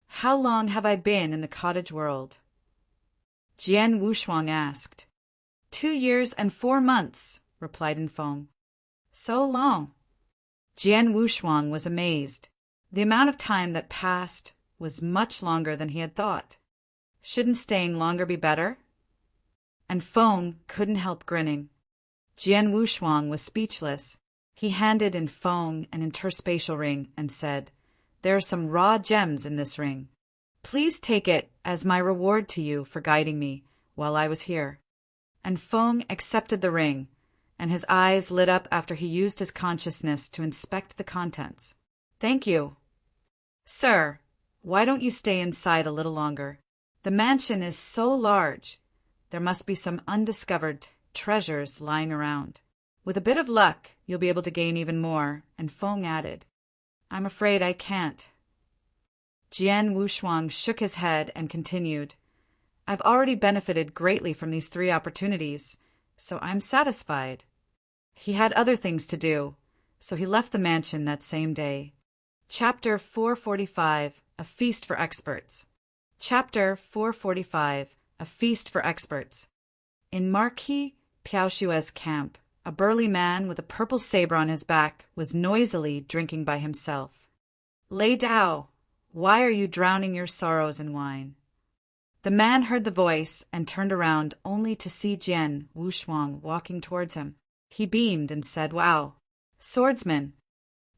How long have I been in the cottage world? Jian Wushuang asked. 2 years and 4 months, replied Feng. So long. Jian Wushuang was amazed. The amount of time that passed was much longer than he had thought. Shouldn't staying longer be better? And Feng couldn't help grinning. Jian Wushuang was speechless. He handed in Feng an interspatial ring and said, "There are some raw gems in this ring. Please take it as my reward to you for guiding me while I was here." And Feng accepted the ring, and his eyes lit up after he used his consciousness to inspect the contents. "Thank you." "Sir, why don't you stay inside a little longer? The mansion is so large. There must be some undiscovered treasures lying around. With a bit of luck, you'll be able to gain even more." And Feng added, "I'm afraid I can't." Jian Wushuang shook his head and continued, "I've already benefited greatly from these 3 opportunities, so I'm satisfied." He had other things to do, so he left the mansion that same day. Chapter 445, A Feast for Experts. Chapter 445, A Feast for Experts. In Marquis Piaoshue's camp, a burly man with a purple saber on his back was noisily drinking by himself. "Lei Dao, why are you drowning your sorrows in wine?" The man heard the voice and turned around only to see Jian Wushuang walking towards him. He beamed and said, "Wow, swordsman."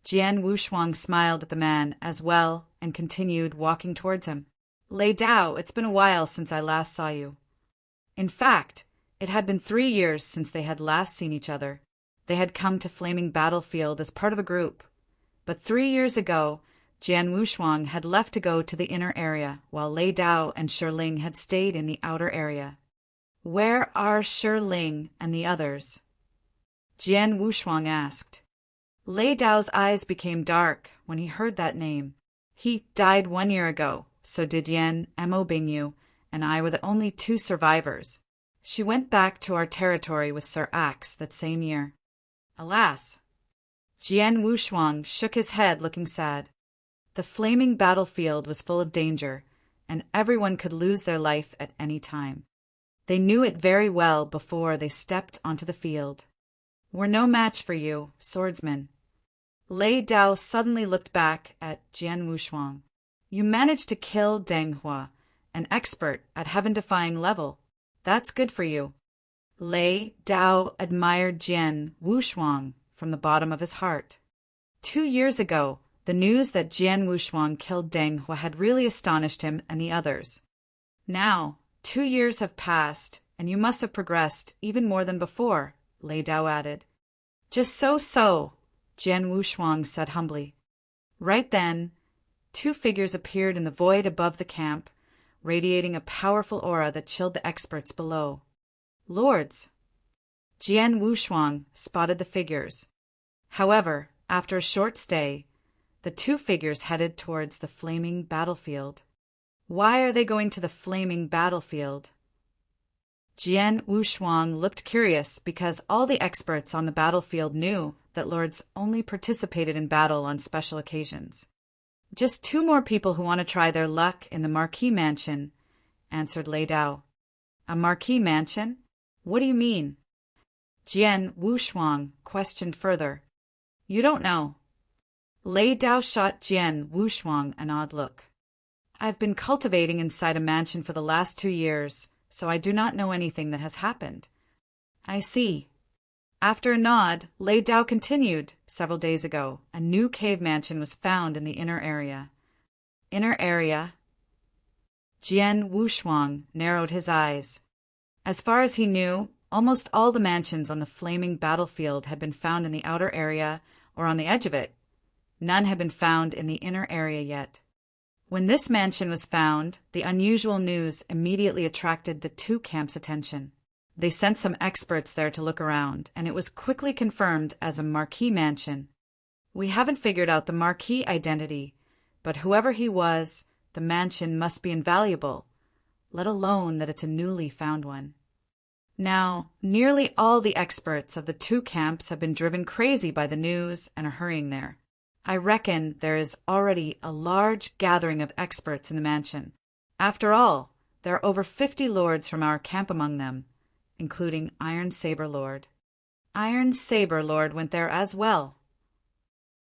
Jian Wushuang smiled at the man as well and continued walking towards him. "Lei Dao, it's been a while since I last saw you." In fact, it had been 3 years since they had last seen each other. They had come to Flaming Battlefield as part of a group. But 3 years ago, Jian Wushuang had left to go to the inner area, while Lei Dao and Shiling had stayed in the outer area. "Where are Shiling and the others?" Jian Wushuang asked. Lei Dao's eyes became dark when he heard that name. "He died 1 year ago, so did Yan Mo Bingyu, and I were the only 2 survivors. She went back to our territory with Sir Axe that same year." "Alas!" Jian Wushuang shook his head, looking sad. The flaming battlefield was full of danger, and everyone could lose their life at any time. They knew it very well before they stepped onto the field. "We're no match for you, swordsman." Lei Dao suddenly looked back at Jian Wushuang. "You managed to kill Deng Hua, an expert at heaven-defying level. That's good for you." Lei Dao admired Jian Wushuang from the bottom of his heart. 2 years ago, the news that Jian Wushuang killed Deng Hua had really astonished him and the others. Now, 2 years have passed, and you must have progressed even more than before, Lei Dao added. "Just so, Jian Wushuang said humbly. Right then, 2 figures appeared in the void above the camp, radiating a powerful aura that chilled the experts below. "Lords!" Jian Wushuang spotted the figures. However, after a short stay, the 2 figures headed towards the flaming battlefield. "Why are they going to the flaming battlefield?" Jian Wushuang looked curious because all the experts on the battlefield knew that lords only participated in battle on special occasions. "Just 2 more people who want to try their luck in the Marquis Mansion," answered Lei Dao. "A Marquis Mansion? What do you mean?" Jian Wushuang questioned further. "You don't know." Lei Dao shot Jian Wushuang an odd look. "I've been cultivating inside a mansion for the last 2 years, so I do not know anything that has happened." "I see." After a nod, Lei Dao continued. "Several days ago, a new cave mansion was found in the inner area." "Inner area?" Jian Wushuang narrowed his eyes. As far as he knew, almost all the mansions on the flaming battlefield had been found in the outer area or on the edge of it. None had been found in the inner area yet. When this mansion was found, the unusual news immediately attracted the 2 camps' attention. They sent some experts there to look around, and it was quickly confirmed as a Marquis Mansion. "We haven't figured out the Marquis identity, but whoever he was, the mansion must be invaluable, let alone that it's a newly found one." Now, nearly all the experts of the 2 camps have been driven crazy by the news and are hurrying there. I reckon there is already a large gathering of experts in the mansion. After all, there are over 50 lords from our camp among them, including Iron Saber Lord. Iron Saber Lord went there as well.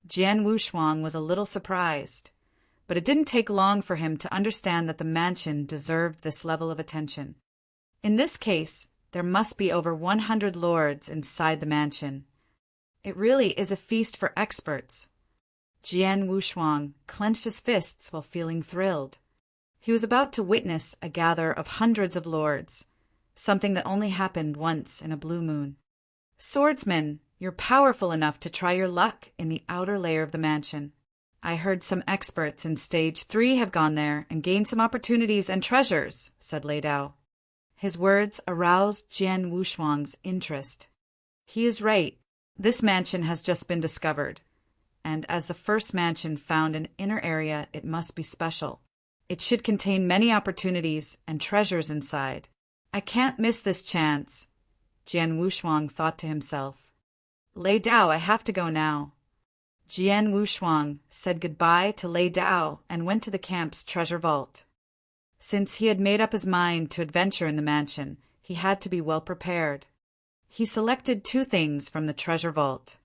Jian Wushuang was a little surprised, but it didn't take long for him to understand that the mansion deserved this level of attention. In this case, there must be over 100 lords inside the mansion. It really is a feast for experts. Jian Wushuang clenched his fists while feeling thrilled. He was about to witness a gather of hundreds of lords, something that only happened once in a blue moon. Swordsman, you're powerful enough to try your luck in the outer layer of the mansion. I heard some experts in Stage 3 have gone there and gained some opportunities and treasures, said Lei Dao. His words aroused Jian Wushuang's interest. He is right. This mansion has just been discovered, and as the first mansion found an inner area, it must be special. It should contain many opportunities and treasures inside. I can't miss this chance, Jian Wushuang thought to himself. Lei Dao, I have to go now. Jian Wushuang said goodbye to Lei Dao and went to the camp's treasure vault. Since he had made up his mind to adventure in the mansion, he had to be well prepared. He selected 2 things from the treasure vault.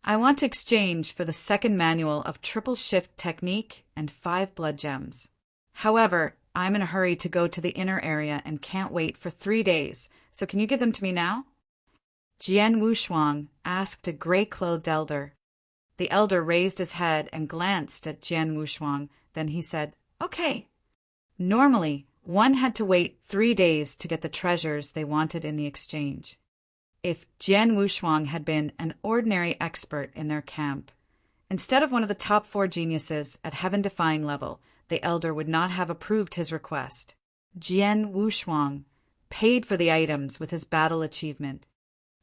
I want to exchange for the second manual of triple shift technique and 5 blood gems. However, I'm in a hurry to go to the inner area and can't wait for 3 days, so can you give them to me now? Jian Wushuang asked a gray-clothed elder. The elder raised his head and glanced at Jian Wushuang, then he said, Okay. Normally, one had to wait 3 days to get the treasures they wanted in the exchange. If Jian Wushuang had been an ordinary expert in their camp, instead of one of the top 4 geniuses at heaven-defying level, the elder would not have approved his request. Jian Wushuang paid for the items with his battle achievement.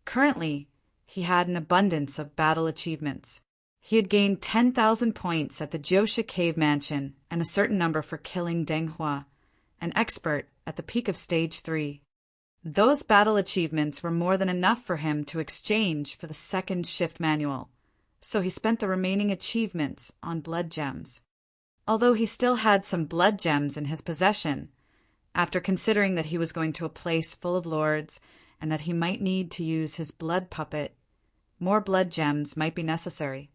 Currently, he had an abundance of battle achievements. He had gained 10,000 points at the Jiosha Cave Mansion and a certain number for killing Deng Hua, an expert at the peak of Stage 3. Those battle achievements were more than enough for him to exchange for the second shift manual, so he spent the remaining achievements on blood gems. Although he still had some blood gems in his possession, after considering that he was going to a place full of lords and that he might need to use his blood puppet, more blood gems might be necessary.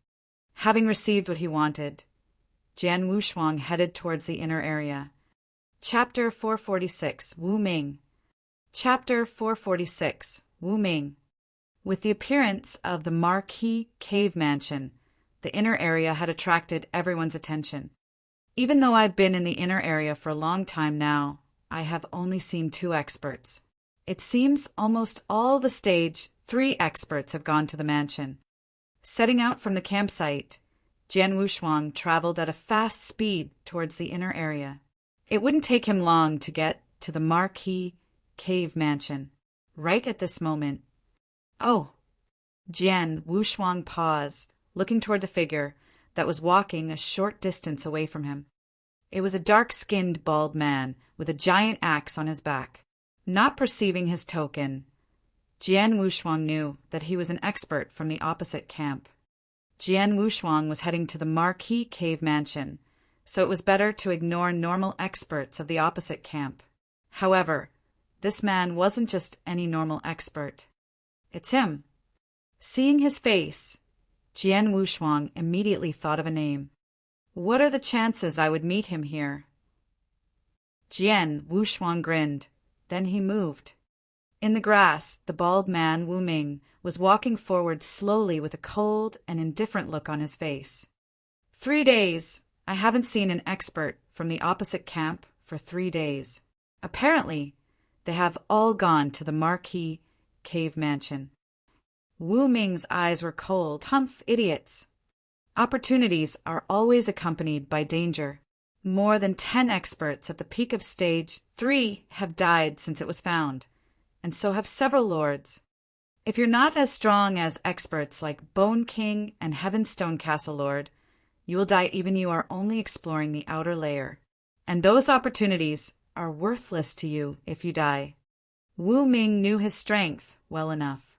Having received what he wanted, Jian Wushuang headed towards the inner area. Chapter 446, Wu Ming. Chapter 446, Wu Ming. With the appearance of the Marquee Cave Mansion, the inner area had attracted everyone's attention. Even though I've been in the inner area for a long time now, I have only seen 2 experts. It seems almost all the Stage 3 experts have gone to the mansion. Setting out from the campsite, Jian Wushuang traveled at a fast speed towards the inner area. It wouldn't take him long to get to the Marquee Cave Mansion. Right at this moment. Oh! Jian Wushuang paused, looking toward a figure that was walking a short distance away from him. It was a dark-skinned bald man with a giant axe on his back. Not perceiving his token, Jian Wushuang knew that he was an expert from the opposite camp. Jian Wushuang was heading to the Marquee Cave Mansion, so it was better to ignore normal experts of the opposite camp. However, this man wasn't just any normal expert. It's him. Seeing his face, Jian Wushuang immediately thought of a name. What are the chances I would meet him here? Jian Wushuang grinned. Then he moved. In the grass, the bald man, Wu Ming, was walking forward slowly with a cold and indifferent look on his face. 3 days. I haven't seen an expert from the opposite camp for 3 days. Apparently, they have all gone to the Marquee Cave Mansion. Wu Ming's eyes were cold. Humph, idiots. Opportunities are always accompanied by danger. More than 10 experts at the peak of Stage 3 have died since it was found, and so have several lords. If you're not as strong as experts like Bone King and Heavenstone Castle Lord, you will die even you are only exploring the outer layer, and those opportunities are worthless to you if you die. Wu Ming knew his strength well enough.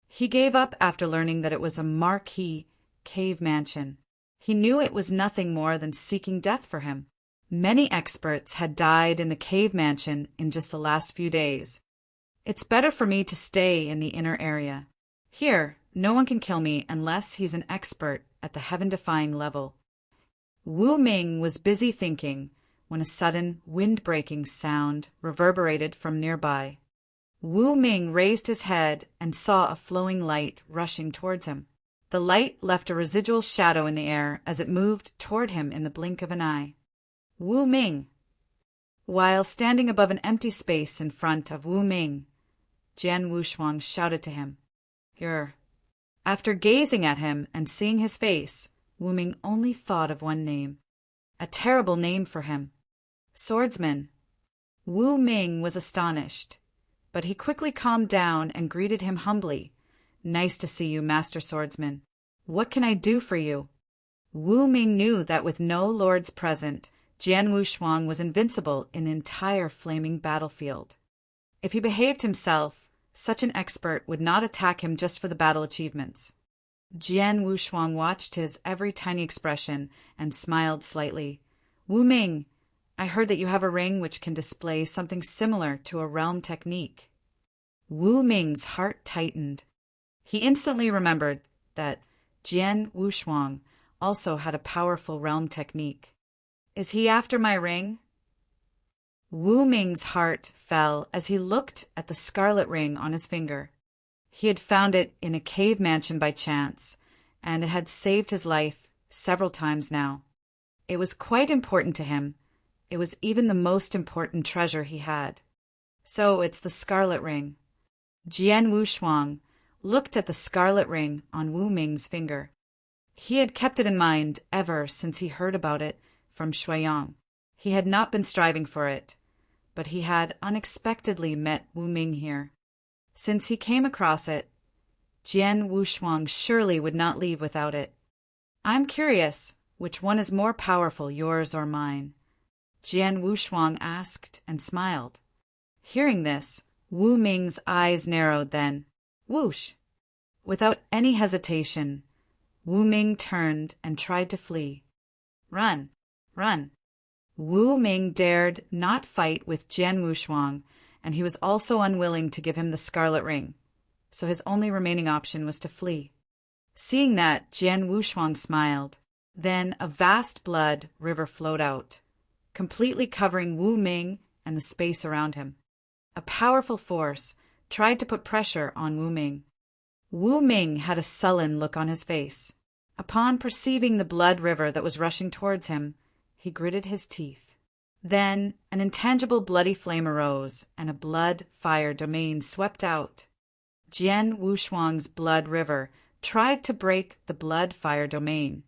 He gave up after learning that it was a Marquee Cave Mansion. He knew it was nothing more than seeking death for him. Many experts had died in the cave mansion in just the last few days. It's better for me to stay in the inner area. Here, No one can kill me unless he's an expert at the heaven-defying level. Wu Ming was busy thinking when a sudden wind-breaking sound reverberated from nearby. Wu Ming raised his head and saw a flowing light rushing towards him. The light left a residual shadow in the air as it moved toward him in the blink of an eye. Wu Ming! While standing above an empty space in front of Wu Ming, Jian Wushuang shouted to him, "You're—" After gazing at him and seeing his face, Wu Ming only thought of one name. A terrible name for him. Swordsman. Wu Ming was astonished, but he quickly calmed down and greeted him humbly. "Nice to see you, Master Swordsman. What can I do for you?" Wu Ming knew that with no lords present, Jian Wushuang was invincible in the entire flaming battlefield. If he behaved himself, such an expert would not attack him just for the battle achievements. Jian Wushuang watched his every tiny expression and smiled slightly. "Wu Ming, I heard that you have a ring which can display something similar to a realm technique." Wu Ming's heart tightened. He instantly remembered that Jian Wushuang also had a powerful realm technique. "Is he after my ring?" Wu Ming's heart fell as he looked at the scarlet ring on his finger. He had found it in a cave mansion by chance, and it had saved his life several times now. It was quite important to him. It was even the most important treasure he had. "So it's the scarlet ring." Jian Wushuang looked at the scarlet ring on Wu Ming's finger. He had kept it in mind ever since he heard about it from Shuiyang. He had not been striving for it, but he had unexpectedly met Wu Ming here. Since he came across it, Jian Wushuang surely would not leave without it. "I'm curious, which one is more powerful, yours or mine?" Jian Wushuang asked and smiled. Hearing this, Wu Ming's eyes narrowed then. Whoosh! Without any hesitation, Wu Ming turned and tried to flee. "Run! Run!" Wu Ming dared not fight with Jian Wushuang, and he was also unwilling to give him the scarlet ring, so his only remaining option was to flee. Seeing that, Jian Wushuang smiled. Then a vast blood river flowed out, completely covering Wu Ming and the space around him. A powerful force tried to put pressure on Wu Ming. Wu Ming had a sullen look on his face. Upon perceiving the blood river that was rushing towards him, he gritted his teeth. Then an intangible bloody flame arose, and a blood-fire domain swept out. Jian Wushuang's blood river tried to break the blood-fire domain,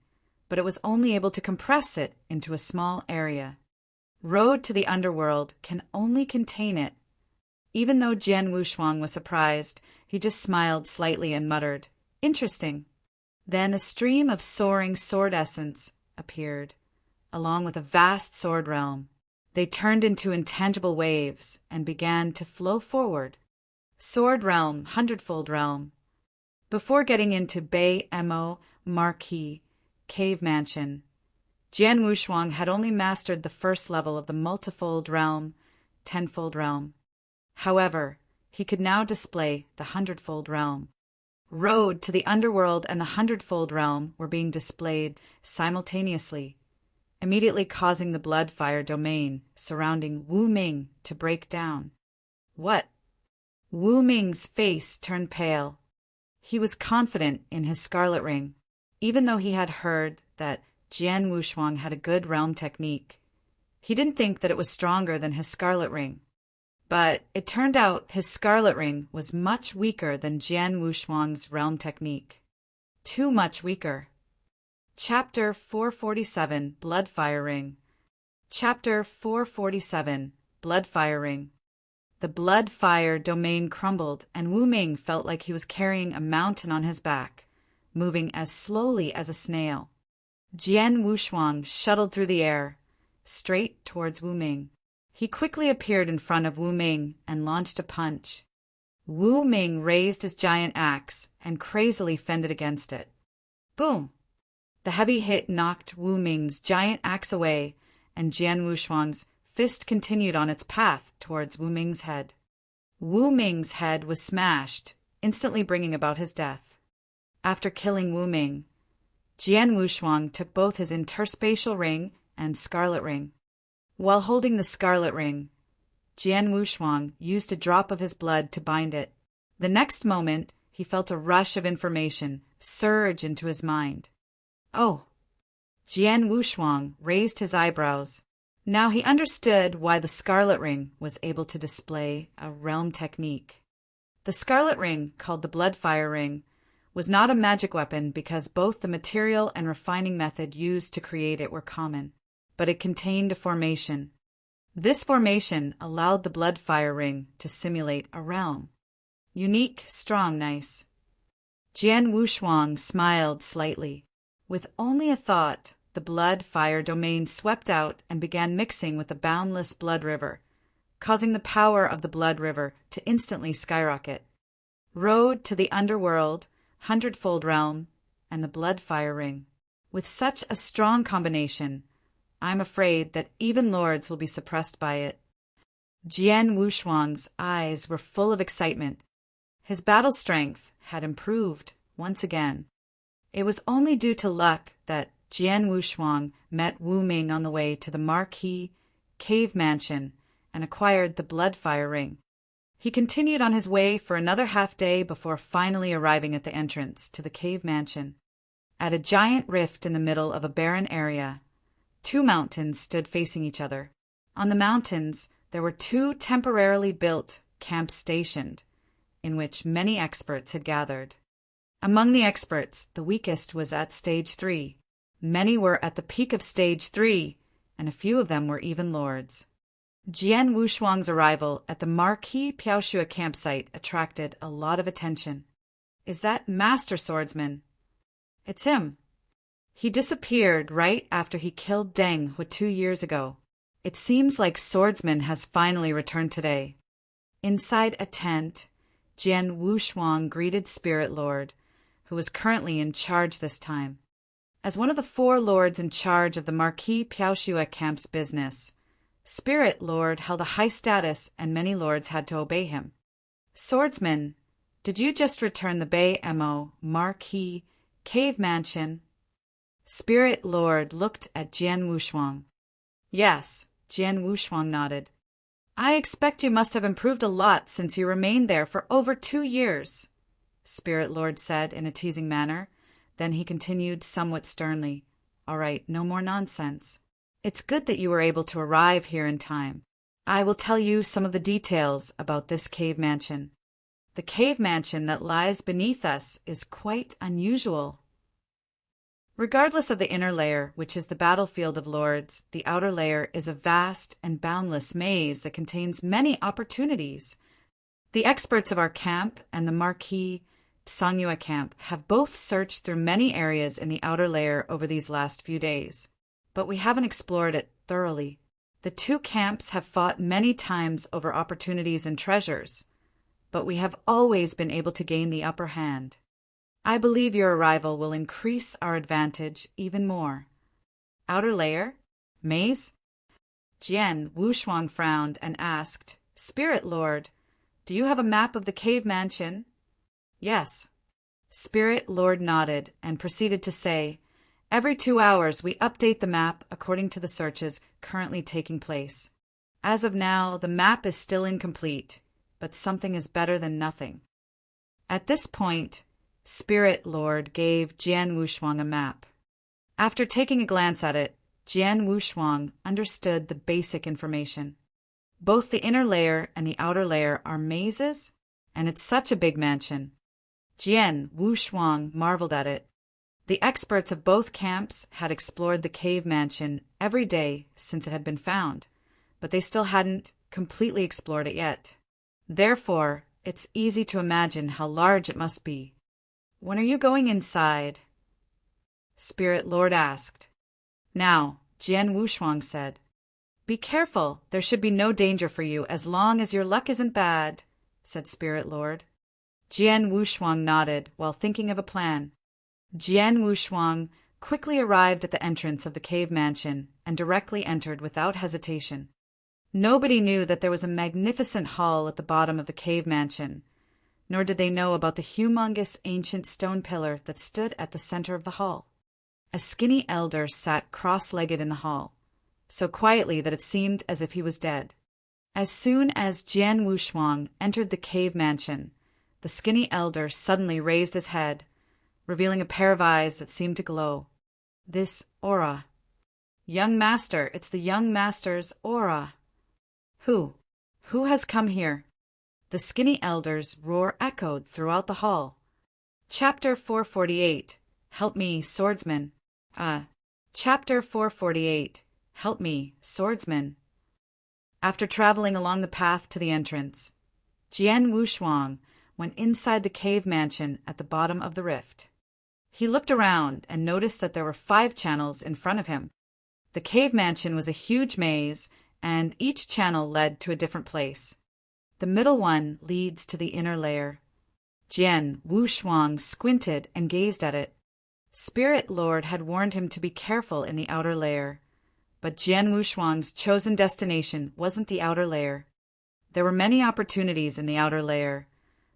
but it was only able to compress it into a small area. Road to the underworld can only contain it. Even though Jian Wushuang was surprised, he just smiled slightly and muttered, "Interesting." Then a stream of soaring sword essence appeared, along with a vast sword realm. They turned into intangible waves and began to flow forward. Sword realm, hundredfold realm. Before getting into Bay Mo Marquis cave mansion, Jian Wushuang had only mastered the first level of the multifold realm, tenfold realm. However, he could now display the hundredfold realm. Road to the underworld and the hundredfold realm were being displayed simultaneously, immediately causing the blood-fire domain surrounding Wu Ming to break down. What? Wu Ming's face turned pale. He was confident in his scarlet ring, even though he had heard that Jian Wushuang had a good realm technique. He didn't think that it was stronger than his scarlet ring. But it turned out his scarlet ring was much weaker than Jian Wushuang's realm technique. Too much weaker. Chapter 447, Bloodfire Ring. Chapter 447, Bloodfire Ring. The blood-fire domain crumbled, and Wu Ming felt like he was carrying a mountain on his back, moving as slowly as a snail. Jian Wushuang shuttled through the air, straight towards Wu Ming. He quickly appeared in front of Wu Ming and launched a punch. Wu Ming raised his giant axe and crazily fended against it. Boom! The heavy hit knocked Wu Ming's giant axe away, and Jian Wushuang's fist continued on its path towards Wu Ming's head. Wu Ming's head was smashed, instantly bringing about his death. After killing Wu Ming, Jian Wushuang took both his interspatial ring and scarlet ring. While holding the scarlet ring, Jian Wushuang used a drop of his blood to bind it. The next moment, he felt a rush of information surge into his mind. Oh! Jian Wushuang raised his eyebrows. Now he understood why the scarlet ring was able to display a realm technique. The scarlet ring, called the blood fire ring, was not a magic weapon because both the material and refining method used to create it were common, but it contained a formation. This formation allowed the blood fire ring to simulate a realm. Unique, strong, nice. Jian Wushuang smiled slightly. With only a thought, the blood fire domain swept out and began mixing with the boundless blood river, causing the power of the blood river to instantly skyrocket. Road to the underworld, hundredfold realm, and the blood fire ring. With such a strong combination, I'm afraid that even lords will be suppressed by it. Jian Wushuang's eyes were full of excitement. His battle strength had improved once again. It was only due to luck that Jian Wushuang met Wu Ming on the way to the Marquee Cave Mansion and acquired the blood fire ring. He continued on his way for another half-day before finally arriving at the entrance to the cave mansion. At a giant rift in the middle of a barren area, two mountains stood facing each other. On the mountains, there were two temporarily built camps stationed, in which many experts had gathered. Among the experts, the weakest was at Stage 3. Many were at the peak of Stage 3, and a few of them were even lords. Jian Wushuang's arrival at the Marquee Piaoxue campsite attracted a lot of attention. Is that Master Swordsman? It's him. He disappeared right after he killed Deng Hu 2 years ago. It seems like Swordsman has finally returned today. Inside a tent, Jian Wushuang greeted Spirit Lord, who was currently in charge this time. As one of the 4 lords in charge of the Marquee Piaoxue camp's business, Spirit Lord held a high status and many lords had to obey him. Swordsman, did you just return the Bay Mo Marquee Cave Mansion? Spirit Lord looked at Jian Wushuang. Yes, Jian Wushuang nodded. I expect you must have improved a lot since you remained there for over 2 years, Spirit Lord said in a teasing manner. Then he continued somewhat sternly. All right, no more nonsense. It's good that you were able to arrive here in time. I will tell you some of the details about this cave mansion. The cave mansion that lies beneath us is quite unusual. Regardless of the inner layer, which is the battlefield of lords, the outer layer is a vast and boundless maze that contains many opportunities. The experts of our camp and the Marquee Piaoxue camp have both searched through many areas in the outer layer over these last few days, but we haven't explored it thoroughly. The 2 camps have fought many times over opportunities and treasures, but we have always been able to gain the upper hand. I believe your arrival will increase our advantage even more. Outer layer? Maze? Jian Wushuang frowned and asked, Spirit Lord, do you have a map of the cave mansion? Yes. Spirit Lord nodded and proceeded to say, every 2 hours we update the map according to the searches currently taking place. As of now, the map is still incomplete, but something is better than nothing. At this point, Spirit Lord gave Jian Wushuang a map. After taking a glance at it, Jian Wushuang understood the basic information. Both the inner layer and the outer layer are mazes, and it's such a big mansion. Jian Wushuang marveled at it. The experts of both camps had explored the cave mansion every day since it had been found, but they still hadn't completely explored it yet. Therefore, it's easy to imagine how large it must be. When are you going inside? Spirit Lord asked. Now, Jian Wushuang said, Be careful, there should be no danger for you as long as your luck isn't bad, said Spirit Lord. Jian Wushuang nodded while thinking of a plan. Jian Wushuang quickly arrived at the entrance of the cave mansion and directly entered without hesitation. Nobody knew that there was a magnificent hall at the bottom of the cave mansion. nor did they know about the humongous ancient stone pillar that stood at the center of the hall. A skinny elder sat cross-legged in the hall, so quietly that it seemed as if he was dead. As soon as Jian Wushuang entered the cave mansion, the skinny elder suddenly raised his head, revealing a pair of eyes that seemed to glow. This aura. Young master, it's the young master's aura. Who has come here? The skinny elder's roar echoed throughout the hall. Chapter 448. Help me, swordsman. Chapter 448. Help me, swordsman. After traveling along the path to the entrance, Jian Wushuang went inside the cave mansion at the bottom of the rift. He looked around and noticed that there were 5 channels in front of him. The cave mansion was a huge maze, and each channel led to a different place. The middle one leads to the inner layer. Jian Wushuang squinted and gazed at it. Spirit Lord had warned him to be careful in the outer layer, but Jian Wushuang's chosen destination wasn't the outer layer. There were many opportunities in the outer layer,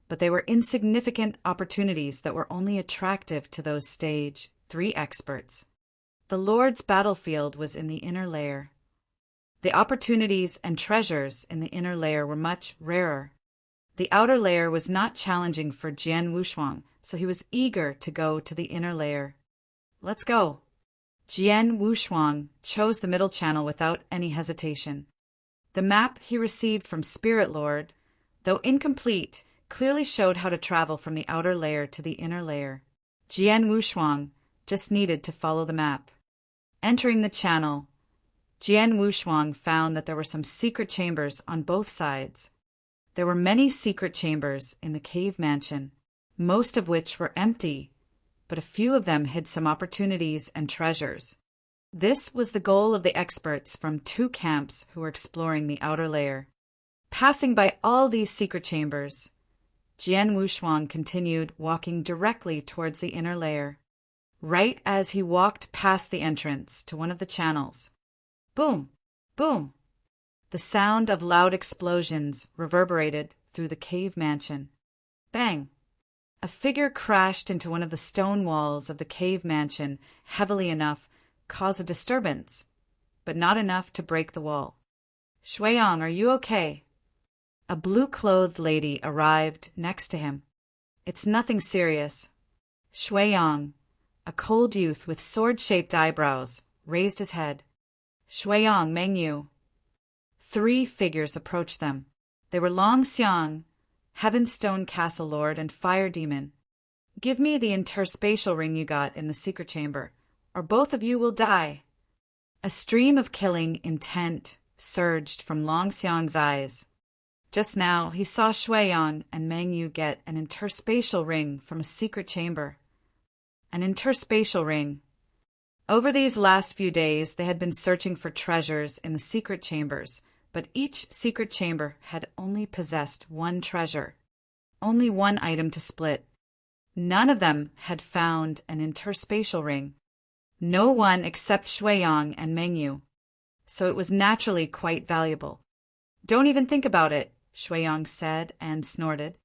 but they were insignificant opportunities that were only attractive to those stage 3 experts. The Lord's battlefield was in the inner layer. The opportunities and treasures in the inner layer were much rarer. The outer layer was not challenging for Jian Wushuang, so he was eager to go to the inner layer. Let's go. Jian Wushuang chose the middle channel without any hesitation. The map he received from Spirit Lord, though incomplete, clearly showed how to travel from the outer layer to the inner layer. Jian Wushuang just needed to follow the map. Entering the channel, Jian Wushuang found that there were some secret chambers on both sides. There were many secret chambers in the cave mansion, most of which were empty, but a few of them hid some opportunities and treasures. This was the goal of the experts from 2 camps who were exploring the outer layer. Passing by all these secret chambers, Jian Wushuang continued walking directly towards the inner layer. Right as he walked past the entrance to one of the channels, boom, boom, the sound of loud explosions reverberated through the cave mansion. Bang! A figure crashed into one of the stone walls of the cave mansion heavily enough cause a disturbance, but not enough to break the wall. Shuiyang, are you okay? A blue-clothed lady arrived next to him. It's nothing serious. Shuiyang, a cold youth with sword-shaped eyebrows, raised his head. Shuiyang, Mengyu. 3 figures approached them. They were Long Xiang, Heavenstone Castle Lord and Fire Demon. Give me the interspatial ring you got in the secret chamber, or both of you will die. A stream of killing intent surged from Long Xiang's eyes. Just now, he saw Shuiyang and Mengyu get an interspatial ring from a secret chamber. An interspatial ring. Over these last few days, they had been searching for treasures in the secret chambers, but each secret chamber had only possessed 1 treasure, only 1 item to split. None of them had found an interspatial ring. No one except Shuiyang and Mengyu. So it was naturally quite valuable. Don't even think about it, Shuiyang said and snorted.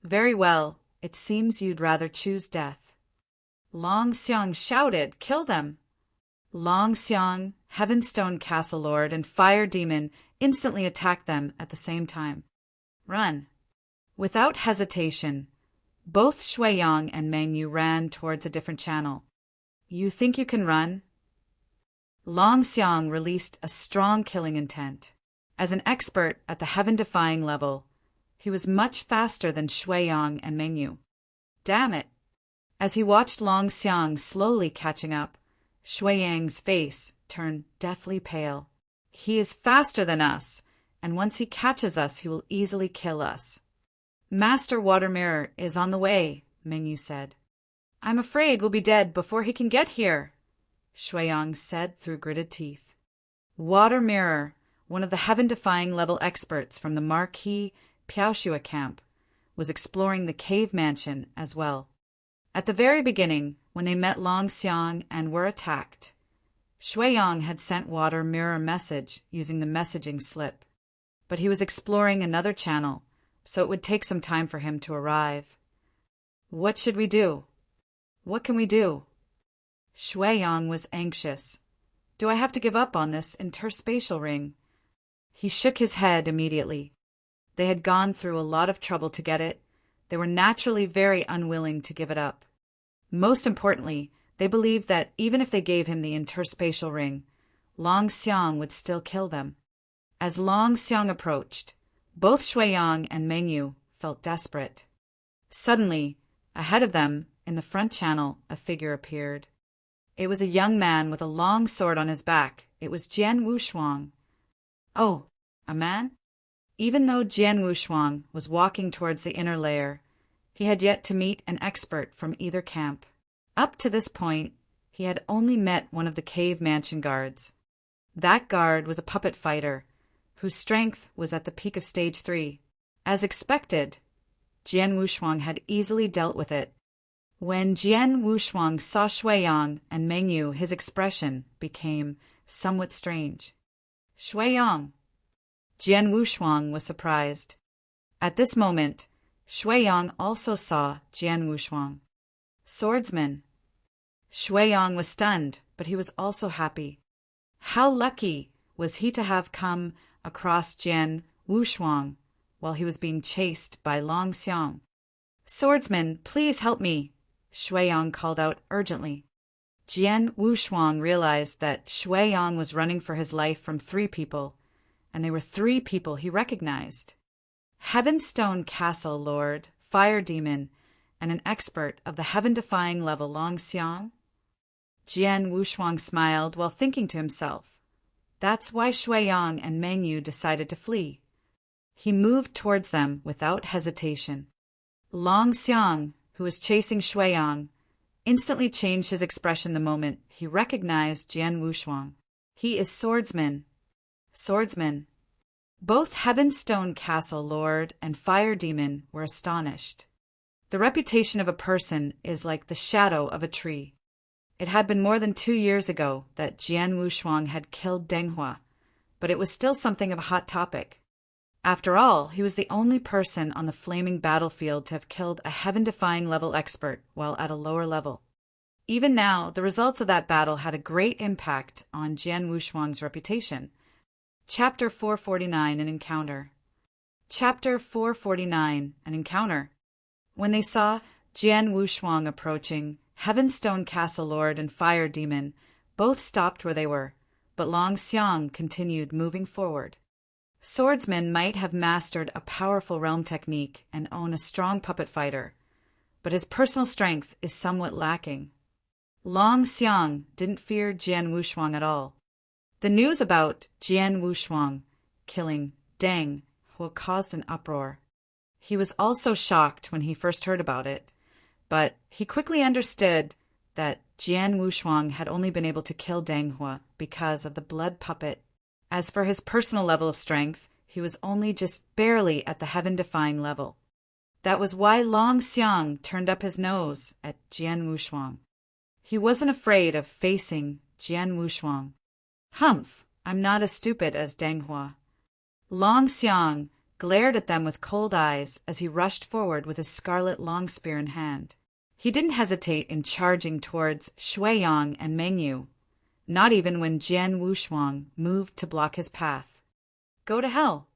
Very well, it seems you'd rather choose death. Long Xiang shouted, kill them! Long Xiang, Heavenstone Castle Lord, and Fire Demon instantly attacked them at the same time. Run! Without hesitation, both Shuiyang and Mengyu ran towards a different channel. You think you can run? Long Xiang released a strong killing intent. As an expert at the heaven-defying level, he was much faster than Shuiyang and Mengyu. Damn it! As he watched Long Xiang slowly catching up, Shuiyang's face turned deathly pale. He is faster than us, and once he catches us, he will easily kill us. Master Water Mirror is on the way, Mengyu said. I'm afraid we'll be dead before he can get here, Shuiyang said through gritted teeth. Water Mirror, one of the heaven-defying level experts from the Marquis Piaoxua camp, was exploring the cave mansion as well. At the very beginning, when they met Long Xiang and were attacked, Shuiyang had sent Water Mirror message using the messaging slip. But he was exploring another channel, so it would take some time for him to arrive. What should we do? What can we do? Shui Yang was anxious. Do I have to give up on this interspatial ring? He shook his head immediately. They had gone through a lot of trouble to get it. They were naturally very unwilling to give it up. Most importantly, they believed that even if they gave him the interspatial ring, Long Xiang would still kill them. As Long Xiang approached, both Shui Yang and Meng Yu felt desperate. Suddenly, ahead of them, in the front channel, a figure appeared. It was a young man with a long sword on his back. It was Jian Wushuang. Oh, a man? Even though Jian Wushuang was walking towards the inner layer, he had yet to meet an expert from either camp. Up to this point, he had only met one of the cave mansion guards. That guard was a puppet fighter, whose strength was at the peak of stage 3. As expected, Jian Wushuang had easily dealt with it. When Jian Wushuang saw Shui Yang and Meng Yu, his expression became somewhat strange. Shui Yang. Jian Wushuang was surprised. At this moment, Shui Yang also saw Jian Wushuang. Swordsman. Shui Yang was stunned, but he was also happy. How lucky was he to have come across Jian Wushuang while he was being chased by Long Xiang. Swordsman, please help me, Shui Yang called out urgently. Jian Wushuang realized that Shui Yang was running for his life from 3 people, and they were 3 people he recognized. Heavenstone Castle Lord, Fire Demon, and an expert of the heaven-defying level Long Xiang? Jian Wushuang smiled while thinking to himself. That's why Shui Yang and Meng Yu decided to flee. He moved towards them without hesitation. Long Xiang, who was chasing Shui Yang, instantly changed his expression the moment he recognized Jian Wushuang. He is Swordsman. Swordsman. Both Heavenstone Castle Lord and Fire Demon were astonished. The reputation of a person is like the shadow of a tree. It had been more than 2 years ago that Jian Wushuang had killed Deng Hua, but it was still something of a hot topic. After all, he was the only person on the flaming battlefield to have killed a heaven-defying level expert while at a lower level. Even now, the results of that battle had a great impact on Jian Wushuang's reputation. Chapter 449, An Encounter. Chapter 449, An Encounter. When they saw Jian Wushuang approaching, Heavenstone Castle Lord and Fire Demon both stopped where they were, but Long Xiang continued moving forward. Swordsmen might have mastered a powerful realm technique and own a strong puppet fighter, but his personal strength is somewhat lacking. Long Xiang didn't fear Jian Wushuang at all. The news about Jian Wushuang killing Deng Hua caused an uproar. He was also shocked when he first heard about it, but he quickly understood that Jian Wushuang had only been able to kill Deng Hua because of the blood puppet. As for his personal level of strength, he was only just barely at the heaven-defying level. That was why Long Xiang turned up his nose at Jian Wushuang. He wasn't afraid of facing Jian Wushuang. Humph, I'm not as stupid as Deng Hua. Long Xiang glared at them with cold eyes as he rushed forward with his scarlet long spear in hand. He didn't hesitate in charging towards Shui Yang and Meng Yu, not even when Jian Wushuang moved to block his path. Go to hell!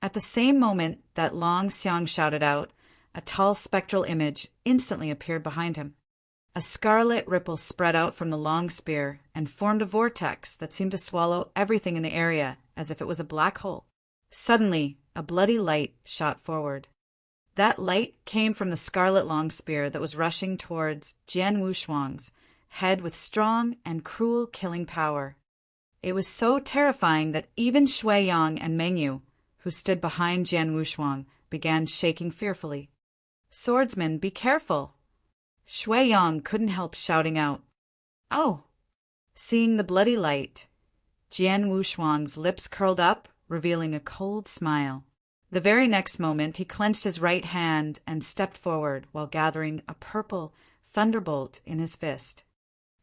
At the same moment that Long Xiang shouted out, a tall spectral image instantly appeared behind him. A scarlet ripple spread out from the long spear and formed a vortex that seemed to swallow everything in the area as if it was a black hole. Suddenly, a bloody light shot forward. That light came from the scarlet long spear that was rushing towards Jian Wushuang's head with strong and cruel killing power. It was so terrifying that even Shui Yang and Meng Yu, who stood behind Jian Wushuang, began shaking fearfully. Swordsman, be careful! Shui Yang couldn't help shouting out, Oh! Seeing the bloody light, Jian Wushuang's lips curled up, revealing a cold smile. The very next moment, he clenched his right hand and stepped forward while gathering a purple thunderbolt in his fist.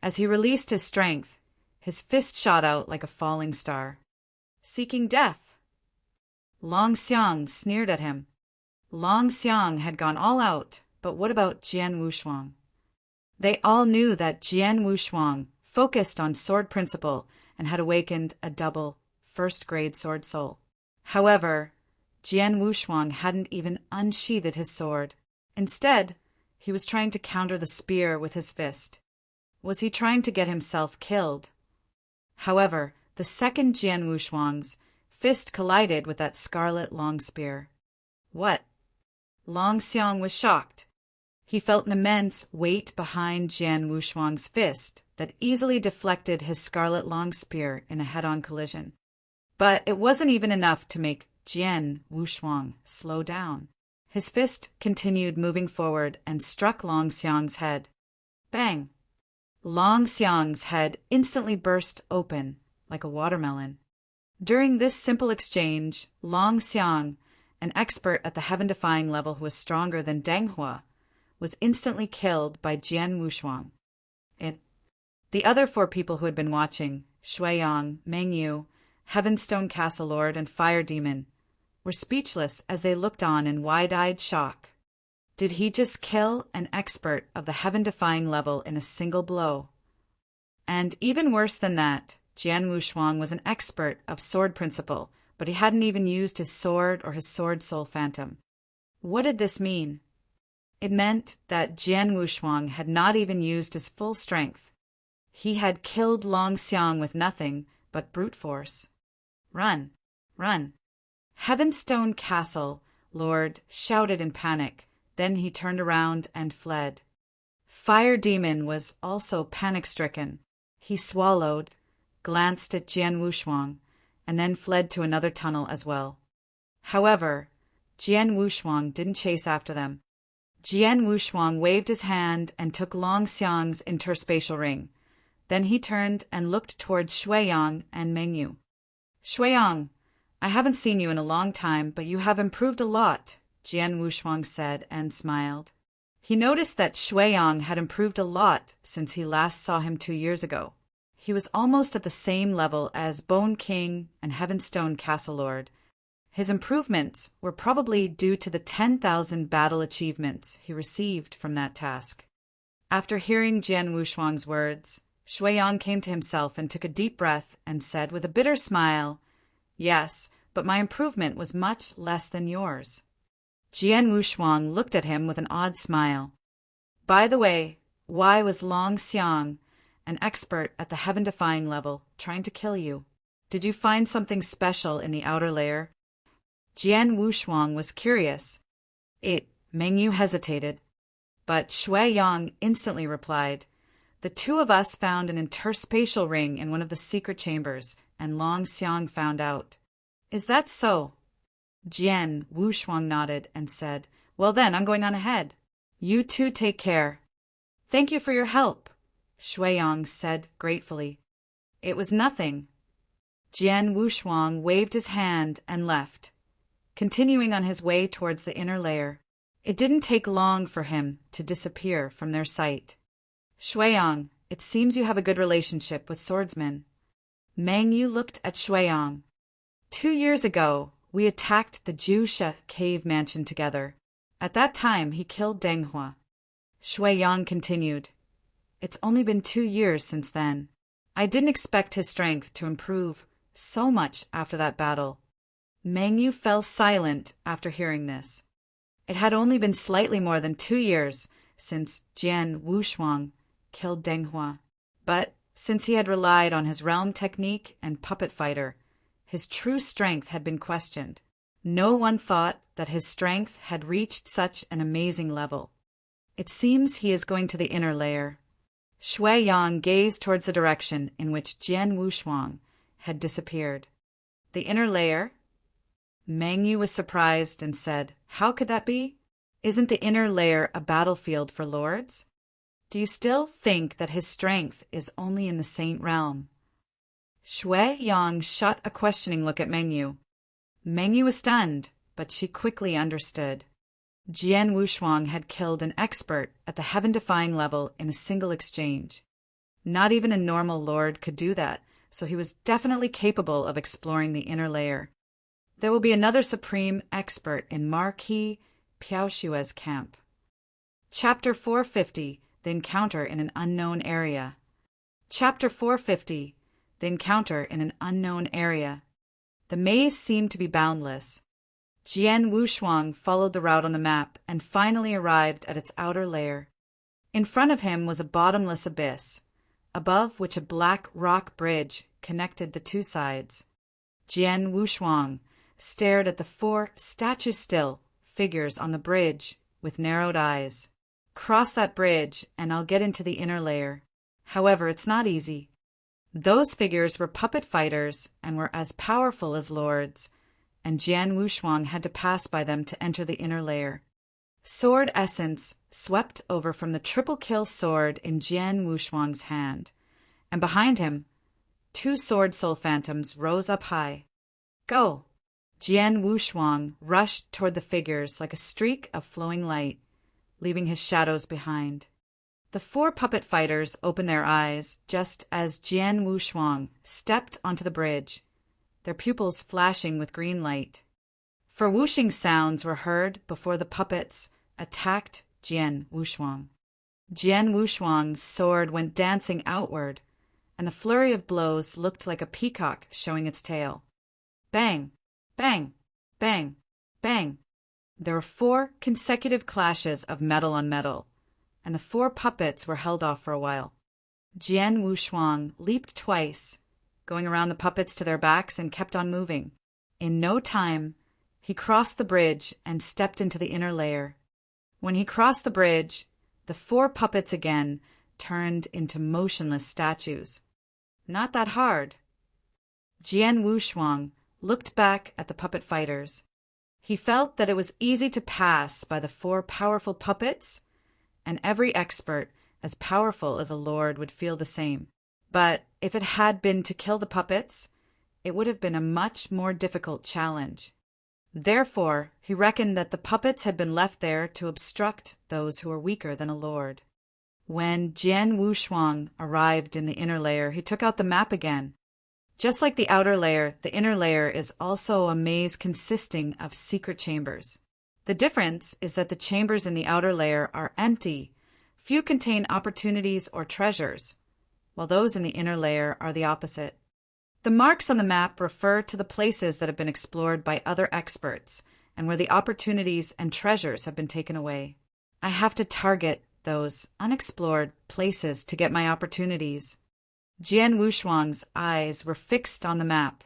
As he released his strength, his fist shot out like a falling star. Seeking death! Long Xiang sneered at him. Long Xiang had gone all out, but what about Jian Wushuang? They all knew that Jian Wushuang focused on sword principle and had awakened a double, first-grade sword soul. However, Jian Wushuang hadn't even unsheathed his sword. Instead, he was trying to counter the spear with his fist. Was he trying to get himself killed? However, the second Jian Wushuang's fist collided with that scarlet long spear. What? Long Xiang was shocked. He felt an immense weight behind Jian Wushuang's fist that easily deflected his scarlet long spear in a head-on collision. But it wasn't even enough to make Jian Wushuang slow down. His fist continued moving forward and struck Long Xiang's head. Bang! Long Xiang's head instantly burst open like a watermelon. During this simple exchange, Long Xiang, an expert at the heaven-defying level who was stronger than Deng Hua, was instantly killed by Jian Wushuang. The other 4 people who had been watching, Shui Yang, Meng Yu, Heavenstone Castle Lord, and Fire Demon, were speechless as they looked on in wide-eyed shock. Did he just kill an expert of the heaven-defying level in a single blow? And even worse than that, Jian Wushuang was an expert of sword principle, but he hadn't even used his sword or his sword soul phantom. What did this mean? It meant that Jian Wushuang had not even used his full strength. He had killed Long Xiang with nothing but brute force. Run! Run! Heavenstone Castle Lord shouted in panic. Then he turned around and fled. Fire Demon was also panic-stricken. He swallowed, glanced at Jian Wushuang, and then fled to another tunnel as well. However, Jian Wushuang didn't chase after them. Jian Wushuang waved his hand and took Long Xiang's interspatial ring. Then he turned and looked towards Shui Yang and Meng Yu. Shui Yang, I haven't seen you in a long time, but you have improved a lot, Jian Wushuang said and smiled. He noticed that Shui Yang had improved a lot since he last saw him 2 years ago. He was almost at the same level as Bone King and Heavenstone Castle Lord. His improvements were probably due to the 10,000 battle achievements he received from that task. After hearing Jian Wushuang's words, Shui Yang came to himself and took a deep breath and said with a bitter smile, "Yes, but my improvement was much less than yours." Jian Wushuang looked at him with an odd smile. By the way, why was Long Xiang, an expert at the heaven-defying level, trying to kill you? Did you find something special in the outer layer? Jian Wushuang was curious. Meng Yu hesitated, but Shui Yang instantly replied, "The 2 of us found an interspatial ring in one of the secret chambers, and Long Xiang found out." "Is that so?" Jian Wushuang nodded and said, "Well then, I'm going on ahead. You 2 take care." "Thank you for your help," Shui Yang said gratefully. "It was nothing." Jian Wushuang waved his hand and left, continuing on his way towards the inner layer. It didn't take long for him to disappear from their sight. "Shui Yang, it seems you have a good relationship with swordsmen." Meng Yu looked at Shui Yang. 2 years ago, we attacked the Jusha cave mansion together. At that time, he killed Deng Hua. Shui Yang continued, "It's only been 2 years since then. I didn't expect his strength to improve so much after that battle." Meng Yu fell silent after hearing this. It had only been slightly more than 2 years since Jian Wushuang killed Deng Hua. But since he had relied on his realm technique and puppet fighter, his true strength had been questioned. No one thought that his strength had reached such an amazing level. It seems he is going to the inner layer. Shui Yang gazed towards the direction in which Jian Wushuang had disappeared. The inner layer? Meng Yu was surprised and said, "How could that be? Isn't the inner layer a battlefield for lords? Do you still think that his strength is only in the saint realm?" Shui Yang shot a questioning look at Meng Yu. Meng Yu was stunned, but she quickly understood. Jian Wushuang had killed an expert at the heaven-defying level in a single exchange. Not even a normal lord could do that, so he was definitely capable of exploring the inner layer. There will be another supreme expert in Marquis Piaoshua's camp. Chapter 450, The Encounter in an Unknown Area. Chapter 450, The Encounter in an Unknown Area. The maze seemed to be boundless. Jian Wushuang followed the route on the map and finally arrived at its outer layer. In front of him was a bottomless abyss, above which a black rock bridge connected the two sides. Jian Wushuang stared at the 4 statue-still figures on the bridge with narrowed eyes. Cross that bridge, and I'll get into the inner layer. However, it's not easy. Those figures were puppet fighters and were as powerful as lords, and Jian Wushuang had to pass by them to enter the inner layer. Sword essence swept over from the triple-kill sword in Jian Wushuang's hand, and behind him, 2 sword soul phantoms rose up high. Go! Jian Wushuang rushed toward the figures like a streak of flowing light, leaving his shadows behind. The 4 puppet fighters opened their eyes just as Jian Wushuang stepped onto the bridge, their pupils flashing with green light. For whooshing sounds were heard before the puppets attacked Jian Wushuang. Jian Wushuang's sword went dancing outward, and the flurry of blows looked like a peacock showing its tail. Bang! Bang! Bang! Bang! There were 4 consecutive clashes of metal on metal, and the 4 puppets were held off for a while. Jian Wushuang leaped twice, going around the puppets to their backs, and kept on moving. In no time, he crossed the bridge and stepped into the inner layer. When he crossed the bridge, the 4 puppets again turned into motionless statues. Not that hard. Jian Wushuang looked back at the puppet fighters. He felt that it was easy to pass by the 4 powerful puppets, and every expert as powerful as a lord would feel the same. But if it had been to kill the puppets, it would have been a much more difficult challenge. Therefore, he reckoned that the puppets had been left there to obstruct those who were weaker than a lord. When Jian Wushuang arrived in the inner layer, he took out the map again. Just like the outer layer, the inner layer is also a maze consisting of secret chambers. The difference is that the chambers in the outer layer are empty. Few contain opportunities or treasures, while those in the inner layer are the opposite. The marks on the map refer to the places that have been explored by other experts and where the opportunities and treasures have been taken away. I have to target those unexplored places to get my opportunities. Jian Wushuang's eyes were fixed on the map.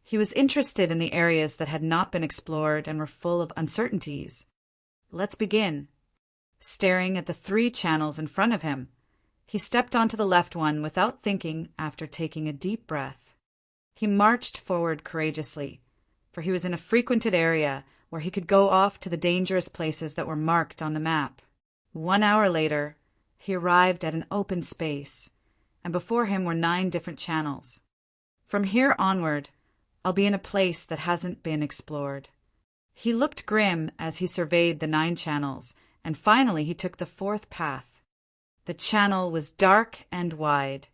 He was interested in the areas that had not been explored and were full of uncertainties. Let's begin. Staring at the 3 channels in front of him, he stepped onto the left one without thinking after taking a deep breath. He marched forward courageously, for he was in a frequented area where he could go off to the dangerous places that were marked on the map. 1 hour later, he arrived at an open space, and before him were 9 different channels. From here onward, I'll be in a place that hasn't been explored. He looked grim as he surveyed the 9 channels, and finally he took the 4th path. The channel was dark and wide,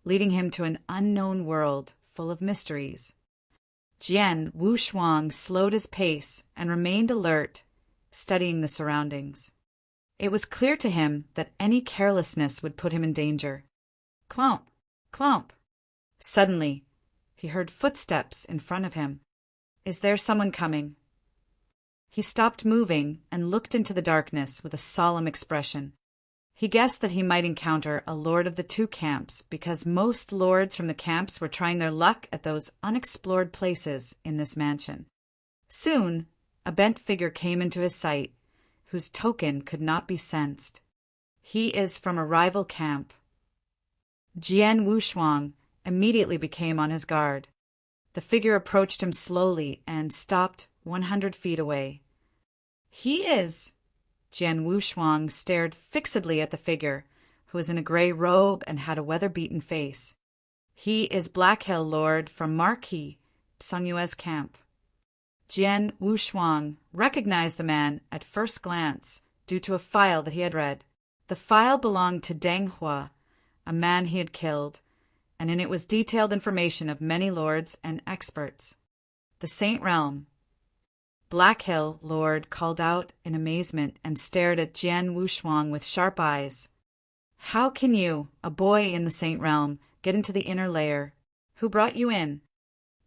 leading him to an unknown world full of mysteries. Jian Wushuang slowed his pace and remained alert, studying the surroundings. It was clear to him that any carelessness would put him in danger. Clomp! Clomp! Suddenly, he heard footsteps in front of him. Is there someone coming? He stopped moving and looked into the darkness with a solemn expression. He guessed that he might encounter a lord of the 2 camps because most lords from the camps were trying their luck at those unexplored places in this mansion. Soon, a bent figure came into his sight, whose token could not be sensed. He is from a rival camp. Jian Wushuang immediately became on his guard. The figure approached him slowly and stopped 100 feet away. He is... Jian Wushuang stared fixedly at the figure, who was in a gray robe and had a weather-beaten face. He is Black Hill Lord from Marquis Sanyue's camp. Jian Wushuang recognized the man at first glance due to a file that he had read. The file belonged to Deng Hua, a man he had killed, and in it was detailed information of many lords and experts. The Saint Realm. Black Hill Lord called out in amazement and stared at Jian Wushuang with sharp eyes. How can you, a boy in the Saint Realm, get into the inner layer? Who brought you in?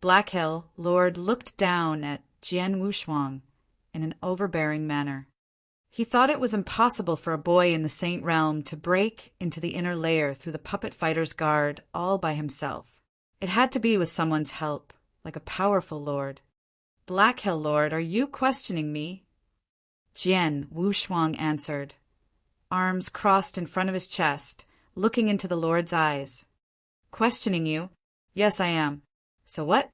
Black Hill Lord looked down at Jian Wushuang in an overbearing manner. He thought it was impossible for a boy in the Saint Realm to break into the inner layer through the puppet fighter's guard all by himself. It had to be with someone's help, like a powerful lord. Black Hill Lord, are you questioning me? Jian Wushuang answered, arms crossed in front of his chest, looking into the Lord's eyes. Questioning you? Yes, I am. So what?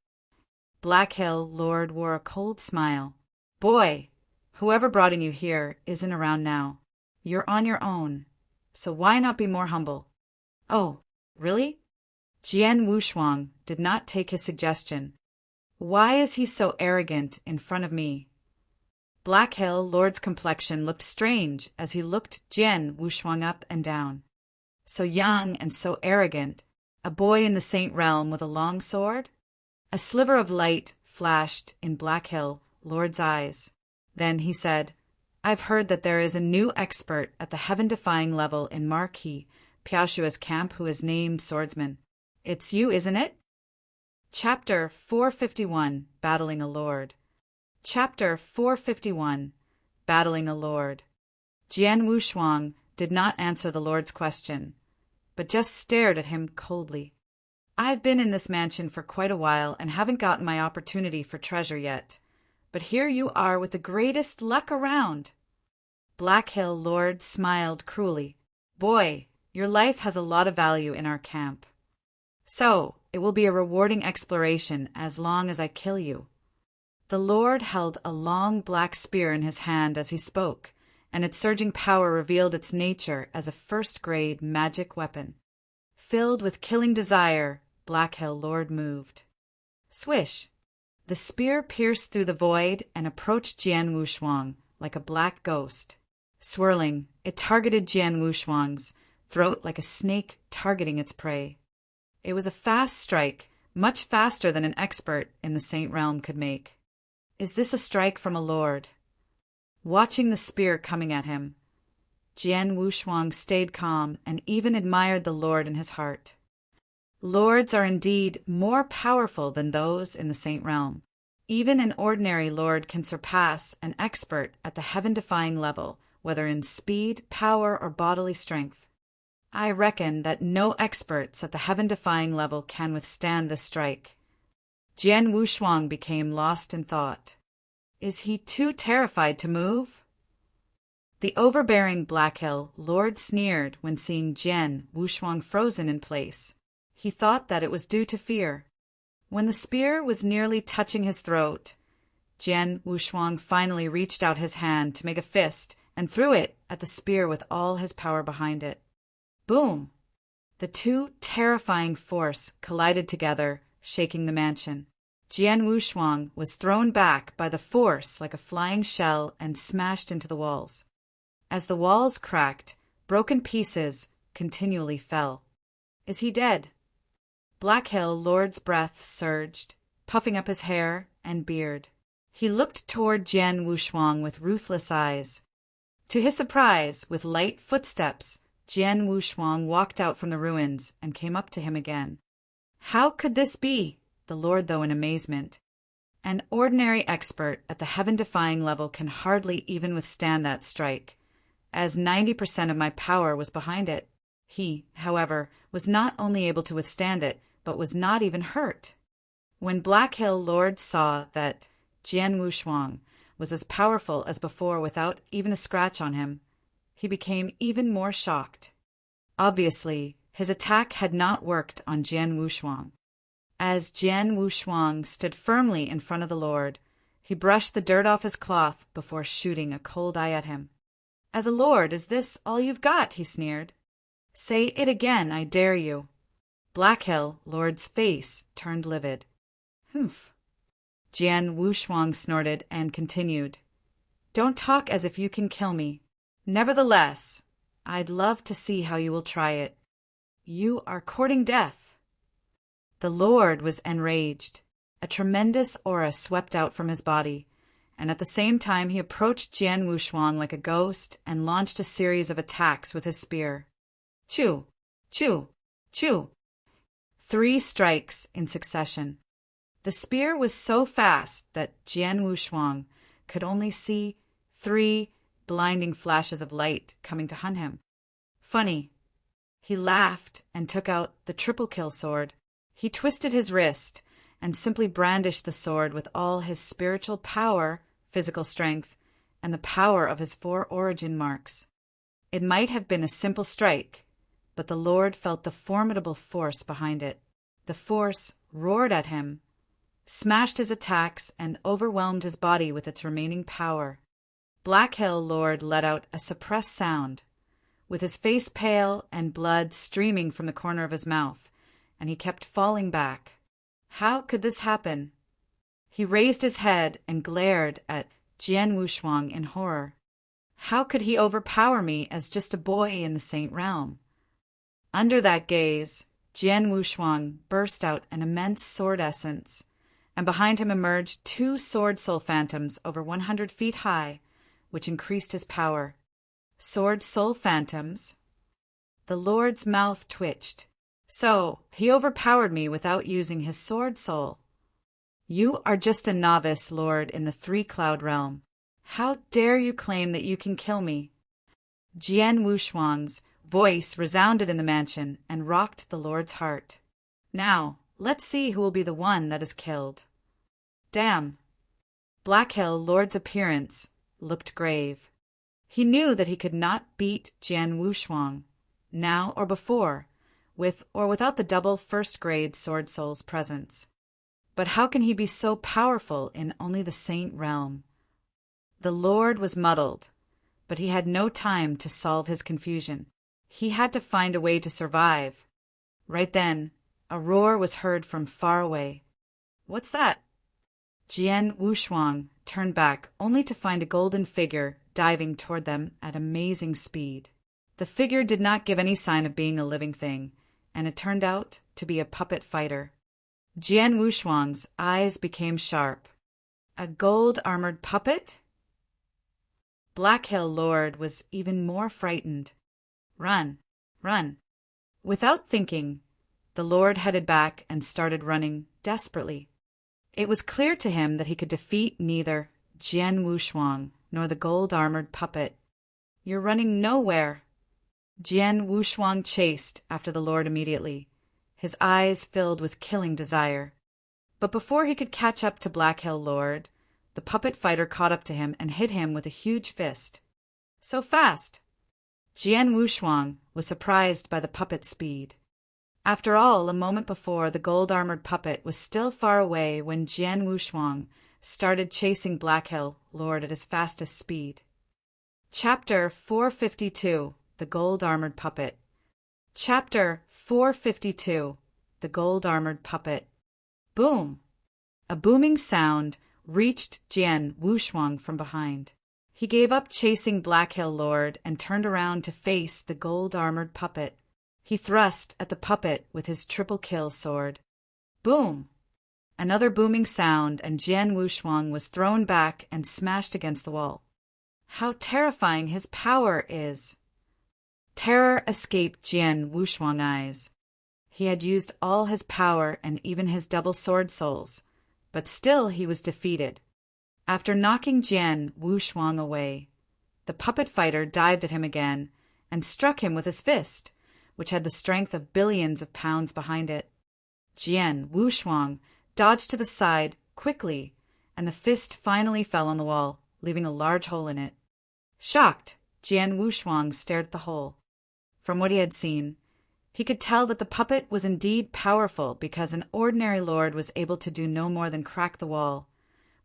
Black Hill Lord wore a cold smile. Boy, whoever brought you here isn't around now. You're on your own, so why not be more humble? Oh, really? Jian Wushuang did not take his suggestion. Why is he so arrogant in front of me? Black Hill Lord's complexion looked strange as he looked Jian Wushuang up and down. So young and so arrogant, a boy in the Saint Realm with a long sword? A sliver of light flashed in Black Hill Lord's eyes. Then he said, I've heard that there is a new expert at the heaven-defying level in Marquis Piaoshua's camp who is named Swordsman. It's you, isn't it? Chapter 451, Battling a Lord. Chapter 451, Battling a Lord. Jian Wushuang did not answer the Lord's question, but just stared at him coldly. I've been in this mansion for quite a while and haven't gotten my opportunity for treasure yet. But here you are with the greatest luck around. Black Hill Lord smiled cruelly. Boy, your life has a lot of value in our camp. So, it will be a rewarding exploration as long as I kill you. The Lord held a long black spear in his hand as he spoke, and its surging power revealed its nature as a first-grade magic weapon. Filled with killing desire, Black Hill Lord moved. Swish! The spear pierced through the void and approached Jian Wushuang like a black ghost. Swirling, it targeted Jian Wushuang's throat like a snake targeting its prey. It was a fast strike, much faster than an expert in the Saint Realm could make. Is this a strike from a lord? Watching the spear coming at him, Jian Wushuang stayed calm and even admired the Lord in his heart. Lords are indeed more powerful than those in the Saint Realm. Even an ordinary lord can surpass an expert at the heaven-defying level, whether in speed, power, or bodily strength. I reckon that no experts at the heaven-defying level can withstand this strike. Jian Wushuang became lost in thought. Is he too terrified to move? The overbearing Black Hill Lord sneered when seeing Jian Wushuang frozen in place. He thought that it was due to fear. When the spear was nearly touching his throat, Jian Wushuang finally reached out his hand to make a fist and threw it at the spear with all his power behind it. Boom! The two terrifying force collided together, shaking the mansion. Jian Wushuang was thrown back by the force like a flying shell and smashed into the walls. As the walls cracked, broken pieces continually fell. Is he dead? Black Hill Lord's breath surged, puffing up his hair and beard. He looked toward Jian Wushuang with ruthless eyes. To his surprise, with light footsteps, Jian Wushuang walked out from the ruins and came up to him again. How could this be? The Lord, though, in amazement. An ordinary expert at the heaven-defying level can hardly even withstand that strike, as 90% of my power was behind it. He, however, was not only able to withstand it, but was not even hurt. When Black Hill Lord saw that Jian Wushuang was as powerful as before without even a scratch on him, he became even more shocked. Obviously, his attack had not worked on Jian Wushuang. As Jian Wushuang stood firmly in front of the Lord, he brushed the dirt off his cloth before shooting a cold eye at him. As a lord, is this all you've got? He sneered. Say it again, I dare you. Black Hill Lord's face turned livid. Humph. Jian Wushuang snorted and continued. Don't talk as if you can kill me. Nevertheless, I'd love to see how you will try it. You are courting death. The Lord was enraged. A tremendous aura swept out from his body, and at the same time he approached Jian Wushuang like a ghost and launched a series of attacks with his spear. Chew, chew, chew. 3 strikes in succession. The spear was so fast that Jian Wushuang could only see 3 blinding flashes of light coming to hunt him. Funny. He laughed and took out the triple kill sword. He twisted his wrist and simply brandished the sword with all his spiritual power, physical strength, and the power of his 4 origin marks. It might have been a simple strike, but the Lord felt the formidable force behind it. The force roared at him, smashed his attacks, and overwhelmed his body with its remaining power. Black Hill Lord let out a suppressed sound, with his face pale and blood streaming from the corner of his mouth, and he kept falling back. How could this happen? He raised his head and glared at Jian Wushuang in horror. How could he overpower me as just a boy in the Saint Realm? Under that gaze, Jian Wushuang burst out an immense sword essence, and behind him emerged 2 sword soul phantoms over 100 feet high, which increased his power. Sword soul phantoms? The Lord's mouth twitched. So, he overpowered me without using his sword soul. You are just a novice, Lord, in the 3-cloud realm. How dare you claim that you can kill me? Jian Wushuang's voice resounded in the mansion and rocked the Lord's heart. Now, let's see who will be the one that is killed. Damn. Black Hill Lord's appearance looked grave. He knew that he could not beat Jian Wushuang, now or before, with or without the double first-grade Sword Soul's presence. But how can he be so powerful in only the Saint Realm? The Lord was muddled, but he had no time to solve his confusion. He had to find a way to survive. Right then, a roar was heard from far away. What's that? Jian Wushuang turned back, only to find a golden figure diving toward them at amazing speed. The figure did not give any sign of being a living thing, and it turned out to be a puppet fighter. Jian Wushuang's eyes became sharp. A gold-armored puppet? Black Hill Lord was even more frightened. Run, run. Without thinking, the Lord headed back and started running desperately. It was clear to him that he could defeat neither Jian Wushuang nor the gold-armored puppet. You're running nowhere. Jian Wushuang chased after the Lord immediately, his eyes filled with killing desire. But before he could catch up to Black Hill Lord, the puppet fighter caught up to him and hit him with a huge fist. So fast! Jian Wushuang was surprised by the puppet's speed. After all, a moment before, the gold-armored puppet was still far away when Jian Wushuang started chasing Black Hill Lord at his fastest speed. Chapter 452, The Gold-Armored Puppet. Chapter 452, The Gold-Armored Puppet. Boom! A booming sound reached Jian Wushuang from behind. He gave up chasing Black Hill Lord and turned around to face the gold-armored puppet. He thrust at the puppet with his triple-kill sword. Boom! Another booming sound, and Jian Wushuang was thrown back and smashed against the wall. How terrifying his power is! Terror escaped Jian Wushuang's eyes. He had used all his power and even his double sword souls, but still he was defeated. After knocking Jian Wushuang away, the puppet fighter dived at him again and struck him with his fist, which had the strength of billions of pounds behind it. Jian Wushuang dodged to the side quickly, and the fist finally fell on the wall, leaving a large hole in it. Shocked, Jian Wushuang stared at the hole. From what he had seen, he could tell that the puppet was indeed powerful because an ordinary lord was able to do no more than crack the wall,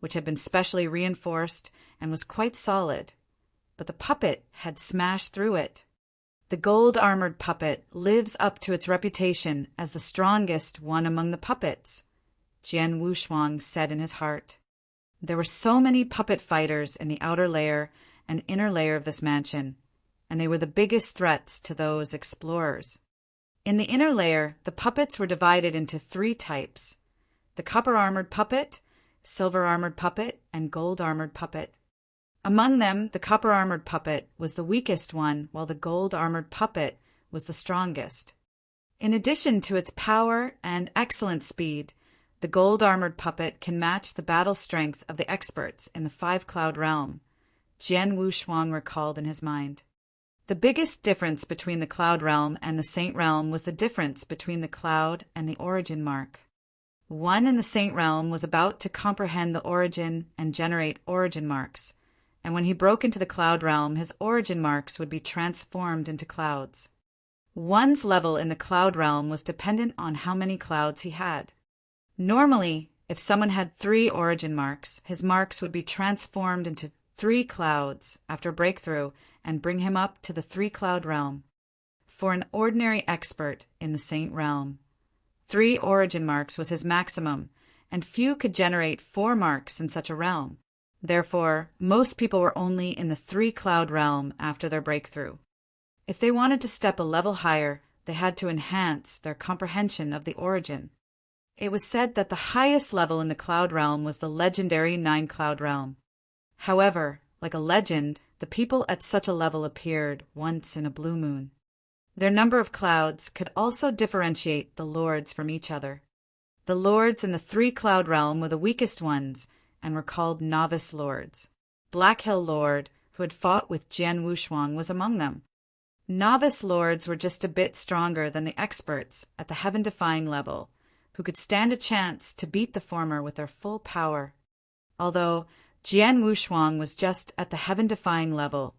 which had been specially reinforced and was quite solid. But the puppet had smashed through it. The gold-armored puppet lives up to its reputation as the strongest one among the puppets, Jian Wushuang said in his heart. There were so many puppet fighters in the outer layer and inner layer of this mansion, and they were the biggest threats to those explorers. In the inner layer, the puppets were divided into 3 types: the copper-armored puppet, silver-armored puppet, and gold-armored puppet. Among them, the copper-armored puppet was the weakest one, while the gold-armored puppet was the strongest. In addition to its power and excellent speed, the gold-armored puppet can match the battle strength of the experts in the five-cloud realm, Jian Wushuang recalled in his mind. The biggest difference between the cloud realm and the saint realm was the difference between the cloud and the origin mark. One in the saint realm was about to comprehend the origin and generate origin marks, and when he broke into the cloud realm, his origin marks would be transformed into clouds. One's level in the cloud realm was dependent on how many clouds he had. Normally, if someone had 3 origin marks, his marks would be transformed into 3 clouds after breakthrough and bring him up to the 3-cloud realm. For an ordinary expert in the saint realm, 3 origin marks was his maximum, and few could generate 4 marks in such a realm. Therefore, most people were only in the 3-cloud realm after their breakthrough. If they wanted to step a level higher, they had to enhance their comprehension of the origin. It was said that the highest level in the cloud realm was the legendary 9-cloud realm. However, like a legend, the people at such a level appeared once in a blue moon. Their number of clouds could also differentiate the lords from each other. The lords in the 3-cloud realm were the weakest ones and were called novice lords. Black Hill Lord, who had fought with Jian Wushuang, was among them. Novice lords were just a bit stronger than the experts at the heaven-defying level, who could stand a chance to beat the former with their full power. Although Jian Wushuang was just at the heaven-defying level,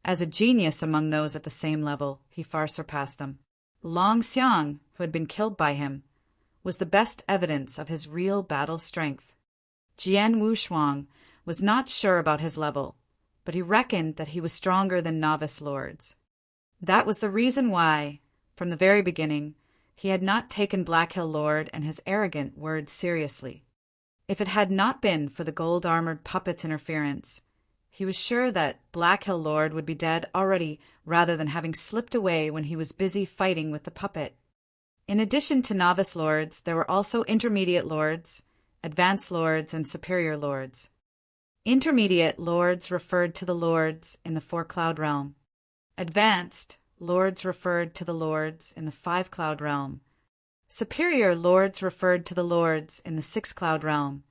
as a genius among those at the same level, he far surpassed them. Long Xiang, who had been killed by him, was the best evidence of his real battle strength. Jian Wushuang was not sure about his level, but he reckoned that he was stronger than novice lords. That was the reason why, from the very beginning, he had not taken Black Hill Lord and his arrogant words seriously. If it had not been for the gold-armored puppet's interference, he was sure that Black Hill Lord would be dead already rather than having slipped away when he was busy fighting with the puppet. In addition to novice lords, there were also intermediate lords, advanced lords, and superior lords. Intermediate lords referred to the lords in the 4-cloud realm. Advanced lords referred to the lords in the 5-cloud realm. Superior lords referred to the lords in the 6-cloud realm.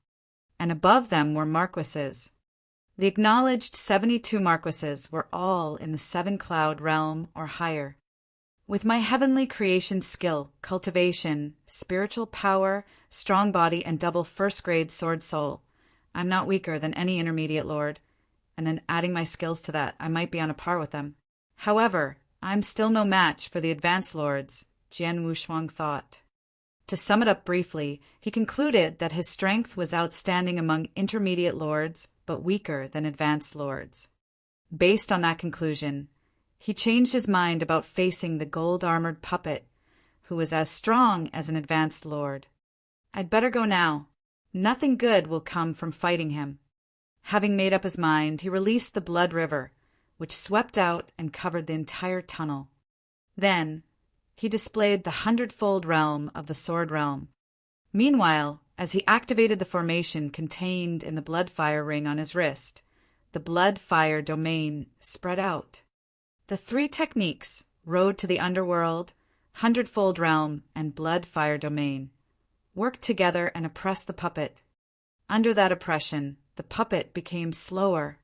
And above them were marquises. The acknowledged 72 marquises were all in the 7-cloud realm or higher. With my heavenly creation skill, cultivation, spiritual power, strong body, and double first-grade sword soul, I'm not weaker than any intermediate lord, and then adding my skills to that, I might be on a par with them. However, I'm still no match for the advanced lords, Jian Wushuang thought. To sum it up briefly, he concluded that his strength was outstanding among intermediate lords, but weaker than advanced lords. Based on that conclusion, he changed his mind about facing the gold-armored puppet, who was as strong as an advanced lord. I'd better go now. Nothing good will come from fighting him. Having made up his mind, he released the blood river, which swept out and covered the entire tunnel. Then he displayed the 100-fold realm of the sword realm. Meanwhile, as he activated the formation contained in the blood-fire ring on his wrist, the blood-fire domain spread out. The 3 techniques, Road to the Underworld, 100-fold realm, and blood-fire domain, worked together and oppressed the puppet. Under that oppression, the puppet became slower.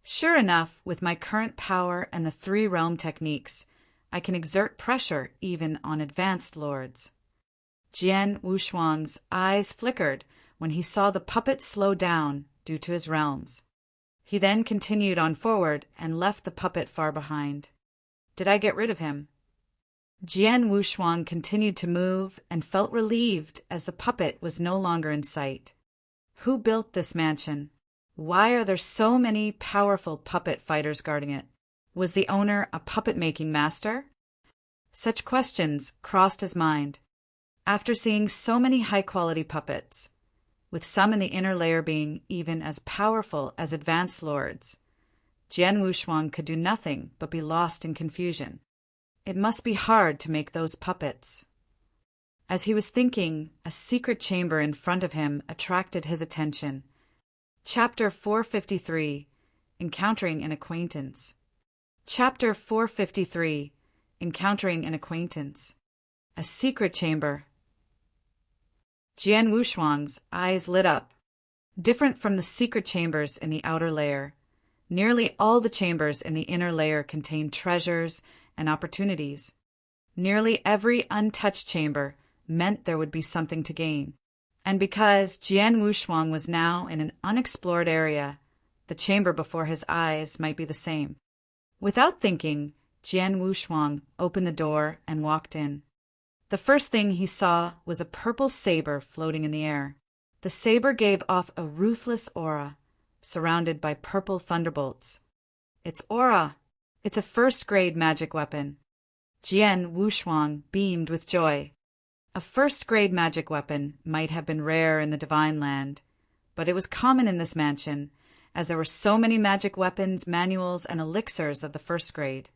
Sure enough, with my current power and the 3 realm techniques, I can exert pressure even on advanced lords. Jian Wushuang's eyes flickered when he saw the puppet slow down due to his realms. He then continued on forward and left the puppet far behind. Did I get rid of him? Jian Wushuang continued to move and felt relieved as the puppet was no longer in sight. Who built this mansion? Why are there so many powerful puppet fighters guarding it? Was the owner a puppet-making master? Such questions crossed his mind. After seeing so many high-quality puppets, with some in the inner layer being even as powerful as advanced lords, Jian Wushuang could do nothing but be lost in confusion. It must be hard to make those puppets. As he was thinking, a secret chamber in front of him attracted his attention. Chapter 453, Encountering an Acquaintance. Chapter 453, Encountering an Acquaintance. A secret chamber. Jian Wushuang's eyes lit up. Different from the secret chambers in the outer layer, nearly all the chambers in the inner layer contained treasures and opportunities. Nearly every untouched chamber meant there would be something to gain. And because Jian Wushuang was now in an unexplored area, the chamber before his eyes might be the same. Without thinking, Jian Wushuang opened the door and walked in. The first thing he saw was a purple saber floating in the air. The saber gave off a ruthless aura, surrounded by purple thunderbolts. It's aura! It's a first-grade magic weapon. Jian Wushuang beamed with joy. A first-grade magic weapon might have been rare in the Divine Land, but it was common in this mansion, as there were so many magic weapons, manuals, and elixirs of the first grade.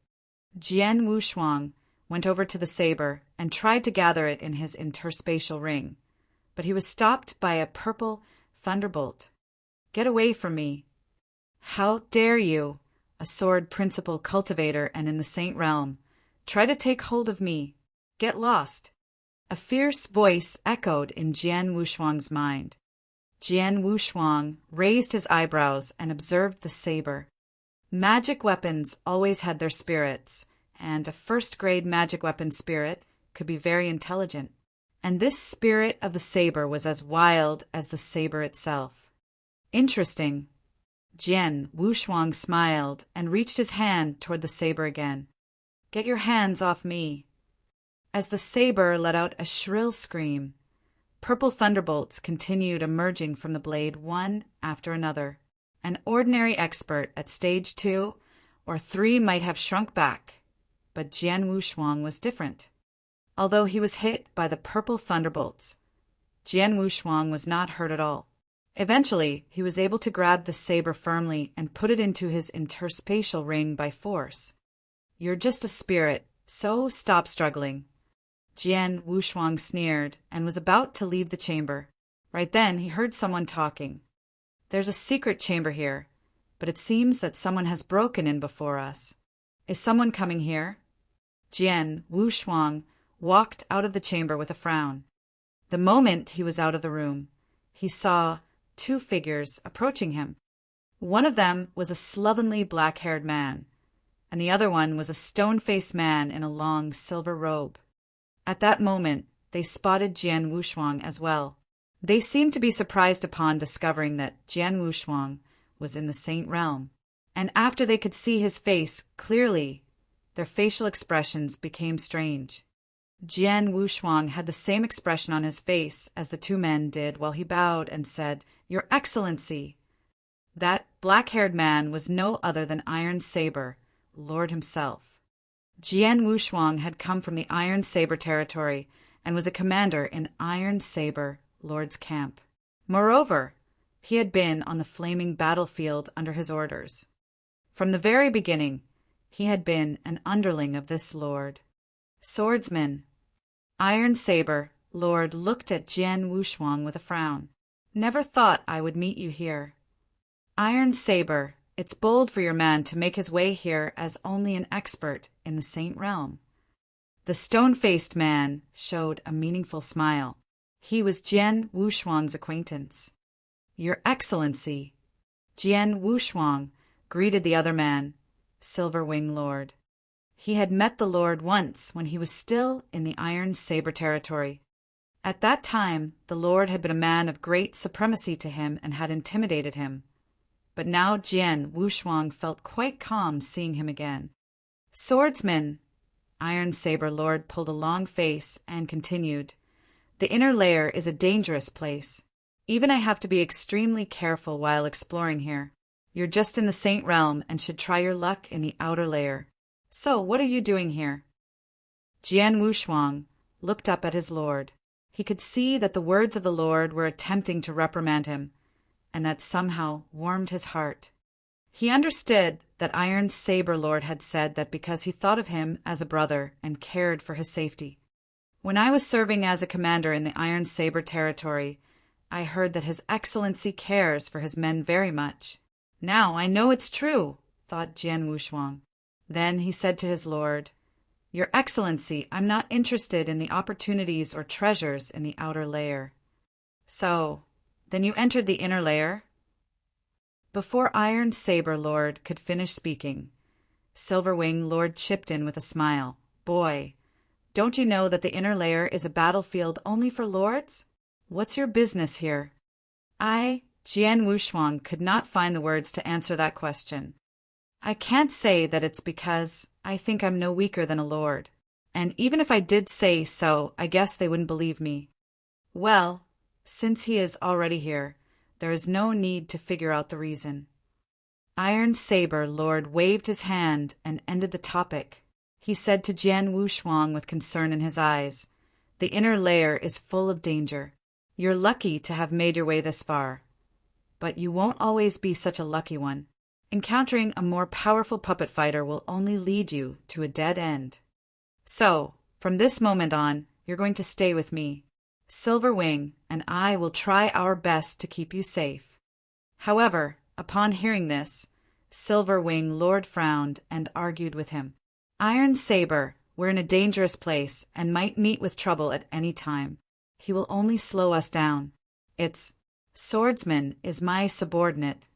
Jian Wushuang went over to the saber and tried to gather it in his interspatial ring, but he was stopped by a purple thunderbolt. "Get away from me." "How dare you, a sword principal cultivator and in the Saint Realm, try to take hold of me? Get lost." A fierce voice echoed in Jian Wushuang's mind. Jian Wushuang raised his eyebrows and observed the saber. Magic weapons always had their spirits, and a first-grade magic weapon spirit could be very intelligent. And this spirit of the saber was as wild as the saber itself. Interesting. Jian Wushuang smiled and reached his hand toward the saber again. "Get your hands off me." As the saber let out a shrill scream, purple thunderbolts continued emerging from the blade one after another. An ordinary expert at stage 2 or 3 might have shrunk back, but Jian Wushuang was different. Although he was hit by the purple thunderbolts, Jian Wushuang was not hurt at all. Eventually, he was able to grab the saber firmly and put it into his interspatial ring by force. "You're just a spirit, so stop struggling." Jian Wushuang sneered and was about to leave the chamber. Right then, he heard someone talking. "There's a secret chamber here, but it seems that someone has broken in before us. Is someone coming here?" Jian Wushuang walked out of the chamber with a frown. The moment he was out of the room, he saw 2 figures approaching him. One of them was a slovenly black-haired man, and the other one was a stone-faced man in a long silver robe. At that moment, they spotted Jian Wushuang as well. They seemed to be surprised upon discovering that Jian Wushuang was in the Saint Realm, and after they could see his face clearly, their facial expressions became strange. Jian Wushuang had the same expression on his face as the 2 men did while he bowed and said, "Your Excellency." That black-haired man was no other than Iron Saber, Lord himself. Jian Wushuang had come from the Iron Saber territory and was a commander in Iron Saber Lord's camp. Moreover, he had been on the flaming battlefield under his orders. From the very beginning, he had been an underling of this lord. "Swordsman." Iron Saber Lord looked at Jian Wushuang with a frown. "Never thought I would meet you here." "Iron Saber, it's bold for your man to make his way here as only an expert in the Saint Realm." The stone-faced man showed a meaningful smile. He was Jian Wushuang's acquaintance. "Your Excellency." Jian Wushuang greeted the other man, Silver Wing Lord. He had met the Lord once when he was still in the Iron Saber territory. At that time, the Lord had been a man of great supremacy to him and had intimidated him. But now Jian Wushuang felt quite calm seeing him again. "Swordsman." Iron Saber Lord pulled a long face and continued, "The inner layer is a dangerous place. Even I have to be extremely careful while exploring here. You're just in the Saint Realm and should try your luck in the outer layer. So, what are you doing here?" Jian Wushuang looked up at his lord. He could see that the words of the Lord were attempting to reprimand him, and that somehow warmed his heart. He understood that Iron Saber Lord had said that because he thought of him as a brother and cared for his safety. When I was serving as a commander in the Iron Saber territory, I heard that His Excellency cares for his men very much. Now I know it's true, thought Jian Wushuang. Then he said to his lord, Your Excellency, I'm not interested in the opportunities or treasures in the outer layer. So, then you entered the inner layer? Before Iron Saber Lord could finish speaking, Silverwing Lord chipped in with a smile. Boy, don't you know that the inner layer is a battlefield only for lords? What's your business here? I, Jian Wushuang, could not find the words to answer that question. I can't say that it's because I think I'm no weaker than a lord. And even if I did say so, I guess they wouldn't believe me. Well, since he is already here, there is no need to figure out the reason. Iron Saber Lord waved his hand and ended the topic. He said to Jian Wushuang with concern in his eyes, The inner layer is full of danger. You're lucky to have made your way this far. But you won't always be such a lucky one. Encountering a more powerful puppet fighter will only lead you to a dead end. So, from this moment on, you're going to stay with me. Silverwing and I will try our best to keep you safe. However, upon hearing this, Silverwing Lord frowned and argued with him. Iron Saber, we're in a dangerous place and might meet with trouble at any time. He will only slow us down. Swordsman is my subordinate.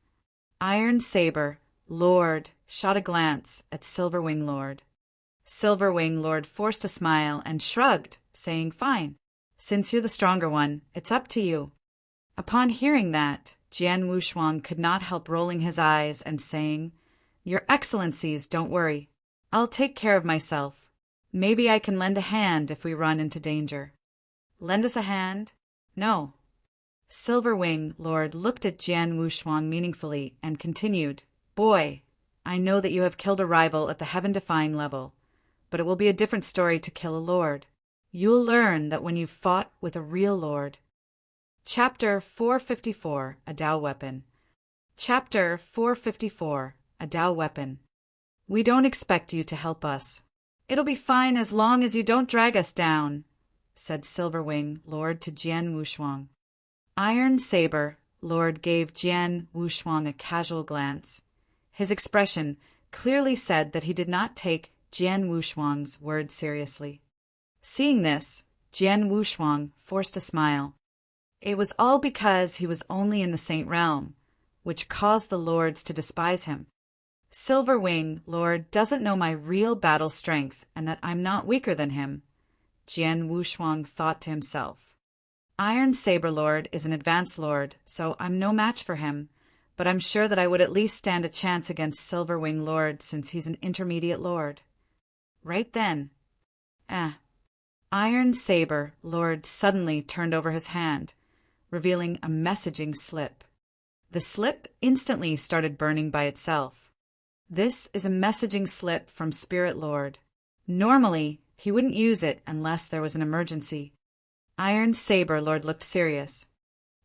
Iron Saber Lord shot a glance at Silverwing Lord. Silverwing Lord forced a smile and shrugged, saying, Fine. Since you're the stronger one, it's up to you. Upon hearing that, Jian Wushuang could not help rolling his eyes and saying, Your Excellencies, don't worry. I'll take care of myself. Maybe I can lend a hand if we run into danger. Lend us a hand? No. Silverwing Lord looked at Jian Wushuang meaningfully and continued, Boy, I know that you have killed a rival at the heaven-defying level, but it will be a different story to kill a lord. You'll learn that when you've fought with a real lord. Chapter 454, A Dao Weapon. Chapter 454, A Dao Weapon. We don't expect you to help us. It'll be fine as long as you don't drag us down, said Silverwing Lord to Jian Wushuang. Iron Saber Lord gave Jian Wushuang a casual glance. His expression clearly said that he did not take Jian Wushuang's words seriously. Seeing this, Jian Wushuang forced a smile. It was all because he was only in the Saint Realm, which caused the lords to despise him. Silverwing Lord doesn't know my real battle strength and that I'm not weaker than him, Jian Wushuang thought to himself. Iron Saber Lord is an advanced lord, so I'm no match for him, but I'm sure that I would at least stand a chance against Silverwing Lord since he's an intermediate lord. Right then. Iron Saber Lord suddenly turned over his hand, revealing a messaging slip. The slip instantly started burning by itself. This is a messaging slip from Spirit Lord. Normally, he wouldn't use it unless there was an emergency. Iron Saber Lord looked serious.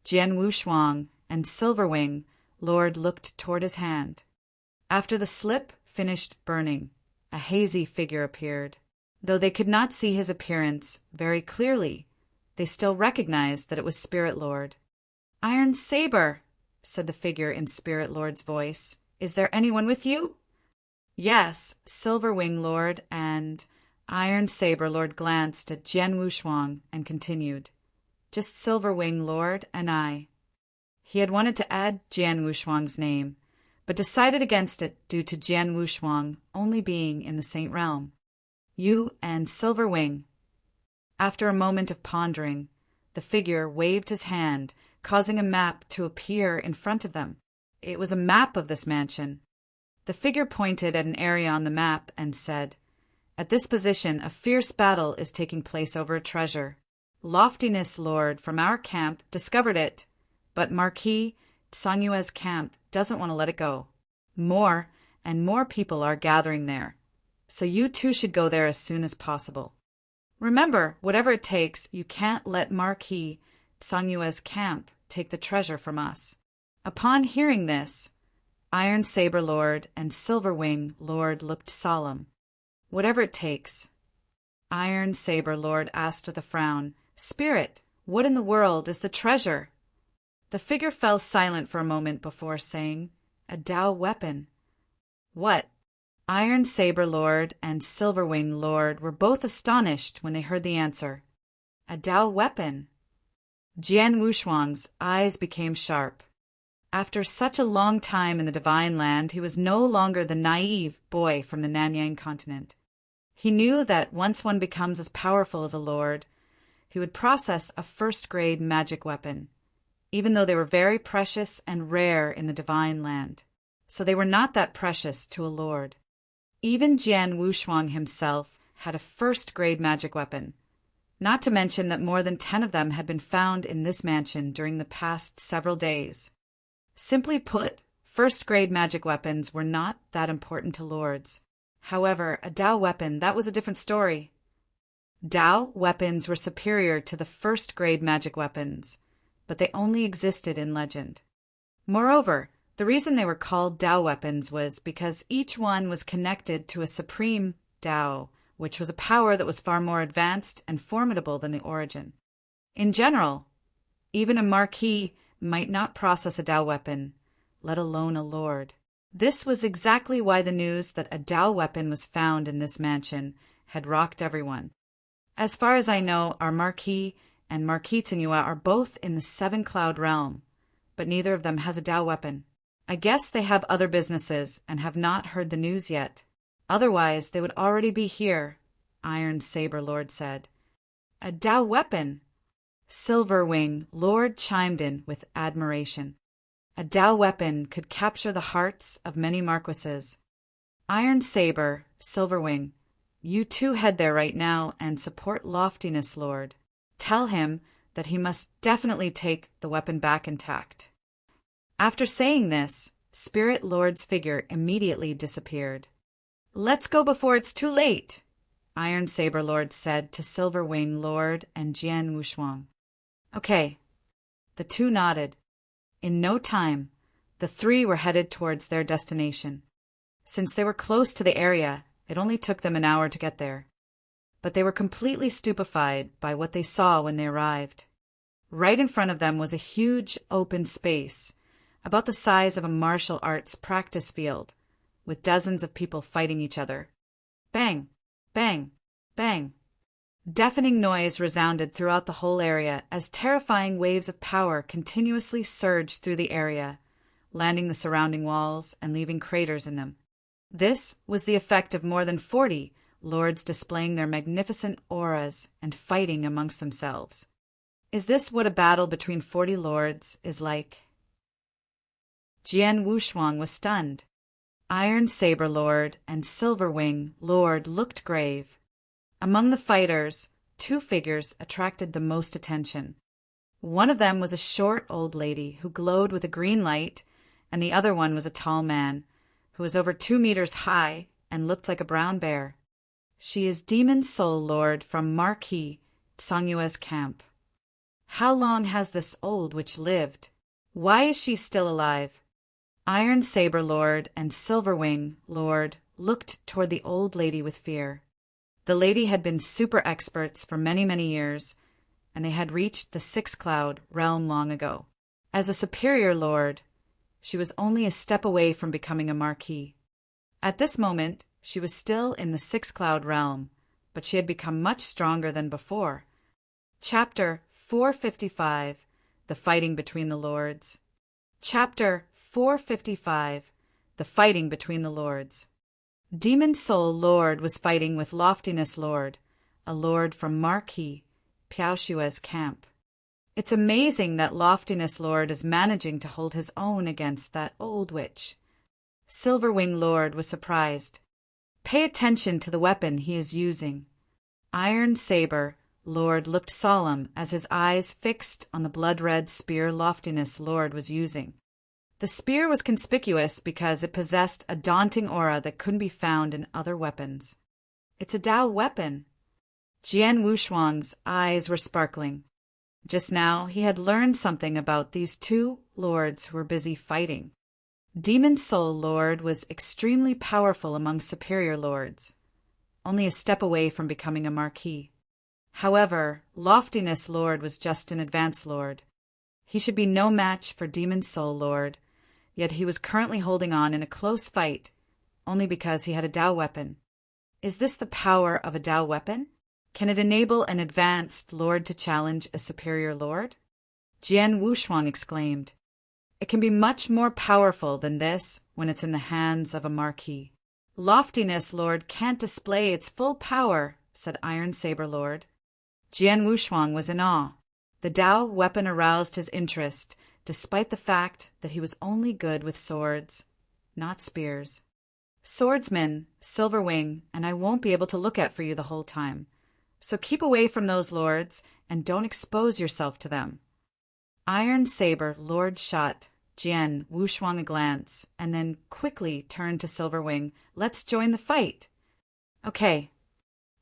Jian Wushuang and Silverwing Lord looked toward his hand. After the slip finished burning, a hazy figure appeared. Though they could not see his appearance very clearly, they still recognized that it was Spirit Lord. Iron Saber, said the figure in Spirit Lord's voice. Is there anyone with you? Yes, Silverwing Lord and Iron Saber Lord glanced at Jian Wushuang and continued, Just Silverwing Lord and I. He had wanted to add Jian Wushuang's name, but decided against it due to Jian Wushuang only being in the Saint Realm. You and Silverwing. After a moment of pondering, the figure waved his hand, causing a map to appear in front of them. It was a map of this mansion. The figure pointed at an area on the map and said, At this position, a fierce battle is taking place over a treasure. Loftiness Lord from our camp discovered it, but Marquis Sangyue's camp doesn't want to let it go. More and more people are gathering there, so you two should go there as soon as possible. Remember, whatever it takes, you can't let Marquis Sangyue's camp take the treasure from us. Upon hearing this, Iron Saber Lord and Silverwing Lord looked solemn. Whatever it takes. Iron Saber Lord asked with a frown. Spirit, what in the world is the treasure? The figure fell silent for a moment before saying, A Tao weapon. What? Iron Saber Lord and Silverwing Lord were both astonished when they heard the answer. A Tao weapon. Jian Wushuang's eyes became sharp. After such a long time in the Divine Land, he was no longer the naive boy from the Nanyang continent. He knew that once one becomes as powerful as a lord, he would process a first-grade magic weapon, even though they were very precious and rare in the Divine Land. So they were not that precious to a lord. Even Jian Wushuang himself had a first-grade magic weapon, not to mention that more than 10 of them had been found in this mansion during the past several days. Simply put, first-grade magic weapons were not that important to lords. However, a Tao weapon, that was a different story. Tao weapons were superior to the first-grade magic weapons, but they only existed in legend. Moreover, the reason they were called Tao weapons was because each one was connected to a supreme Tao, which was a power that was far more advanced and formidable than the origin. In general, even a marquis might not process a Tao weapon, let alone a lord. This was exactly why the news that a Tao weapon was found in this mansion had rocked everyone. As far as I know, our Marquis and Marquis Tsinghua are both in the Seven Cloud realm, but neither of them has a Tao weapon. I guess they have other businesses and have not heard the news yet. Otherwise, they would already be here, Iron Saber Lord said. A Tao weapon! Silverwing Lord chimed in with admiration. A Tao weapon could capture the hearts of many marquises. Iron Saber, Silverwing, you two head there right now and support Loftiness Lord. Tell him that he must definitely take the weapon back intact. After saying this, Spirit Lord's figure immediately disappeared. Let's go before it's too late, Iron Saber Lord said to Silverwing Lord and Jian Wushuang. Okay. The two nodded. In no time, the three were headed towards their destination. Since they were close to the area, it only took them an hour to get there. But they were completely stupefied by what they saw when they arrived. Right in front of them was a huge open space, about the size of a martial arts practice field, with dozens of people fighting each other. Bang! Bang! Bang! Deafening noise resounded throughout the whole area as terrifying waves of power continuously surged through the area, landing the surrounding walls and leaving craters in them. This was the effect of more than 40 lords displaying their magnificent auras and fighting amongst themselves. Is this what a battle between 40 lords is like? Jian Wushuang was stunned. Iron Saber Lord and Silverwing Lord looked grave. Among the fighters, 2 figures attracted the most attention. One of them was a short old lady who glowed with a green light, and the other one was a tall man who was over 2 meters high and looked like a brown bear. She is Demon Soul Lord from Marquis Tsinghua camp. How long has this old witch lived? Why is she still alive? Iron Saber Lord and Silverwing Lord looked toward the old lady with fear. The lady had been super experts for many, many years, and they had reached the 6th Cloud realm long ago. As a superior lord, she was only a step away from becoming a marquis. At this moment, she was still in the 6th Cloud realm, but she had become much stronger than before. Chapter 455, The Fighting Between the Lords. Chapter 455, The Fighting Between the Lords. Demon Soul Lord was fighting with Loftiness Lord, a lord from Marquis Piaoshua's camp. It's amazing that Loftiness Lord is managing to hold his own against that old witch. Silverwing Lord was surprised. Pay attention to the weapon he is using. Iron Saber Lord looked solemn as his eyes fixed on the blood-red spear Loftiness Lord was using. The spear was conspicuous because it possessed a daunting aura that couldn't be found in other weapons. It's a Tao weapon. Jian Wushuang's eyes were sparkling. Just now, he had learned something about these 2 lords who were busy fighting. Demon Soul Lord was extremely powerful among superior lords. only a step away from becoming a marquis. However, Loftiness Lord was just an advanced lord. He should be no match for Demon Soul Lord, yet he was currently holding on in a close fight, only because he had a Dao weapon. Is this the power of a Dao weapon? Can it enable an advanced lord to challenge a superior lord? Jian Wushuang exclaimed. It can be much more powerful than this when it's in the hands of a marquis. Loftiness Lord can't display its full power, said Iron Saber Lord. Jian Wushuang was in awe. The Dao weapon aroused his interest, despite the fact that he was only good with swords, not spears. Swordsman, Silverwing, and I won't be able to look at for you the whole time. So keep away from those lords and don't expose yourself to them. Iron Saber Lord shot Jian Wushuang a glance and then quickly turned to Silverwing. Let's join the fight. Okay.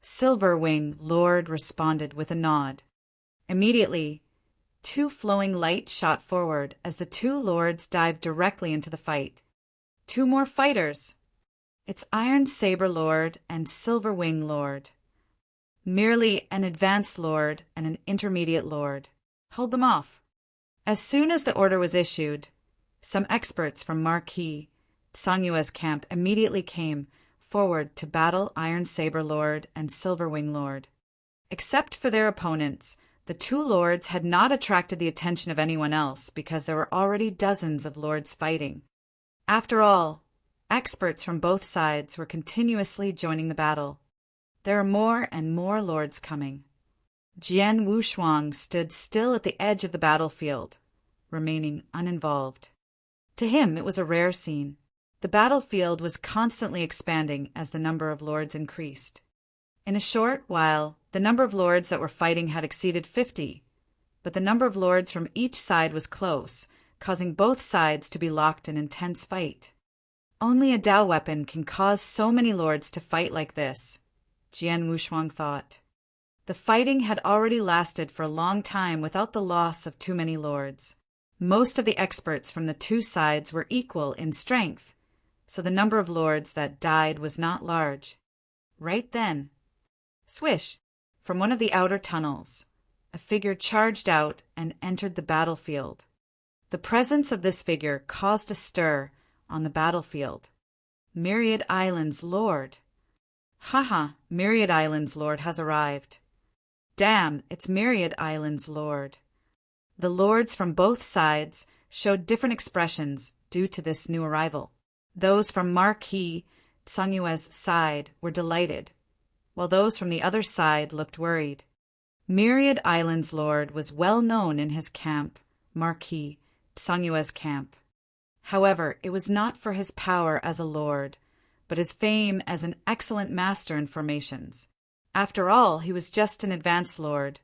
Silverwing Lord responded with a nod. Immediately, 2 flowing light shot forward as the 2 lords dived directly into the fight. 2 more fighters. It's Iron Saber Lord and Silverwing Lord. Merely an advanced lord and an intermediate lord. Hold them off. As soon as the order was issued, some experts from Marquis Sangyue's camp immediately came forward to battle Iron Saber Lord and Silverwing Lord. Except for their opponents, the 2 lords had not attracted the attention of anyone else because there were already dozens of lords fighting. After all, experts from both sides were continuously joining the battle. There are more and more lords coming. Jian Wushuang stood still at the edge of the battlefield, remaining uninvolved. To him, it was a rare scene. The battlefield was constantly expanding as the number of lords increased. In a short while, the number of lords that were fighting had exceeded 50, but the number of lords from each side was close, causing both sides to be locked in intense fight. Only a Dao weapon can cause so many lords to fight like this, Jian Wushuang thought. The fighting had already lasted for a long time without the loss of too many lords. Most of the experts from the 2 sides were equal in strength, so the number of lords that died was not large. Right then, swish, from one of the outer tunnels, a figure charged out and entered the battlefield. The presence of this figure caused a stir on the battlefield. Myriad Island's Lord. Haha, Myriad Island's Lord has arrived. Damn, it's Myriad Island's Lord. The lords from both sides showed different expressions due to this new arrival. Those from Marquis Sangyue's side were delighted, while those from the other side looked worried. Myriad Island's Lord was well known in his camp, Marquis Sangyue's camp. However, it was not for his power as a lord, but his fame as an excellent master in formations. After all, he was just an advanced lord,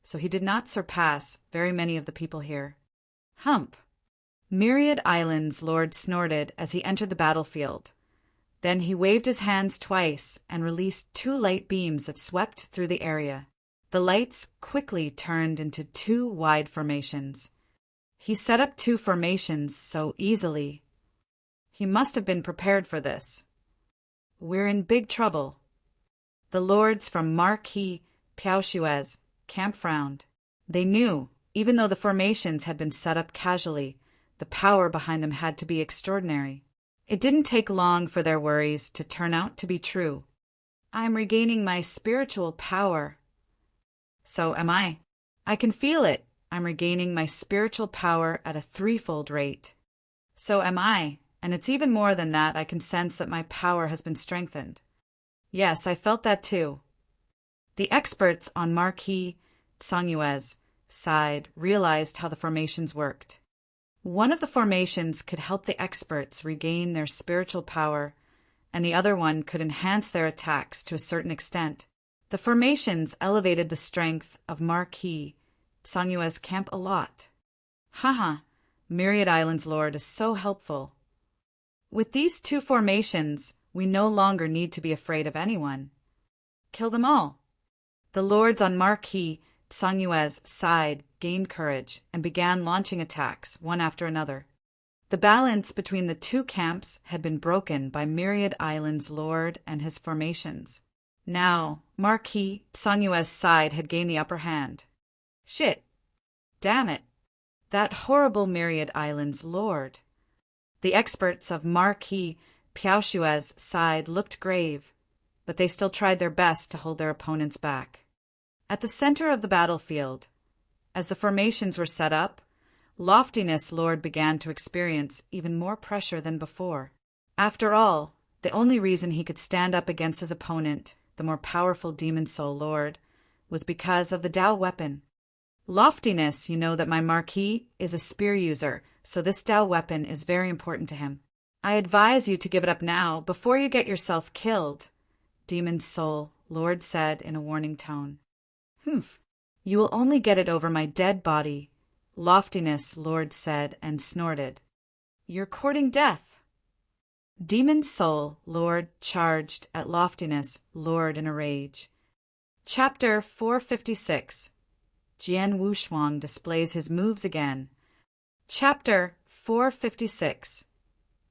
so he did not surpass very many of the people here. Hump! Myriad Island's Lord snorted as he entered the battlefield. Then he waved his hands twice and released 2 light beams that swept through the area. The lights quickly turned into 2 wide formations. He set up 2 formations so easily. He must have been prepared for this. We're in big trouble. The lords from Marquis Piaoshue's camp frowned. They knew, even though the formations had been set up casually, the power behind them had to be extraordinary. It didn't take long for their worries to turn out to be true. I'm regaining my spiritual power. So am I. I can feel it. I'm regaining my spiritual power at a 3-fold rate. So am I, and it's even more than that. I can sense that my power has been strengthened. Yes, I felt that too. The experts on Marquis Sangyue's side realized how the formations worked. One of the formations could help the experts regain their spiritual power, and the other one could enhance their attacks to a certain extent. The formations elevated the strength of Marquis Sangyue's camp a lot. Haha, Myriad Island's Lord is so helpful. With these 2 formations, we no longer need to be afraid of anyone. Kill them all. The lords on Marquis Sangyue's side gained courage and began launching attacks, one after another. The balance between the 2 camps had been broken by Myriad Island's Lord and his formations. Now, Marquis Psanyue's side had gained the upper hand. Shit. Damn it. That horrible Myriad Islands lord. The experts of Marquis Piaoshue's side looked grave, but they still tried their best to hold their opponents back. At the center of the battlefield, as the formations were set up, Loftiness Lord began to experience even more pressure than before. After all, the only reason he could stand up against his opponent, the more powerful Demon Soul Lord, was because of the Tao weapon. Loftiness, you know that my Marquis is a spear user, so this Tao weapon is very important to him. I advise you to give it up now, before you get yourself killed, Demon Soul Lord said in a warning tone. Humph. You will only get it over my dead body, Loftiness Lord said and snorted. You're courting death. Demon Soul Lord charged at Loftiness Lord in a rage. Chapter 456. Jian Wushuang displays his moves again. Chapter 456.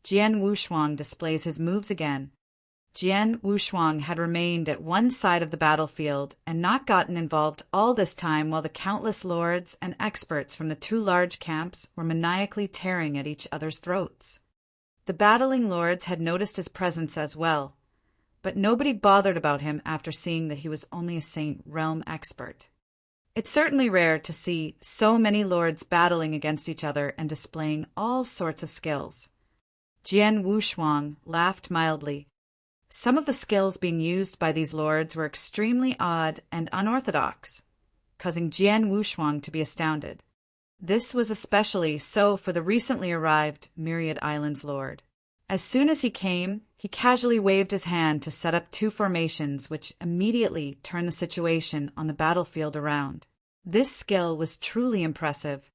Jian Wushuang displays his moves again. Jian Wushuang had remained at one side of the battlefield and not gotten involved all this time while the countless lords and experts from the two large camps were maniacally tearing at each other's throats. The battling lords had noticed his presence as well, but nobody bothered about him after seeing that he was only a Saint Realm expert. It's certainly rare to see so many lords battling against each other and displaying all sorts of skills. Jian Wushuang laughed mildly. Some of the skills being used by these lords were extremely odd and unorthodox, causing Jian Wushuang to be astounded. This was especially so for the recently arrived Myriad Islands Lord. As soon as he came, he casually waved his hand to set up two formations which immediately turned the situation on the battlefield around. This skill was truly impressive.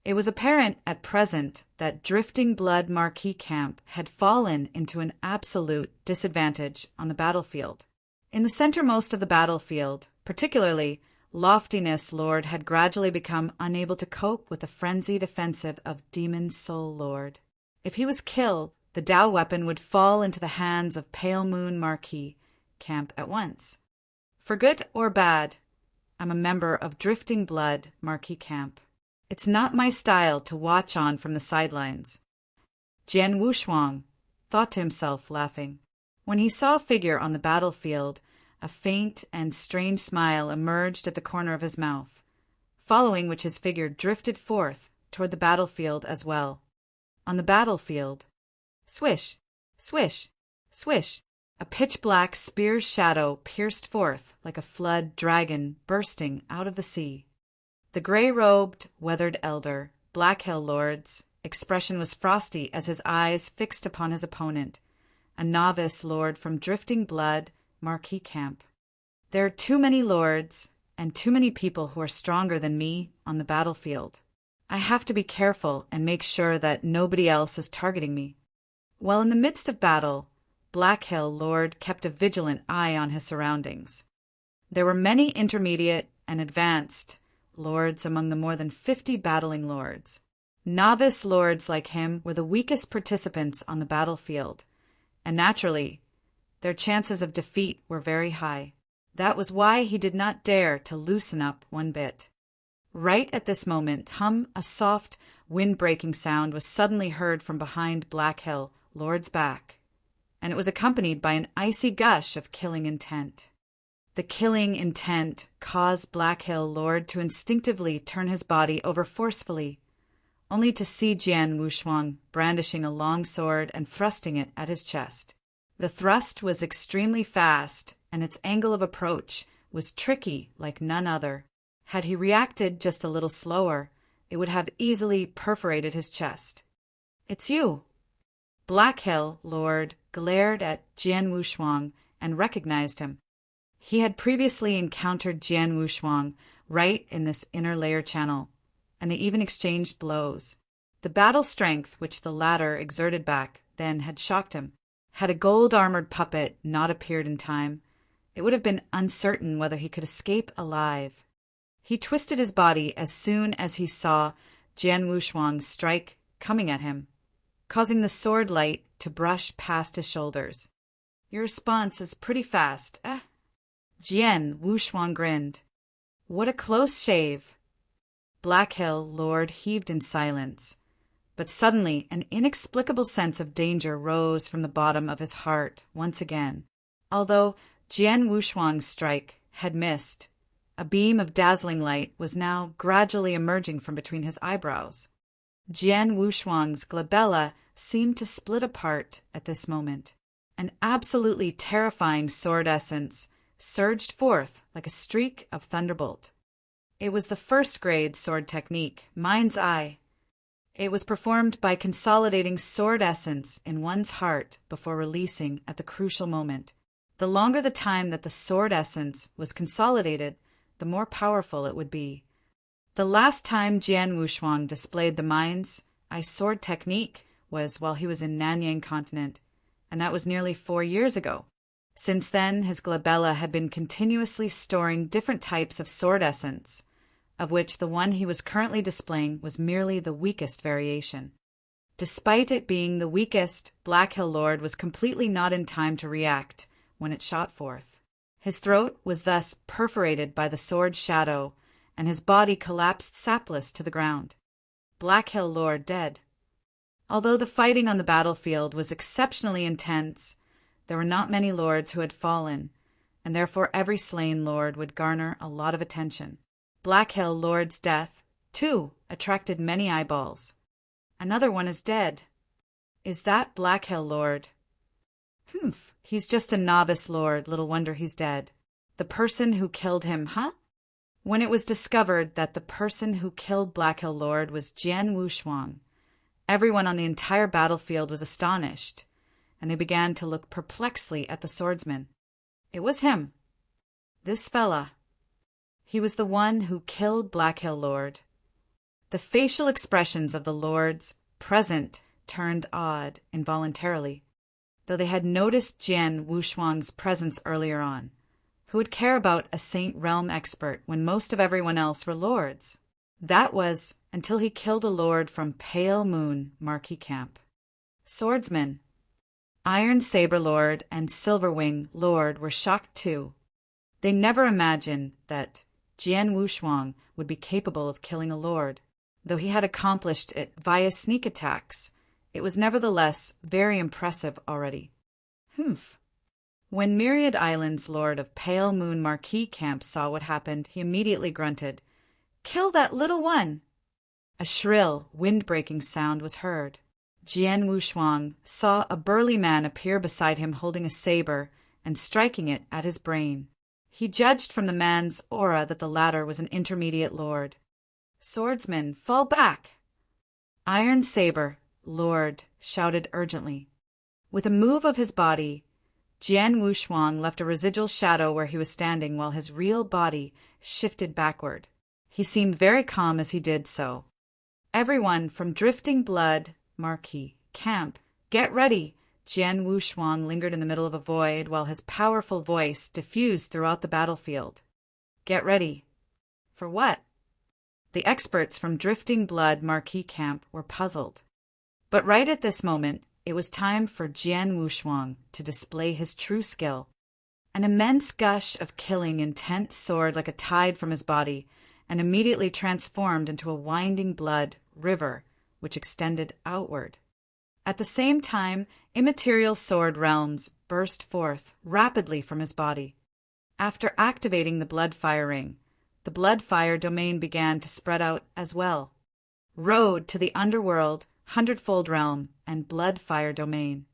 It was apparent at present that Drifting Blood Marquis Camp had fallen into an absolute disadvantage on the battlefield. In the centermost of the battlefield, particularly, Loftiness Lord had gradually become unable to cope with the frenzied offensive of Demon Soul Lord. If he was killed, the Tao weapon would fall into the hands of Pale Moon Marquis Camp at once. For good or bad, I'm a member of Drifting Blood Marquis Camp. It's not my style to watch on from the sidelines. Jian Wushuang thought to himself, laughing. When he saw a figure on the battlefield, a faint and strange smile emerged at the corner of his mouth, following which his figure drifted forth toward the battlefield as well. On the battlefield, swish, swish, swish, a pitch-black spear's shadow pierced forth like a flood dragon bursting out of the sea. The gray-robed, weathered elder, Black Hill Lord's expression was frosty as his eyes fixed upon his opponent, a novice lord from Drifting Blood Marquis Camp. There are too many lords and too many people who are stronger than me on the battlefield. I have to be careful and make sure that nobody else is targeting me. While in the midst of battle, Black Hill Lord kept a vigilant eye on his surroundings. There were many intermediate and advanced lords among the more than 50 battling lords. Novice lords like him were the weakest participants on the battlefield, and naturally, their chances of defeat were very high. That was why he did not dare to loosen up one bit. Right at this moment, a soft, wind-breaking sound was suddenly heard from behind Black Hill Lord's back, and it was accompanied by an icy gush of killing intent. The killing intent caused Black Hill Lord to instinctively turn his body over forcefully, only to see Jian Wushuang brandishing a long sword and thrusting it at his chest. The thrust was extremely fast, and its angle of approach was tricky like none other. Had he reacted just a little slower, it would have easily perforated his chest. "It's you." Black Hill Lord glared at Jian Wushuang and recognized him. He had previously encountered Jian Wushuang right in this inner layer channel, and they even exchanged blows. The battle strength which the latter exerted back then had shocked him. Had a gold-armored puppet not appeared in time, it would have been uncertain whether he could escape alive. He twisted his body as soon as he saw Jian Wushuang's strike coming at him, causing the sword light to brush past his shoulders. "Your response is pretty fast, Jian Wushuang grinned. What a close shave! Black Hill Lord heaved in silence, but suddenly an inexplicable sense of danger rose from the bottom of his heart once again. Although Jian Wushuang's strike had missed, a beam of dazzling light was now gradually emerging from between his eyebrows. Jian Wushuang's glabella seemed to split apart at this moment. An absolutely terrifying sword essence surged forth like a streak of thunderbolt. It was the first-grade sword technique, Mind's Eye. It was performed by consolidating sword essence in one's heart before releasing at the crucial moment. The longer the time that the sword essence was consolidated, the more powerful it would be. The last time Jian Wushuang displayed the Mind's Eye sword technique was while he was in Nanyang Continent, and that was nearly 4 years ago. Since then, his glabella had been continuously storing different types of sword essence, of which the one he was currently displaying was merely the weakest variation. Despite it being the weakest, Black Hill Lord was completely not in time to react when it shot forth. His throat was thus perforated by the sword's shadow, and his body collapsed sapless to the ground. Black Hill Lord dead. Although the fighting on the battlefield was exceptionally intense, there were not many lords who had fallen, and therefore every slain lord would garner a lot of attention. Black Hill Lord's death, too, attracted many eyeballs. Another one is dead. Is that Black Hill Lord? Humph, he's just a novice lord, little wonder he's dead. The person who killed him, huh? When it was discovered that the person who killed Black Hill Lord was Jian Wushuang, everyone on the entire battlefield was astonished, and they began to look perplexedly at the swordsman. It was him. This fella. He was the one who killed Black Hill Lord. The facial expressions of the lords present turned odd involuntarily, though they had noticed Jian Wushuang's presence earlier on. Who would care about a Saint Realm expert when most of everyone else were lords? That was until he killed a lord from Pale Moon Marquee Camp. Swordsmen. Iron Saber Lord and Silverwing Lord were shocked too. They never imagined that Jian Wushuang would be capable of killing a lord. Though he had accomplished it via sneak attacks, it was nevertheless very impressive already. Humph. When Myriad Island's Lord of Pale Moon Marquee Camp saw what happened, he immediately grunted, "Kill that little one!" A shrill, wind-breaking sound was heard. Jian Wushuang saw a burly man appear beside him holding a saber and striking it at his brain. He judged from the man's aura that the latter was an intermediate lord. "Swordsman, fall back!" Iron Saber Lord shouted urgently. With a move of his body, Jian Wushuang left a residual shadow where he was standing while his real body shifted backward. He seemed very calm as he did so. Everyone from Drifting Blood Marquee Camp, get ready! Jian Wushuang lingered in the middle of a void while his powerful voice diffused throughout the battlefield. Get ready. For what? The experts from Drifting Blood Marquee Camp were puzzled. But right at this moment, it was time for Jian Wushuang to display his true skill. An immense gush of killing intent soared like a tide from his body and immediately transformed into a winding blood river which extended outward. At the same time, immaterial sword realms burst forth rapidly from his body. After activating the blood fire ring, the blood fire domain began to spread out as well. Road to the underworld, hundredfold realm, and blood fire domain.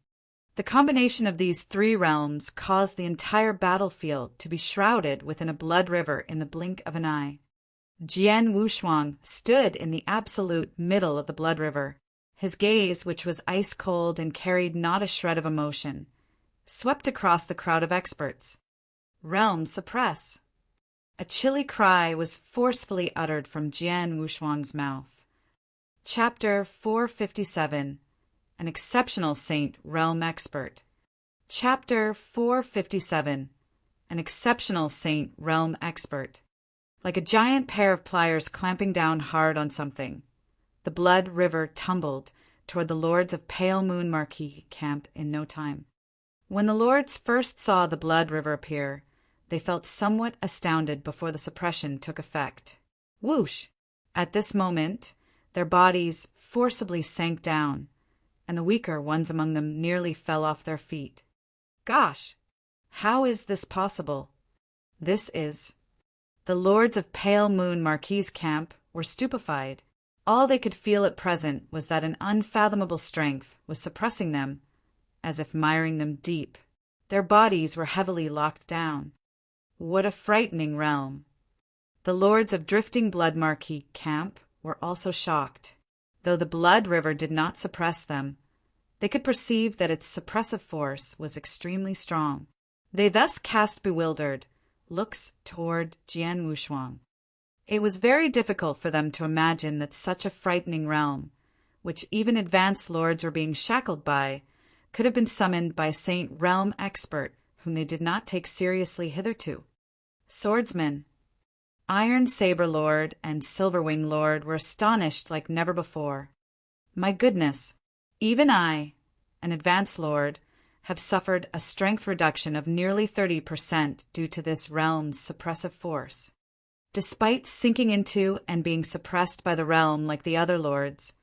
The combination of these three realms caused the entire battlefield to be shrouded within a blood river in the blink of an eye. Jian Wushuang stood in the absolute middle of the blood river. His gaze, which was ice-cold and carried not a shred of emotion, swept across the crowd of experts. Realm suppress. A chilly cry was forcefully uttered from Jian Wushuang's mouth. Chapter 457. An Exceptional Saint Realm Expert. Chapter 457. An Exceptional Saint Realm Expert. Like a giant pair of pliers clamping down hard on something, the blood river tumbled toward the lords of Pale Moon Marquee Camp in no time. When the lords first saw the blood river appear, they felt somewhat astounded before the suppression took effect. Whoosh! At this moment, their bodies forcibly sank down, and the weaker ones among them nearly fell off their feet. Gosh! How is this possible? This is. The lords of Pale Moon Marquis' camp were stupefied. All they could feel at present was that an unfathomable strength was suppressing them, as if miring them deep. Their bodies were heavily locked down. What a frightening realm! The lords of Drifting Blood Marquis camp were also shocked. Though the blood river did not suppress them, they could perceive that its suppressive force was extremely strong. They thus cast bewildered looks toward Jian Wushuang. It was very difficult for them to imagine that such a frightening realm, which even advanced lords were being shackled by, could have been summoned by a Saint Realm expert whom they did not take seriously hitherto. Swordsmen, Iron Saber Lord and Silverwing Lord were astonished like never before. My goodness, even I, an advanced lord, have suffered a strength reduction of nearly 30% due to this realm's suppressive force. Despite sinking into and being suppressed by the realm like the other lords,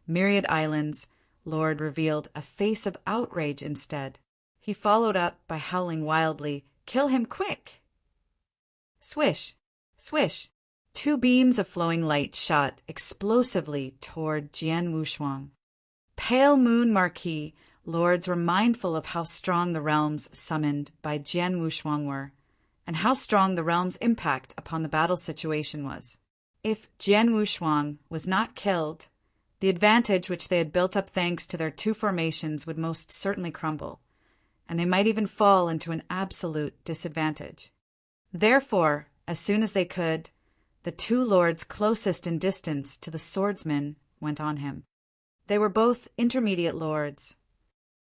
Myriad Island's lord revealed a face of outrage instead. He followed up by howling wildly, "Kill him quick!" Swish! Swish! Two beams of flowing light shot explosively toward Jian Wushuang. Pale Moon Marquis lords were mindful of how strong the realms summoned by Jian Wushuang were, and how strong the realm's impact upon the battle situation was. If Jian Wushuang was not killed, the advantage which they had built up thanks to their two formations would most certainly crumble, and they might even fall into an absolute disadvantage. Therefore, as soon as they could, the two lords closest in distance to the swordsman went on him. They were both intermediate lords.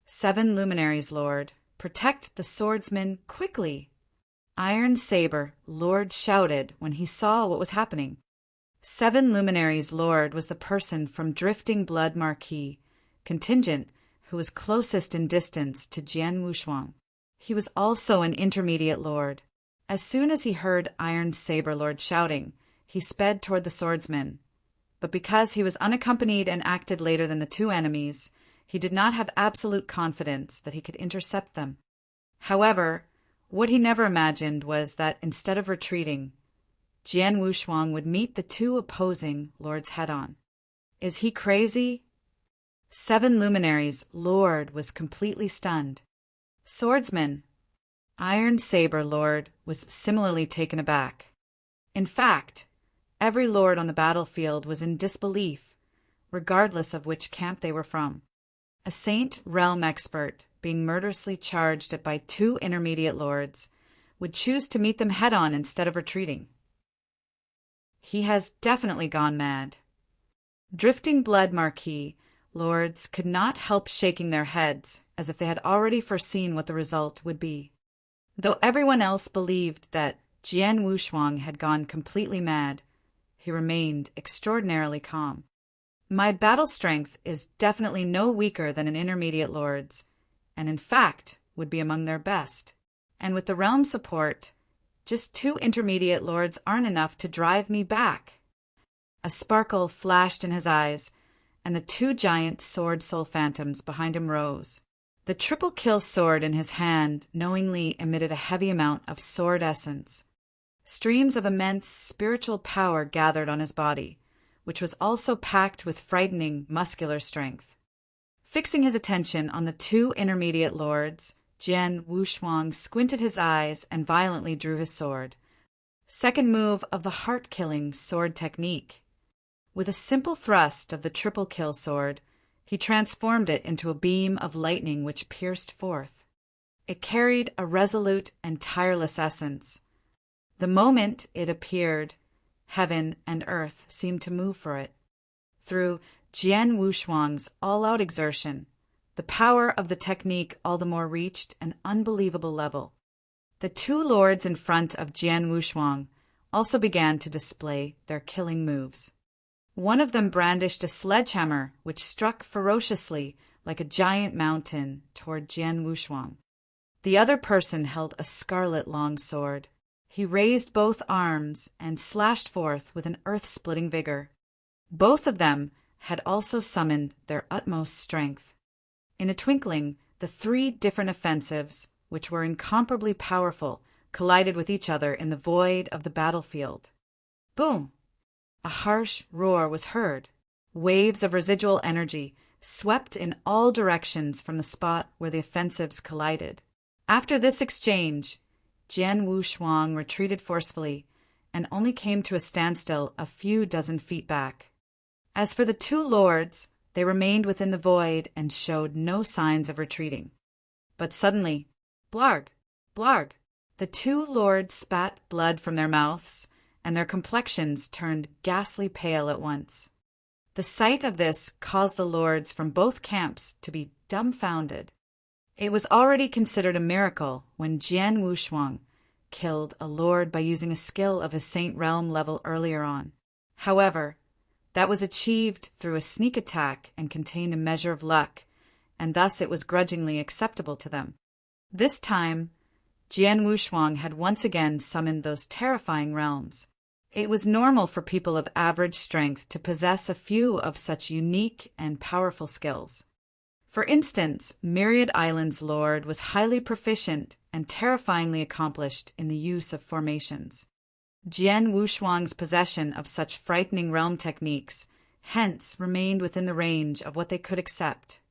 7 luminaries, Lord, protect the swordsman quickly! Iron Saber, Lord shouted when he saw what was happening. 7 luminaries, Lord was the person from Drifting Blood Marquis contingent who was closest in distance to Jian Wushuang. He was also an intermediate lord. As soon as he heard Iron Saber Lord shouting, he sped toward the swordsman. But because he was unaccompanied and acted later than the two enemies, he did not have absolute confidence that he could intercept them. However, what he never imagined was that instead of retreating, Jian Wushuang would meet the two opposing lords head-on. Is he crazy? 7 luminaries, Lord was completely stunned. Swordsman, Iron Saber Lord was similarly taken aback. In fact, every lord on the battlefield was in disbelief, regardless of which camp they were from. A Saint Realm expert, being murderously charged by 2 intermediate lords, would choose to meet them head-on instead of retreating. He has definitely gone mad. Drifting Blood Marquis lords could not help shaking their heads, as if they had already foreseen what the result would be. Though everyone else believed that Jian Wushuang had gone completely mad, he remained extraordinarily calm. My battle strength is definitely no weaker than an intermediate lord's, and in fact would be among their best. And with the realm's support, just 2 intermediate lords aren't enough to drive me back. A sparkle flashed in his eyes, and the 2 giant sword soul phantoms behind him rose. The triple kill sword in his hand knowingly emitted a heavy amount of sword essence. Streams of immense spiritual power gathered on his body, which was also packed with frightening muscular strength. Fixing his attention on the 2 intermediate lords, Jian Wushuang squinted his eyes and violently drew his sword. Second move of the heart-killing sword technique. With a simple thrust of the triple kill sword, he transformed it into a beam of lightning which pierced forth. It carried a resolute and tireless essence. The moment it appeared, heaven and earth seemed to move for it. Through Jian Wushuang's all-out exertion, the power of the technique all the more reached an unbelievable level. The 2 lords in front of Jian Wushuang also began to display their killing moves. One of them brandished a sledgehammer which struck ferociously like a giant mountain toward Jian Wushuang. The other person held a scarlet longsword. He raised both arms and slashed forth with an earth-splitting vigor. Both of them had also summoned their utmost strength. In a twinkling, the three different offensives, which were incomparably powerful, collided with each other in the void of the battlefield. Boom! A harsh roar was heard. Waves of residual energy swept in all directions from the spot where the offensives collided. After this exchange, Jian Wushuang retreated forcefully and only came to a standstill a few dozen feet back. As for the two lords, they remained within the void and showed no signs of retreating. But suddenly, blarg, blarg, the two lords spat blood from their mouths, and their complexions turned ghastly pale at once. The sight of this caused the lords from both camps to be dumbfounded. It was already considered a miracle when Jian Wushuang killed a lord by using a skill of his Saint Realm level earlier on. However, that was achieved through a sneak attack and contained a measure of luck, and thus it was grudgingly acceptable to them. This time, Jian Wushuang had once again summoned those terrifying realms. It was normal for people of average strength to possess a few of such unique and powerful skills. For instance, Myriad Island's lord was highly proficient and terrifyingly accomplished in the use of formations. Jian Wushuang's possession of such frightening realm techniques hence remained within the range of what they could accept.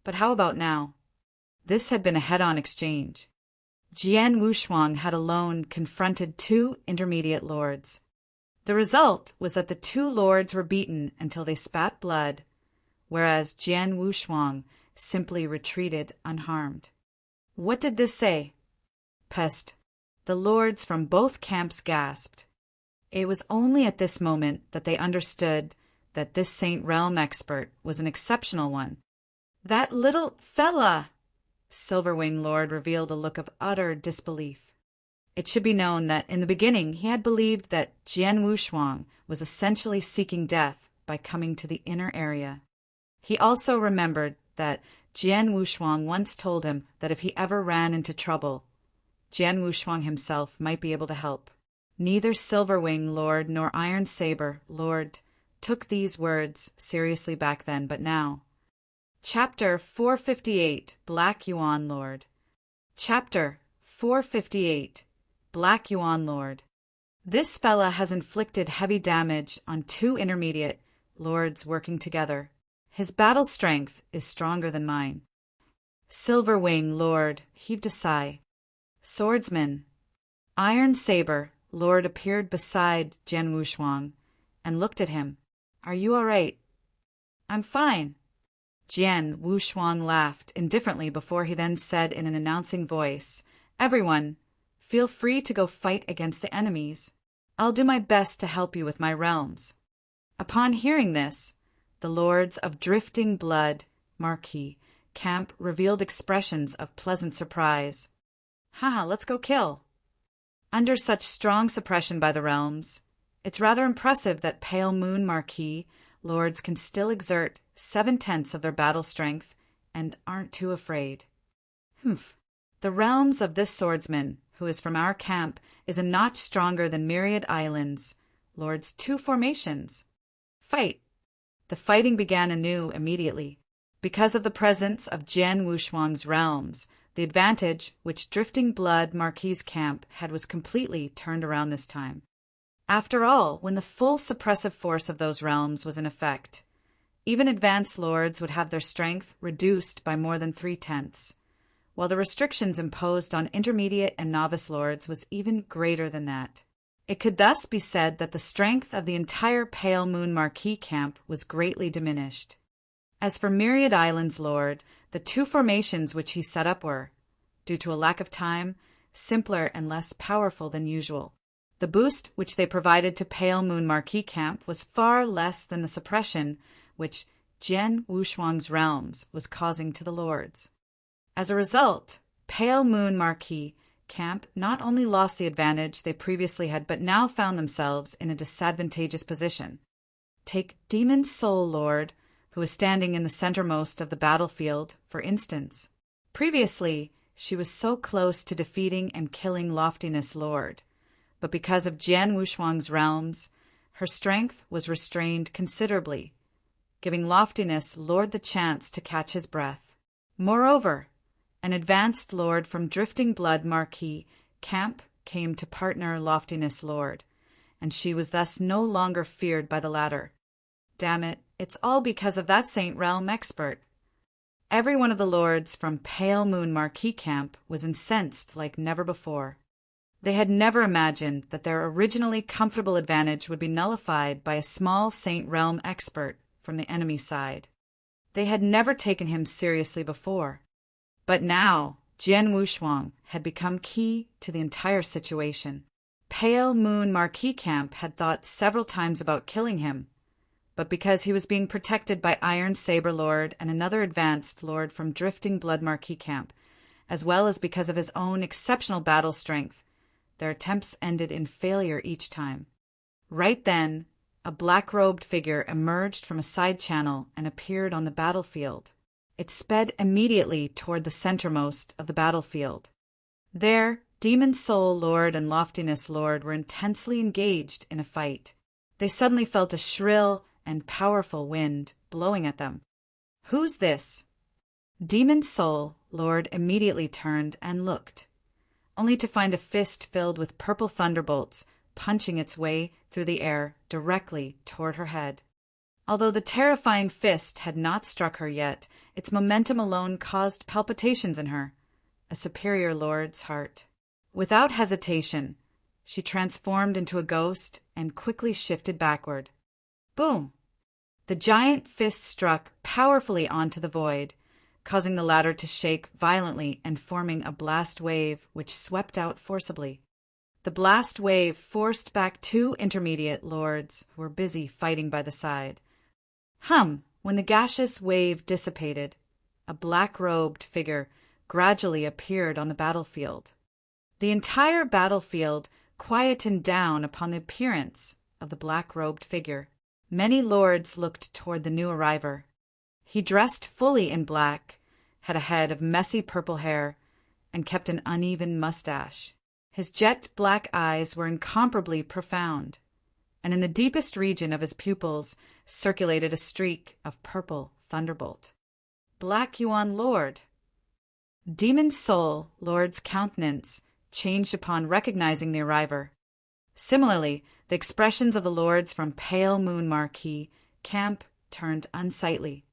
But how about now? This had been a head-on exchange. Jian Wushuang had alone confronted two intermediate lords. The result was that the two lords were beaten until they spat blood, whereas Jian Wushuang simply retreated unharmed. What did this say? Pest! The lords from both camps gasped. It was only at this moment that they understood that this Saint Realm expert was an exceptional one. That little fella! Silverwing Lord revealed a look of utter disbelief. It should be known that in the beginning he had believed that Jian Wushuang was essentially seeking death by coming to the inner area. He also remembered that Jian Wushuang once told him that if he ever ran into trouble, Jian Wushuang himself might be able to help. Neither Silverwing Lord nor Iron Saber Lord took these words seriously back then, but now. Chapter 458, Black Yuan Lord. Chapter 458, Black Yuan Lord. This fella has inflicted heavy damage on two intermediate lords working together. His battle strength is stronger than mine. Silverwing Lord heaved a sigh. Swordsman. Iron Saber Lord appeared beside Jian Wushuang and looked at him. Are you all right? I'm fine. Jian Wushuang laughed indifferently before he then said in an announcing voice, Everyone, feel free to go fight against the enemies. I'll do my best to help you with my realms. Upon hearing this, the lords of Drifting Blood, Marquis, camp revealed expressions of pleasant surprise. Haha, let's go kill. Under such strong suppression by the realms, it's rather impressive that Pale Moon Marquis lords can still exert 7/10 of their battle strength and aren't too afraid. Humph. The realms of this swordsman, who is from our camp, is a notch stronger than Myriad Islands lords' two formations. Fight. The fighting began anew immediately. Because of the presence of Jian Wushuang's realms, the advantage which Drifting Blood Marquis' camp had was completely turned around this time. After all, when the full suppressive force of those realms was in effect, even advanced lords would have their strength reduced by more than 3/10, while the restrictions imposed on intermediate and novice lords was even greater than that. It could thus be said that the strength of the entire Pale Moon Marquis camp was greatly diminished. As for Myriad Island's lord, the two formations which he set up were, due to a lack of time, simpler and less powerful than usual. The boost which they provided to Pale Moon Marquis camp was far less than the suppression which Jian Wushuang's realms was causing to the lords. As a result, Pale Moon Marquis camp not only lost the advantage they previously had, but now found themselves in a disadvantageous position. Take Demon Soul Lord, who was standing in the centermost of the battlefield, for instance. Previously, she was so close to defeating and killing Loftiness Lord, but because of Jian Wushuang's realms, her strength was restrained considerably, giving Loftiness Lord the chance to catch his breath. Moreover, an advanced lord from Drifting Blood Marquis camp came to partner Loftiness Lord, and she was thus no longer feared by the latter. Damn it, it's all because of that Saint Realm expert. Every one of the lords from Pale Moon Marquis camp was incensed like never before. They had never imagined that their originally comfortable advantage would be nullified by a small Saint Realm expert from the enemy side. They had never taken him seriously before. But now, Jian Wushuang had become key to the entire situation. Pale Moon Marquis camp had thought several times about killing him, but because he was being protected by Iron Saber Lord and another advanced lord from Drifting Blood Marquis camp, as well as because of his own exceptional battle strength, their attempts ended in failure each time. Right then, a black-robed figure emerged from a side channel and appeared on the battlefield. It sped immediately toward the centermost of the battlefield. There, Demon Soul Lord and Loftiness Lord were intensely engaged in a fight. They suddenly felt a shrill and powerful wind blowing at them. "Who's this?" Demon Soul Lord immediately turned and looked, only to find a fist filled with purple thunderbolts punching its way through the air directly toward her head. Although the terrifying fist had not struck her yet, its momentum alone caused palpitations in her, a superior lord's heart. Without hesitation, she transformed into a ghost and quickly shifted backward. Boom! The giant fist struck powerfully onto the void, causing the latter to shake violently and forming a blast wave which swept out forcibly. The blast wave forced back two intermediate lords who were busy fighting by the side. When the gaseous wave dissipated, a black-robed figure gradually appeared on the battlefield. The entire battlefield quietened down upon the appearance of the black-robed figure. Many lords looked toward the new arriver. He dressed fully in black, had a head of messy purple hair, and kept an uneven mustache. His jet-black eyes were incomparably profound, and in the deepest region of his pupils circulated a streak of purple thunderbolt. Black Yuan Lord. Demon Soul Lord's countenance changed upon recognizing the arriver. Similarly, the expressions of the lords from Pale Moon Marquis camp turned unsightly.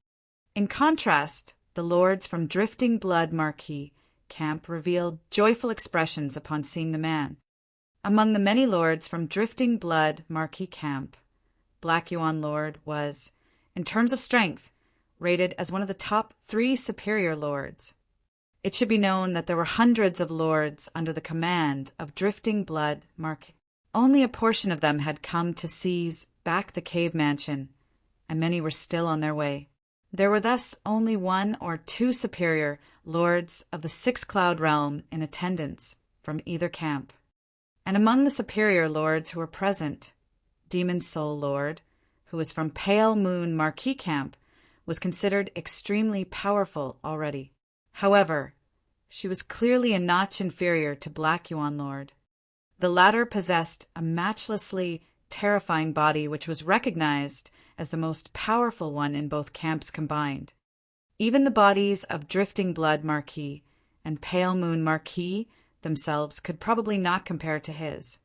In contrast, the lords from Drifting Blood Marquis camp revealed joyful expressions upon seeing the man. Among the many lords from Drifting Blood Marquis camp, Black Yuan Lord was, in terms of strength, rated as one of the top 3 superior lords. It should be known that there were hundreds of lords under the command of Drifting Blood Marquis. Only a portion of them had come to seize back the cave mansion, and many were still on their way. There were thus only 1 or 2 superior lords of the Six-Cloud Realm in attendance from either camp. And among the superior lords who were present, Demon Soul Lord, who was from Pale Moon Marquis camp, was considered extremely powerful already. However, she was clearly a notch inferior to Black Yuan Lord. The latter possessed a matchlessly terrifying body which was recognized as the most powerful one in both camps combined. Even the bodies of Drifting Blood Marquis and Pale Moon Marquis themselves could probably not compare to his.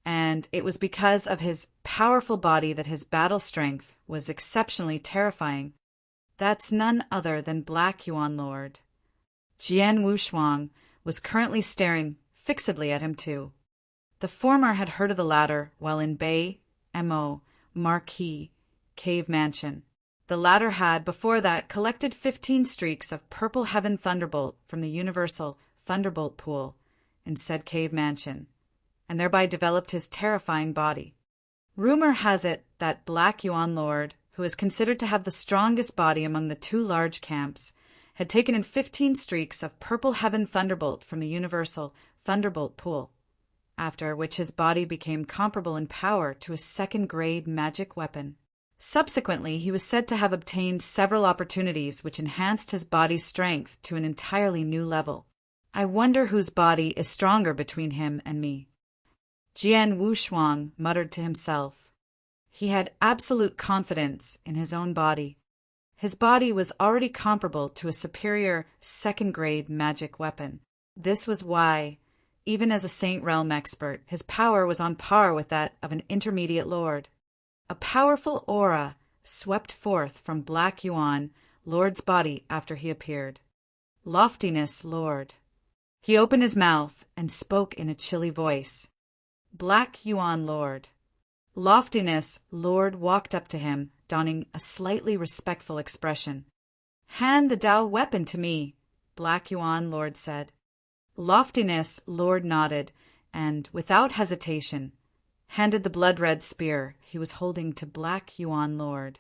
And it was because of his powerful body that his battle strength was exceptionally terrifying. That's none other than Black Yuan Lord. Jian Wushuang was currently staring fixedly at him too. The former had heard of the latter while in Bay Mo Marquis cave mansion. The latter had, before that, collected 15 streaks of purple heaven thunderbolt from the universal thunderbolt pool in said cave mansion, and thereby developed his terrifying body. Rumor has it that Black Yuan Lord, who is considered to have the strongest body among the 2 large camps, had taken in 15 streaks of purple heaven thunderbolt from the universal thunderbolt pool, after which his body became comparable in power to a 2nd-grade magic weapon. Subsequently, he was said to have obtained several opportunities which enhanced his body's strength to an entirely new level. I wonder whose body is stronger between him and me. Jian Wushuang muttered to himself. He had absolute confidence in his own body. His body was already comparable to a superior second-grade magic weapon. This was why, even as a Saint Realm expert, his power was on par with that of an intermediate lord. A powerful aura swept forth from Black Yuan, Lord's body after he appeared. Loftiness, Lord. He opened his mouth and spoke in a chilly voice. Black Yuan, Lord. Loftiness, Lord walked up to him, donning a slightly respectful expression. Hand the Tao weapon to me, Black Yuan, Lord said. Loftiness, Lord nodded, and, without hesitation, handed the blood-red spear he was holding to Black Yuan, Lord.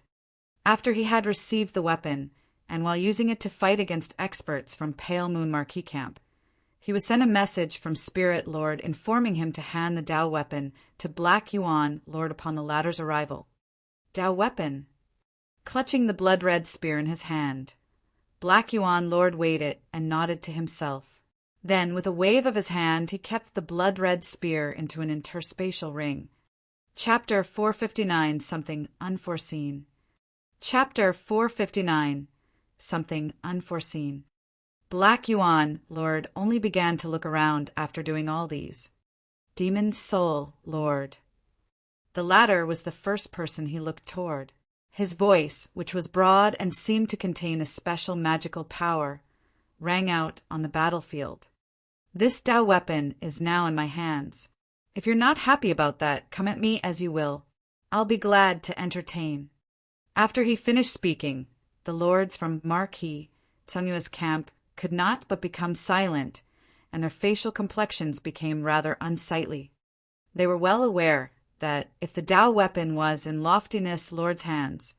After he had received the weapon, and while using it to fight against experts from Pale Moon Marquis Camp, he was sent a message from Spirit Lord informing him to hand the Tao weapon to Black Yuan, Lord, upon the latter's arrival. Tao weapon. Clutching the blood-red spear in his hand, Black Yuan, Lord, weighed it and nodded to himself. Then, with a wave of his hand, he kept the blood-red spear into an interspatial ring. Chapter 459, Something Unforeseen. Chapter 459, Something Unforeseen. Black Yuan, Lord, only began to look around after doing all these. Demon Soul, Lord. The latter was the first person he looked toward. His voice, which was broad and seemed to contain a special magical power, rang out on the battlefield. This Tao weapon is now in my hands. If you're not happy about that, come at me as you will. I'll be glad to entertain. After he finished speaking, the lords from Marquis, Tsunyua's camp, could not but become silent, and their facial complexions became rather unsightly. They were well aware that if the Tao weapon was in Loftiness Lord's hands,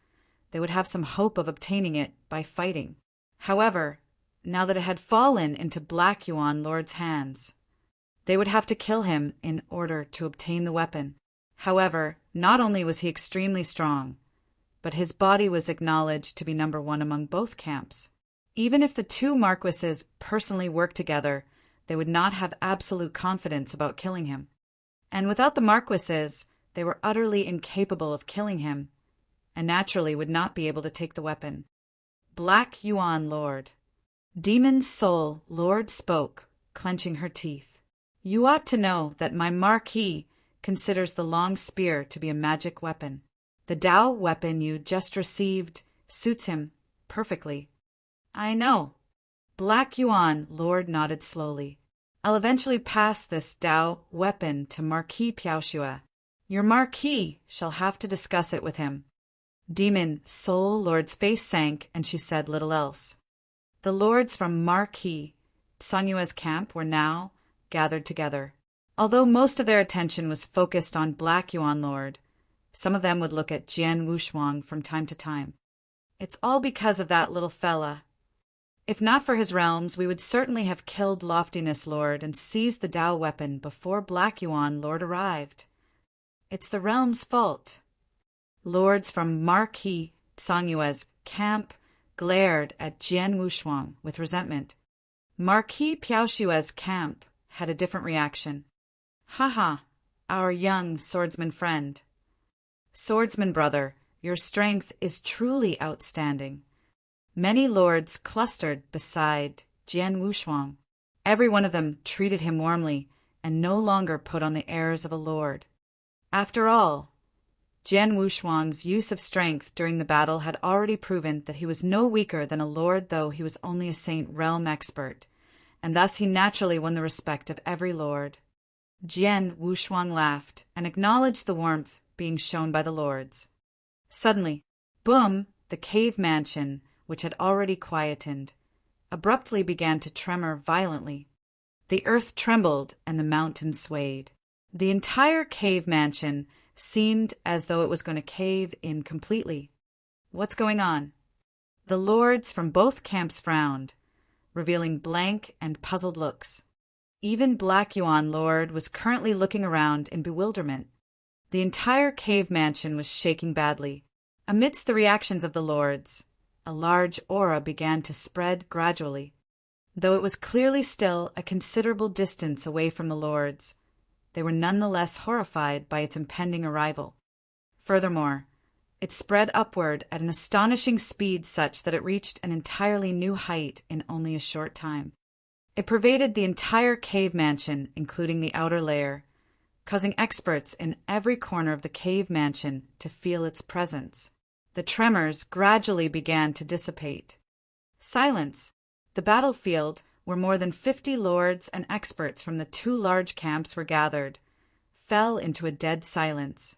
they would have some hope of obtaining it by fighting. However, now that it had fallen into Black Yuan Lord's hands, they would have to kill him in order to obtain the weapon. However, not only was he extremely strong, but his body was acknowledged to be number one among both camps. Even if the two marquises personally worked together, they would not have absolute confidence about killing him. And without the marquises, they were utterly incapable of killing him, and naturally would not be able to take the weapon. Black Yuan, Lord. Demon Soul, Lord spoke, clenching her teeth. You ought to know that my Marquis considers the long spear to be a magic weapon. The Tao weapon you just received suits him perfectly. I know. Black Yuan, Lord nodded slowly. I'll eventually pass this Tao weapon to Marquis Piaoxue. Your Marquis shall have to discuss it with him. Demon Soul Lord's face sank, and she said little else. The lords from Marquis, Tsunyua's camp, were now gathered together. Although most of their attention was focused on Black Yuan Lord, some of them would look at Jian Wushuang from time to time. It's all because of that little fella. If not for his realms, we would certainly have killed Loftiness Lord and seized the Tao weapon before Black Yuan Lord arrived. It's the realm's fault. Lords from Marquis Tsunyua's camp glared at Jian Wushuang with resentment. Marquis Piaoxue's camp had a different reaction. Ha, our young swordsman friend. Swordsman brother, your strength is truly outstanding. Many lords clustered beside Jian Wushuang. Every one of them treated him warmly and no longer put on the airs of a lord. After all, Jian Wushuang's use of strength during the battle had already proven that he was no weaker than a lord, though he was only a Saint Realm expert, and thus he naturally won the respect of every lord. Jian Wushuang laughed and acknowledged the warmth being shown by the lords. Suddenly, boom, the cave mansion, which had already quietened, abruptly began to tremor violently. The earth trembled and the mountain swayed. The entire cave mansion seemed as though it was going to cave in completely. What's going on? The lords from both camps frowned, revealing blank and puzzled looks. Even Black Yuan Lord was currently looking around in bewilderment. The entire cave mansion was shaking badly. Amidst the reactions of the lords, a large aura began to spread gradually. Though it was clearly still a considerable distance away from the lords, they were nonetheless horrified by its impending arrival. Furthermore, it spread upward at an astonishing speed such that it reached an entirely new height in only a short time. It pervaded the entire cave mansion, including the outer layer, causing experts in every corner of the cave mansion to feel its presence. The tremors gradually began to dissipate. Silence. The battlefield, where more than 50 lords and experts from the 2 large camps were gathered, fell into a dead silence.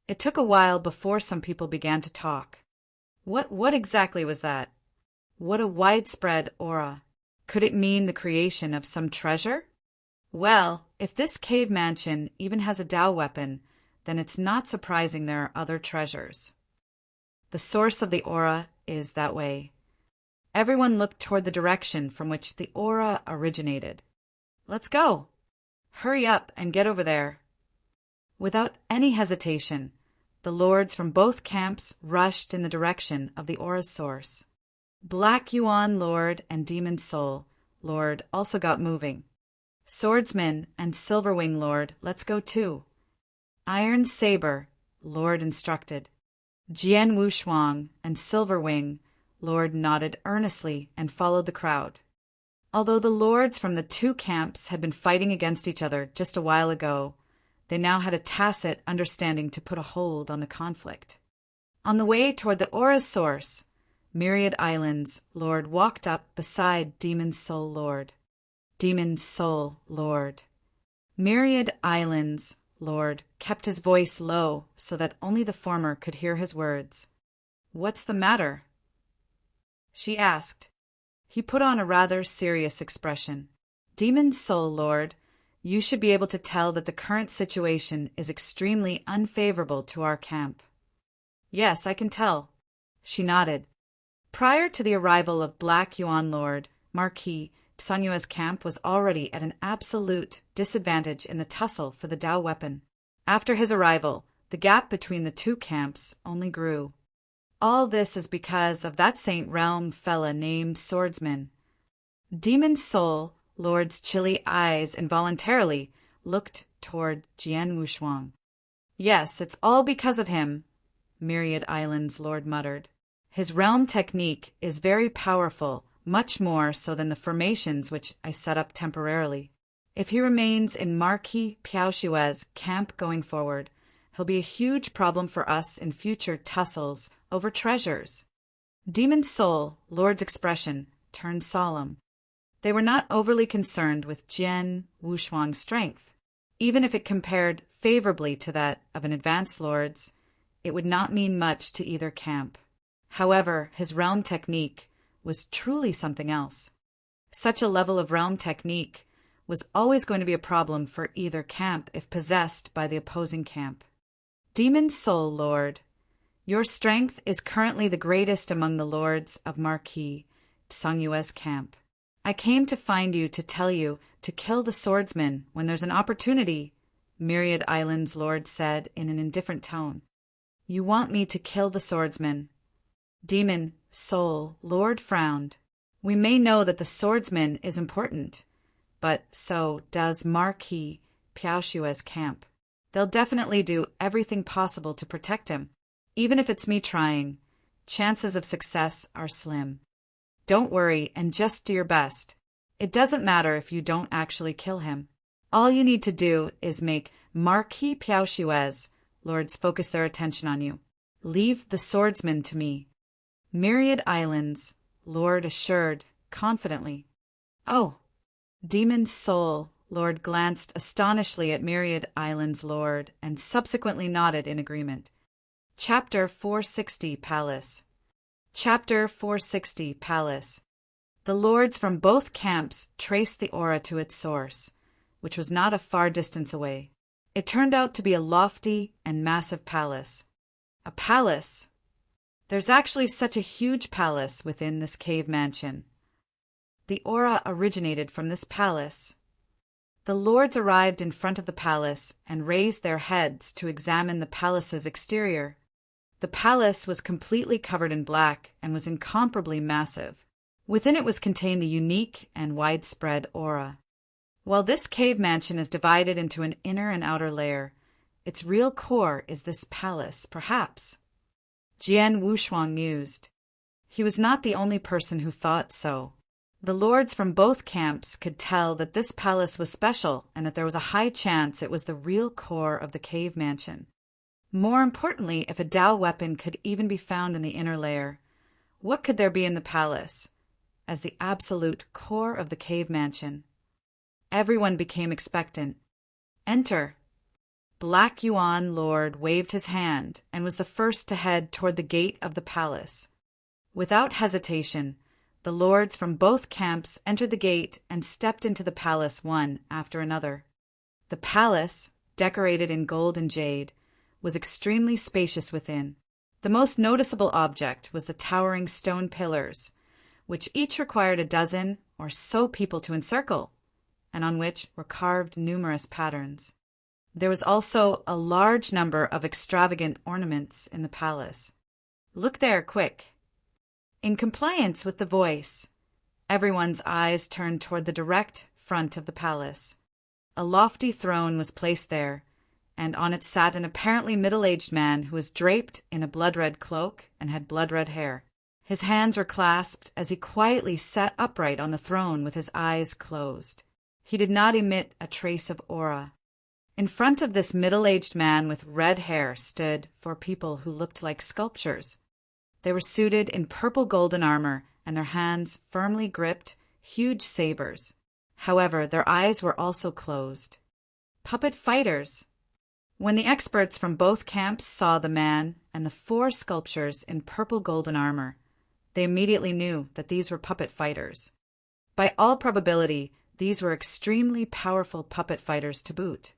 It took a while before some people began to talk. What exactly was that? What a widespread aura. Could it mean the creation of some treasure? Well, if this cave mansion even has a Tao weapon, then it's not surprising there are other treasures. The source of the aura is that way. Everyone looked toward the direction from which the aura originated. Let's go. Hurry up and get over there. Without any hesitation, the lords from both camps rushed in the direction of the aura's source. Black Yuan Lord and Demon Soul Lord also got moving. Swordsman and Silverwing Lord, let's go too. Iron Saber Lord instructed. Jian Wushuang and Silverwing Lord nodded earnestly and followed the crowd. Although the lords from the 2 camps had been fighting against each other just a while ago, they now had a tacit understanding to put a hold on the conflict. On the way toward the aura's source, Myriad Islands Lord walked up beside Demon Soul Lord. Demon Soul Lord. Myriad Islands Lord kept his voice low so that only the former could hear his words. "What's the matter?" she asked. He put on a rather serious expression. "Demon Soul Lord, you should be able to tell that the current situation is extremely unfavorable to our camp." "Yes, I can tell." She nodded. Prior to the arrival of Black Yuan Lord, Marquis Sanyue's camp was already at an absolute disadvantage in the tussle for the Tao weapon. After his arrival, the gap between the 2 camps only grew. All this is because of that Saint Realm fella named Swordsman. Demon Soul Lord's chilly eyes involuntarily looked toward Jian Wushuang. "Yes, it's all because of him," Myriad Islands Lord muttered. "His realm technique is very powerful, much more so than the formations which I set up temporarily. If he remains in Marquis Piaoshue's camp going forward, he'll be a huge problem for us in future tussles over treasures." Demon Soul Lord's expression turned solemn. They were not overly concerned with Jian Wushuang's strength. Even if it compared favorably to that of an advanced lord's, it would not mean much to either camp. However, his realm technique was truly something else. Such a level of realm technique was always going to be a problem for either camp if possessed by the opposing camp. "Demon Soul Lord, your strength is currently the greatest among the lords of Marquis Sanyue's camp. I came to find you to tell you to kill the swordsman when there's an opportunity," Myriad Islands Lord said in an indifferent tone. "You want me to kill the swordsman." Demon Soul Lord frowned. "We may know that the swordsman is important, but so does Marquis Piaoshue's camp. They'll definitely do everything possible to protect him. Even if it's me trying, chances of success are slim. Don't worry and just do your best. It doesn't matter if you don't actually kill him. All you need to do is make Marquis Piaoshue's lords focus their attention on you. Leave the swordsman to me," Myriad Islands Lord assured confidently. "Oh." Demon Soul Lord glanced astonishedly at Myriad Islands Lord and subsequently nodded in agreement. Chapter 460 Palace. Chapter 460 Palace. The lords from both camps traced the aura to its source, which was not a far distance away. It turned out to be a lofty and massive palace. A palace? There's actually such a huge palace within this cave mansion. The aura originated from this palace. The lords arrived in front of the palace and raised their heads to examine the palace's exterior. The palace was completely covered in black and was incomparably massive. Within it was contained the unique and widespread aura. While this cave mansion is divided into an inner and outer layer, its real core is this palace, perhaps. Jian Wushuang mused. He was not the only person who thought so. The lords from both camps could tell that this palace was special and that there was a high chance it was the real core of the cave mansion. More importantly, if a Tao weapon could even be found in the inner layer, what could there be in the palace as the absolute core of the cave mansion? Everyone became expectant. Enter. Black Yuan Lord waved his hand and was the first to head toward the gate of the palace. Without hesitation, the lords from both camps entered the gate and stepped into the palace one after another. The palace, decorated in gold and jade, was extremely spacious within. The most noticeable object was the towering stone pillars, which each required a dozen or so people to encircle, and on which were carved numerous patterns. There was also a large number of extravagant ornaments in the palace. Look there, quick. In compliance with the voice, everyone's eyes turned toward the direct front of the palace. A lofty throne was placed there, and on it sat an apparently middle-aged man who was draped in a blood-red cloak and had blood-red hair. His hands were clasped as he quietly sat upright on the throne with his eyes closed. He did not emit a trace of aura. In front of this middle-aged man with red hair stood four people who looked like sculptures. They were suited in purple golden armor, and their hands firmly gripped huge sabers. However, their eyes were also closed. Puppet fighters. When the experts from both camps saw the man and the four sculptures in purple golden armor, they immediately knew that these were puppet fighters. By all probability, these were extremely powerful puppet fighters to boot.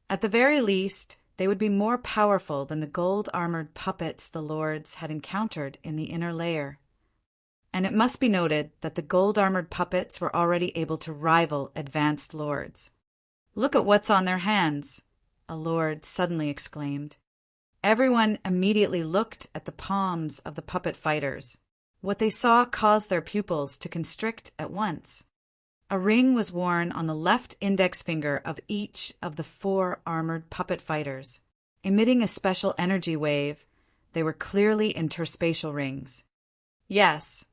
At the very least, they would be more powerful than the gold-armored puppets the lords had encountered in the inner layer. And it must be noted that the gold-armored puppets were already able to rival advanced lords. "Look at what's on their hands," a lord suddenly exclaimed. Everyone immediately looked at the palms of the puppet fighters. What they saw caused their pupils to constrict at once. A ring was worn on the left index finger of each of the four armored puppet fighters. Emitting a special energy wave, they were clearly interspatial rings. Yes,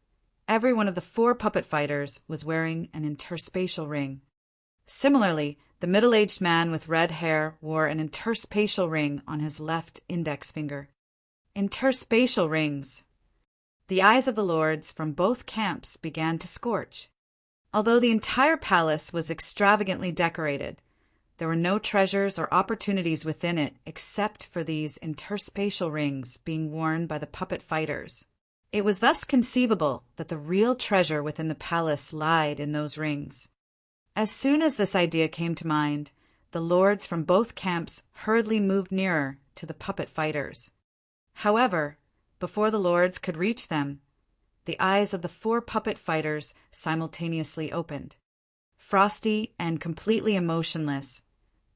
every one of the four puppet fighters was wearing an interspatial ring. Similarly, the middle-aged man with red hair wore an interspatial ring on his left index finger. Interspatial rings. The eyes of the lords from both camps began to scorch. Although the entire palace was extravagantly decorated, there were no treasures or opportunities within it except for these interspatial rings being worn by the puppet fighters. It was thus conceivable that the real treasure within the palace lied in those rings. As soon as this idea came to mind, the lords from both camps hurriedly moved nearer to the puppet fighters. However, before the lords could reach them, the eyes of the four puppet fighters simultaneously opened. Frosty and completely emotionless,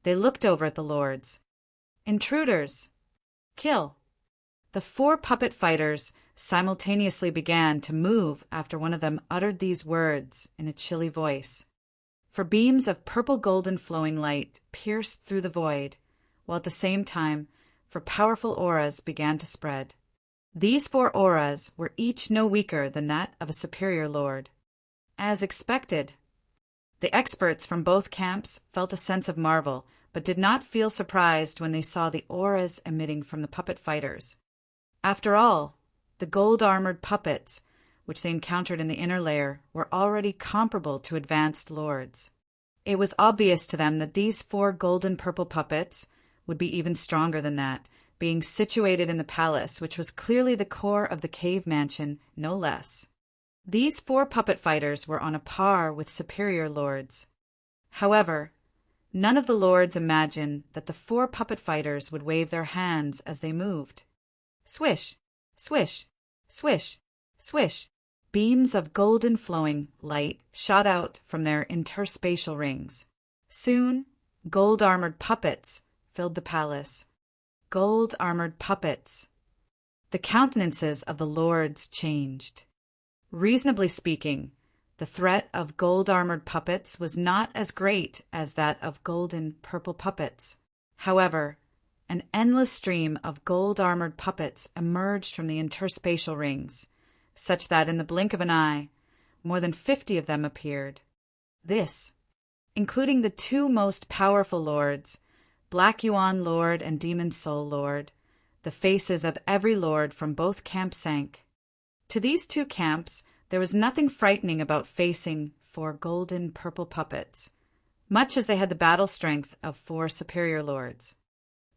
they looked over at the lords. "Intruders! Kill!" The four puppet fighters simultaneously began to move after one of them uttered these words in a chilly voice. For beams of purple golden flowing light pierced through the void, while at the same time, for powerful auras began to spread. These four auras were each no weaker than that of a superior lord. As expected, the experts from both camps felt a sense of marvel, but did not feel surprised when they saw the auras emitting from the puppet fighters. After all, the gold-armored puppets, which they encountered in the inner layer, were already comparable to advanced lords. It was obvious to them that these four golden-purple puppets would be even stronger than that, being situated in the palace, which was clearly the core of the cave mansion, no less. These four puppet fighters were on a par with superior lords. However, none of the lords imagined that the four puppet fighters would wave their hands as they moved. Swish, swish, swish, swish. Beams of golden flowing light shot out from their interspatial rings. Soon, gold-armored puppets filled the palace. Gold-armored puppets. The countenances of the lords changed. Reasonably speaking, the threat of gold-armored puppets was not as great as that of golden purple puppets. However, an endless stream of gold-armored puppets emerged from the interspatial rings, such that in the blink of an eye, more than 50 of them appeared. This, including the two most powerful lords, Black Yuan Lord and Demon Soul Lord, the faces of every lord from both camps sank. To these two camps, there was nothing frightening about facing 4 golden purple puppets, much as they had the battle strength of 4 superior lords.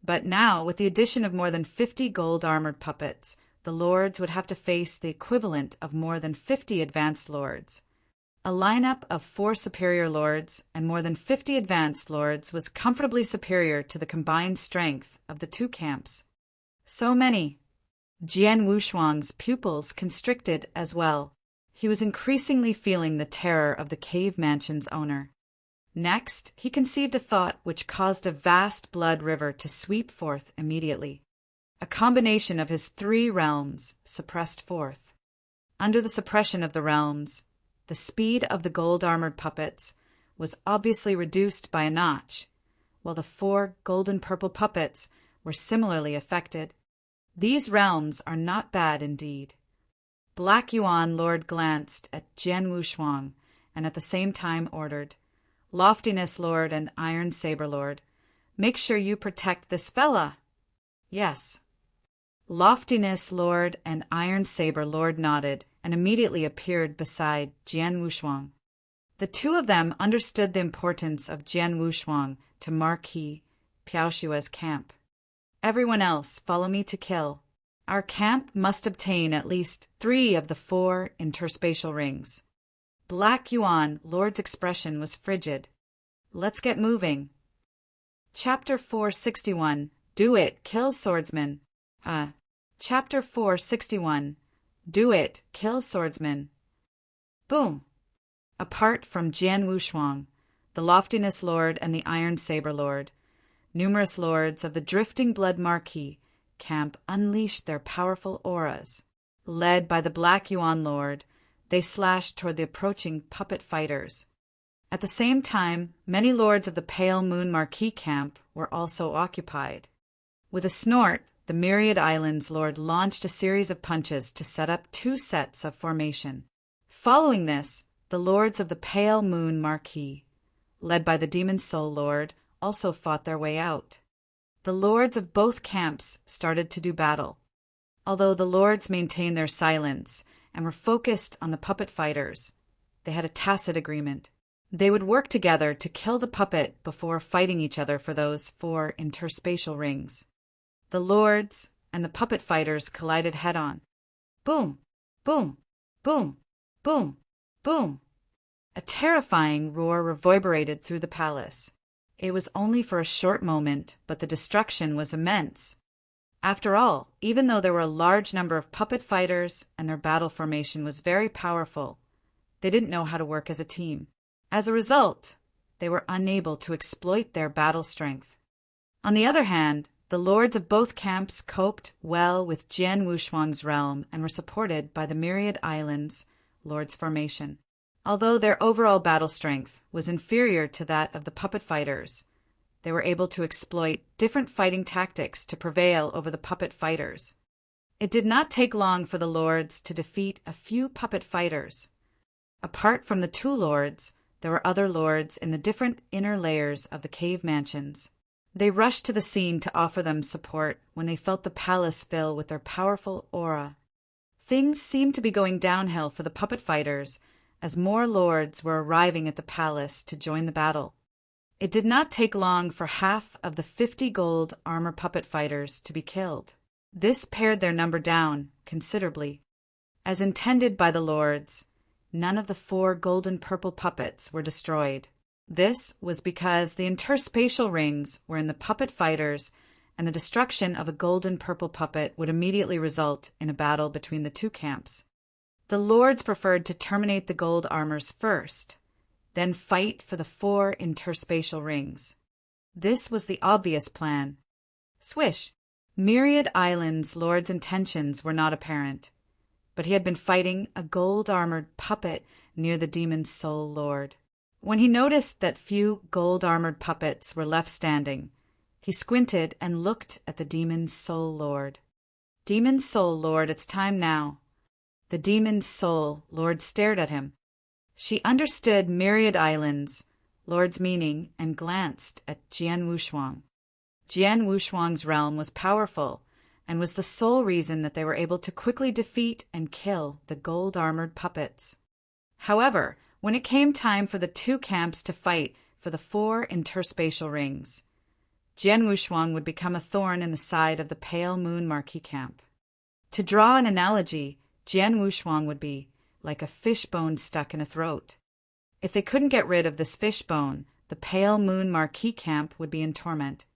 But now, with the addition of more than 50 gold-armored puppets, the lords would have to face the equivalent of more than 50 advanced lords. A lineup of 4 superior lords and more than 50 advanced lords was comfortably superior to the combined strength of the two camps. So many. Jian Wushuang's pupils constricted as well. He was increasingly feeling the terror of the cave mansion's owner. Next, he conceived a thought which caused a vast blood river to sweep forth immediately. A combination of his 3 realms suppressed forth. Under the suppression of the realms, the speed of the gold-armored puppets was obviously reduced by a notch, while the 4 golden-purple puppets were similarly affected. These realms are not bad indeed. Black Yuan Lord glanced at Jian Wushuang and at the same time ordered, Loftiness Lord and Iron Saber Lord, make sure you protect this fella. Yes. Loftiness Lord and Iron Saber Lord nodded and immediately appeared beside Jian Wushuang. The two of them understood the importance of Jian Wushuang to Marquis Piaoshua's camp. Everyone else, follow me to kill. Our camp must obtain at least 3 of the 4 interspatial rings. Black Yuan Lord's expression was frigid. Let's get moving. Chapter 461. Do it, kill swordsman. Chapter 461. Do it, kill swordsman. Boom. Apart from Jian Wushuang, the Loftiness Lord and the Iron Saber Lord, numerous lords of the Drifting Blood Marquis camp unleashed their powerful auras. Led by the Black Yuan Lord, they slashed toward the approaching puppet fighters. At the same time, many lords of the Pale Moon Marquis camp were also occupied. With a snort, the Myriad Islands Lord launched a series of punches to set up 2 sets of formation. Following this, the lords of the Pale Moon Marquis, led by the Demon Soul Lord, also fought their way out. The lords of both camps started to do battle. Although the lords maintained their silence and were focused on the puppet fighters, they had a tacit agreement. They would work together to kill the puppet before fighting each other for those 4 interspatial rings. The lords and the puppet fighters collided head-on. Boom, boom, boom, boom, boom. A terrifying roar reverberated through the palace. It was only for a short moment, but the destruction was immense. After all, even though there were a large number of puppet fighters and their battle formation was very powerful, they didn't know how to work as a team. As a result, they were unable to exploit their battle strength. On the other hand, the lords of both camps coped well with Jian Wushuang's realm and were supported by the Myriad Islands Lord's formation. Although their overall battle strength was inferior to that of the puppet fighters, they were able to exploit different fighting tactics to prevail over the puppet fighters. It did not take long for the lords to defeat a few puppet fighters. Apart from the 2 lords, there were other lords in the different inner layers of the cave mansions. They rushed to the scene to offer them support when they felt the palace fill with their powerful aura. Things seemed to be going downhill for the puppet fighters as more lords were arriving at the palace to join the battle. It did not take long for half of the 50 gold armor puppet fighters to be killed. This pared their number down considerably. As intended by the lords, none of the 4 golden purple puppets were destroyed. This was because the interspatial rings were in the puppet fighters, and the destruction of a golden purple puppet would immediately result in a battle between the 2 camps. The lords preferred to terminate the gold armors first, then fight for the 4 interspatial rings. This was the obvious plan. Swish! Myriad Islands Lord's intentions were not apparent. but he had been fighting a gold-armored puppet near the Demon Soul Lord. When he noticed that few gold-armored puppets were left standing, he squinted and looked at the Demon Soul Lord. "Demon Soul Lord, it's time now." The Demon Soul Lord stared at him. She understood Myriad Islands Lord's meaning and glanced at Jian Wushuang. Jian Wushuang's realm was powerful and was the sole reason that they were able to quickly defeat and kill the gold-armored puppets. However, when it came time for the two camps to fight for the 4 interspatial rings, Jian Wushuang would become a thorn in the side of the Pale Moon Marquis camp. To draw an analogy, Jian Wushuang would be like a fishbone stuck in a throat. If they couldn't get rid of this fishbone, the Pale Moon Marquis camp would be in torment.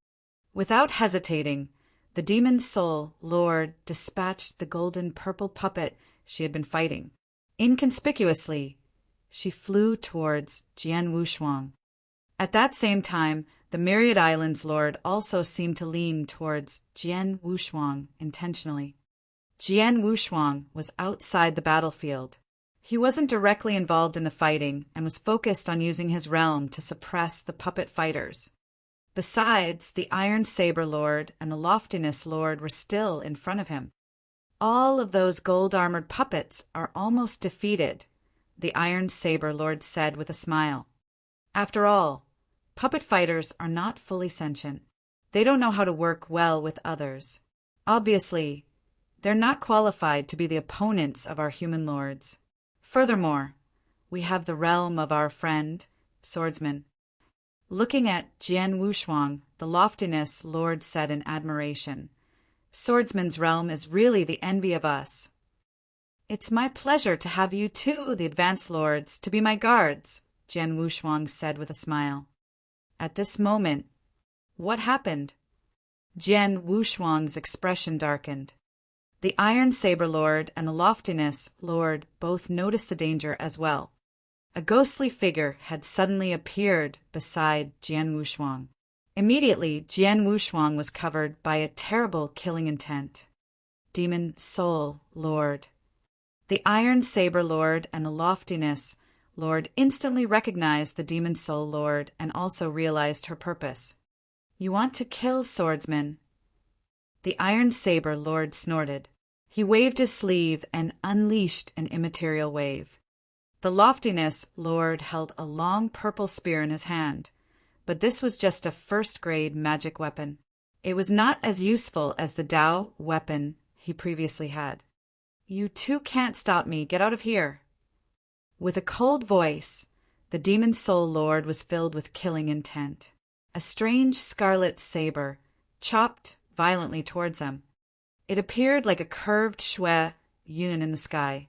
Without hesitating, the Demon Soul Lord dispatched the golden purple puppet she had been fighting. Inconspicuously, she flew towards Jian Wushuang. At that same time, the Myriad Islands Lord also seemed to lean towards Jian Wushuang intentionally. Jian Wushuang was outside the battlefield. He wasn't directly involved in the fighting and was focused on using his realm to suppress the puppet fighters. Besides, the Iron Saber Lord and the Loftiness Lord were still in front of him. "All of those gold-armored puppets are almost defeated," the Iron Saber Lord said with a smile. "After all, puppet fighters are not fully sentient. They don't know how to work well with others. Obviously, they're not qualified to be the opponents of our human lords. Furthermore, we have the realm of our friend, Swordsman." Looking at Jian Wushuang, the Loftiness Lord said in admiration, "Swordsman's realm is really the envy of us." "It's my pleasure to have you too, the Advanced Lords, to be my guards," Jian Wushuang said with a smile. At this moment, what happened? Jian Wushuang's expression darkened. The Iron Saber Lord and the Loftiness Lord both noticed the danger as well. A ghostly figure had suddenly appeared beside Jian Wushuang. Immediately, Jian Wushuang was covered by a terrible killing intent. Demon Soul Lord. The Iron Saber Lord and the Loftiness Lord instantly recognized the Demon Soul Lord and also realized her purpose. "You want to kill Swordsman?" The Iron Saber Lord snorted. He waved his sleeve and unleashed an immaterial wave. The Loftiness Lord held a long purple spear in his hand, but this was just a first-grade magic weapon. It was not as useful as the Dao weapon he previously had. "You two can't stop me. Get out of here." With a cold voice, the Demon Soul Lord was filled with killing intent. A strange scarlet saber chopped violently towards them. It appeared like a curved shui yun in the sky.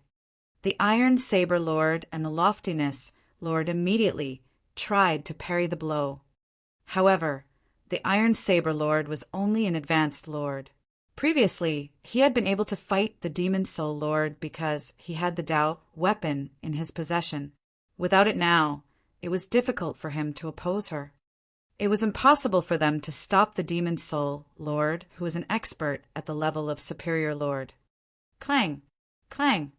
The Iron Saber Lord and the Loftiness Lord immediately tried to parry the blow. However, the Iron Saber Lord was only an advanced lord. Previously, he had been able to fight the Demon Soul Lord because he had the Dao weapon in his possession. Without it now, it was difficult for him to oppose her. It was impossible for them to stop the Demon Soul Lord, who was an expert at the level of Superior Lord. Clang! Clang!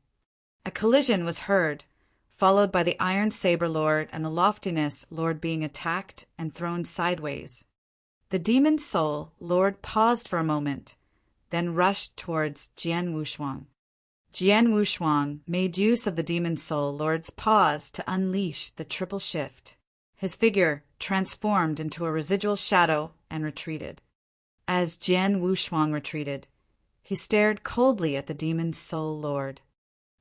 A collision was heard, followed by the Iron Saber Lord and the Loftiness Lord being attacked and thrown sideways. The Demon Soul Lord paused for a moment, then rushed towards Jian Wushuang. Jian Wushuang made use of the Demon Soul Lord's pause to unleash the triple shift. His figure transformed into a residual shadow and retreated. As Jian Wushuang retreated, he stared coldly at the Demon Soul Lord.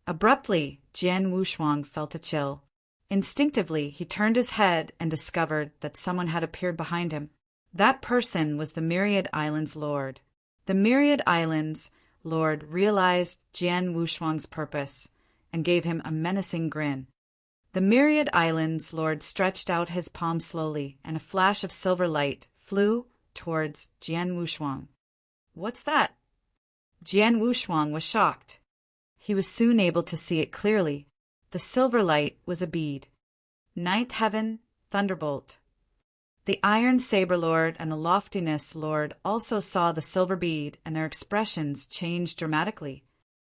Abruptly, Jian Wushuang felt a chill. Instinctively, he turned his head and discovered that someone had appeared behind him. That person was the Myriad Islands Lord. The Myriad Islands Lord realized Jian Wushuang's purpose and gave him a menacing grin. The Myriad Islands Lord stretched out his palm slowly, and a flash of silver light flew towards Jian Wushuang. "What's that?" Jian Wushuang was shocked. He was soon able to see it clearly. The silver light was a bead. Ninth Heaven Thunderbolt. The Iron Saber Lord and the Loftiness Lord also saw the silver bead, and their expressions changed dramatically.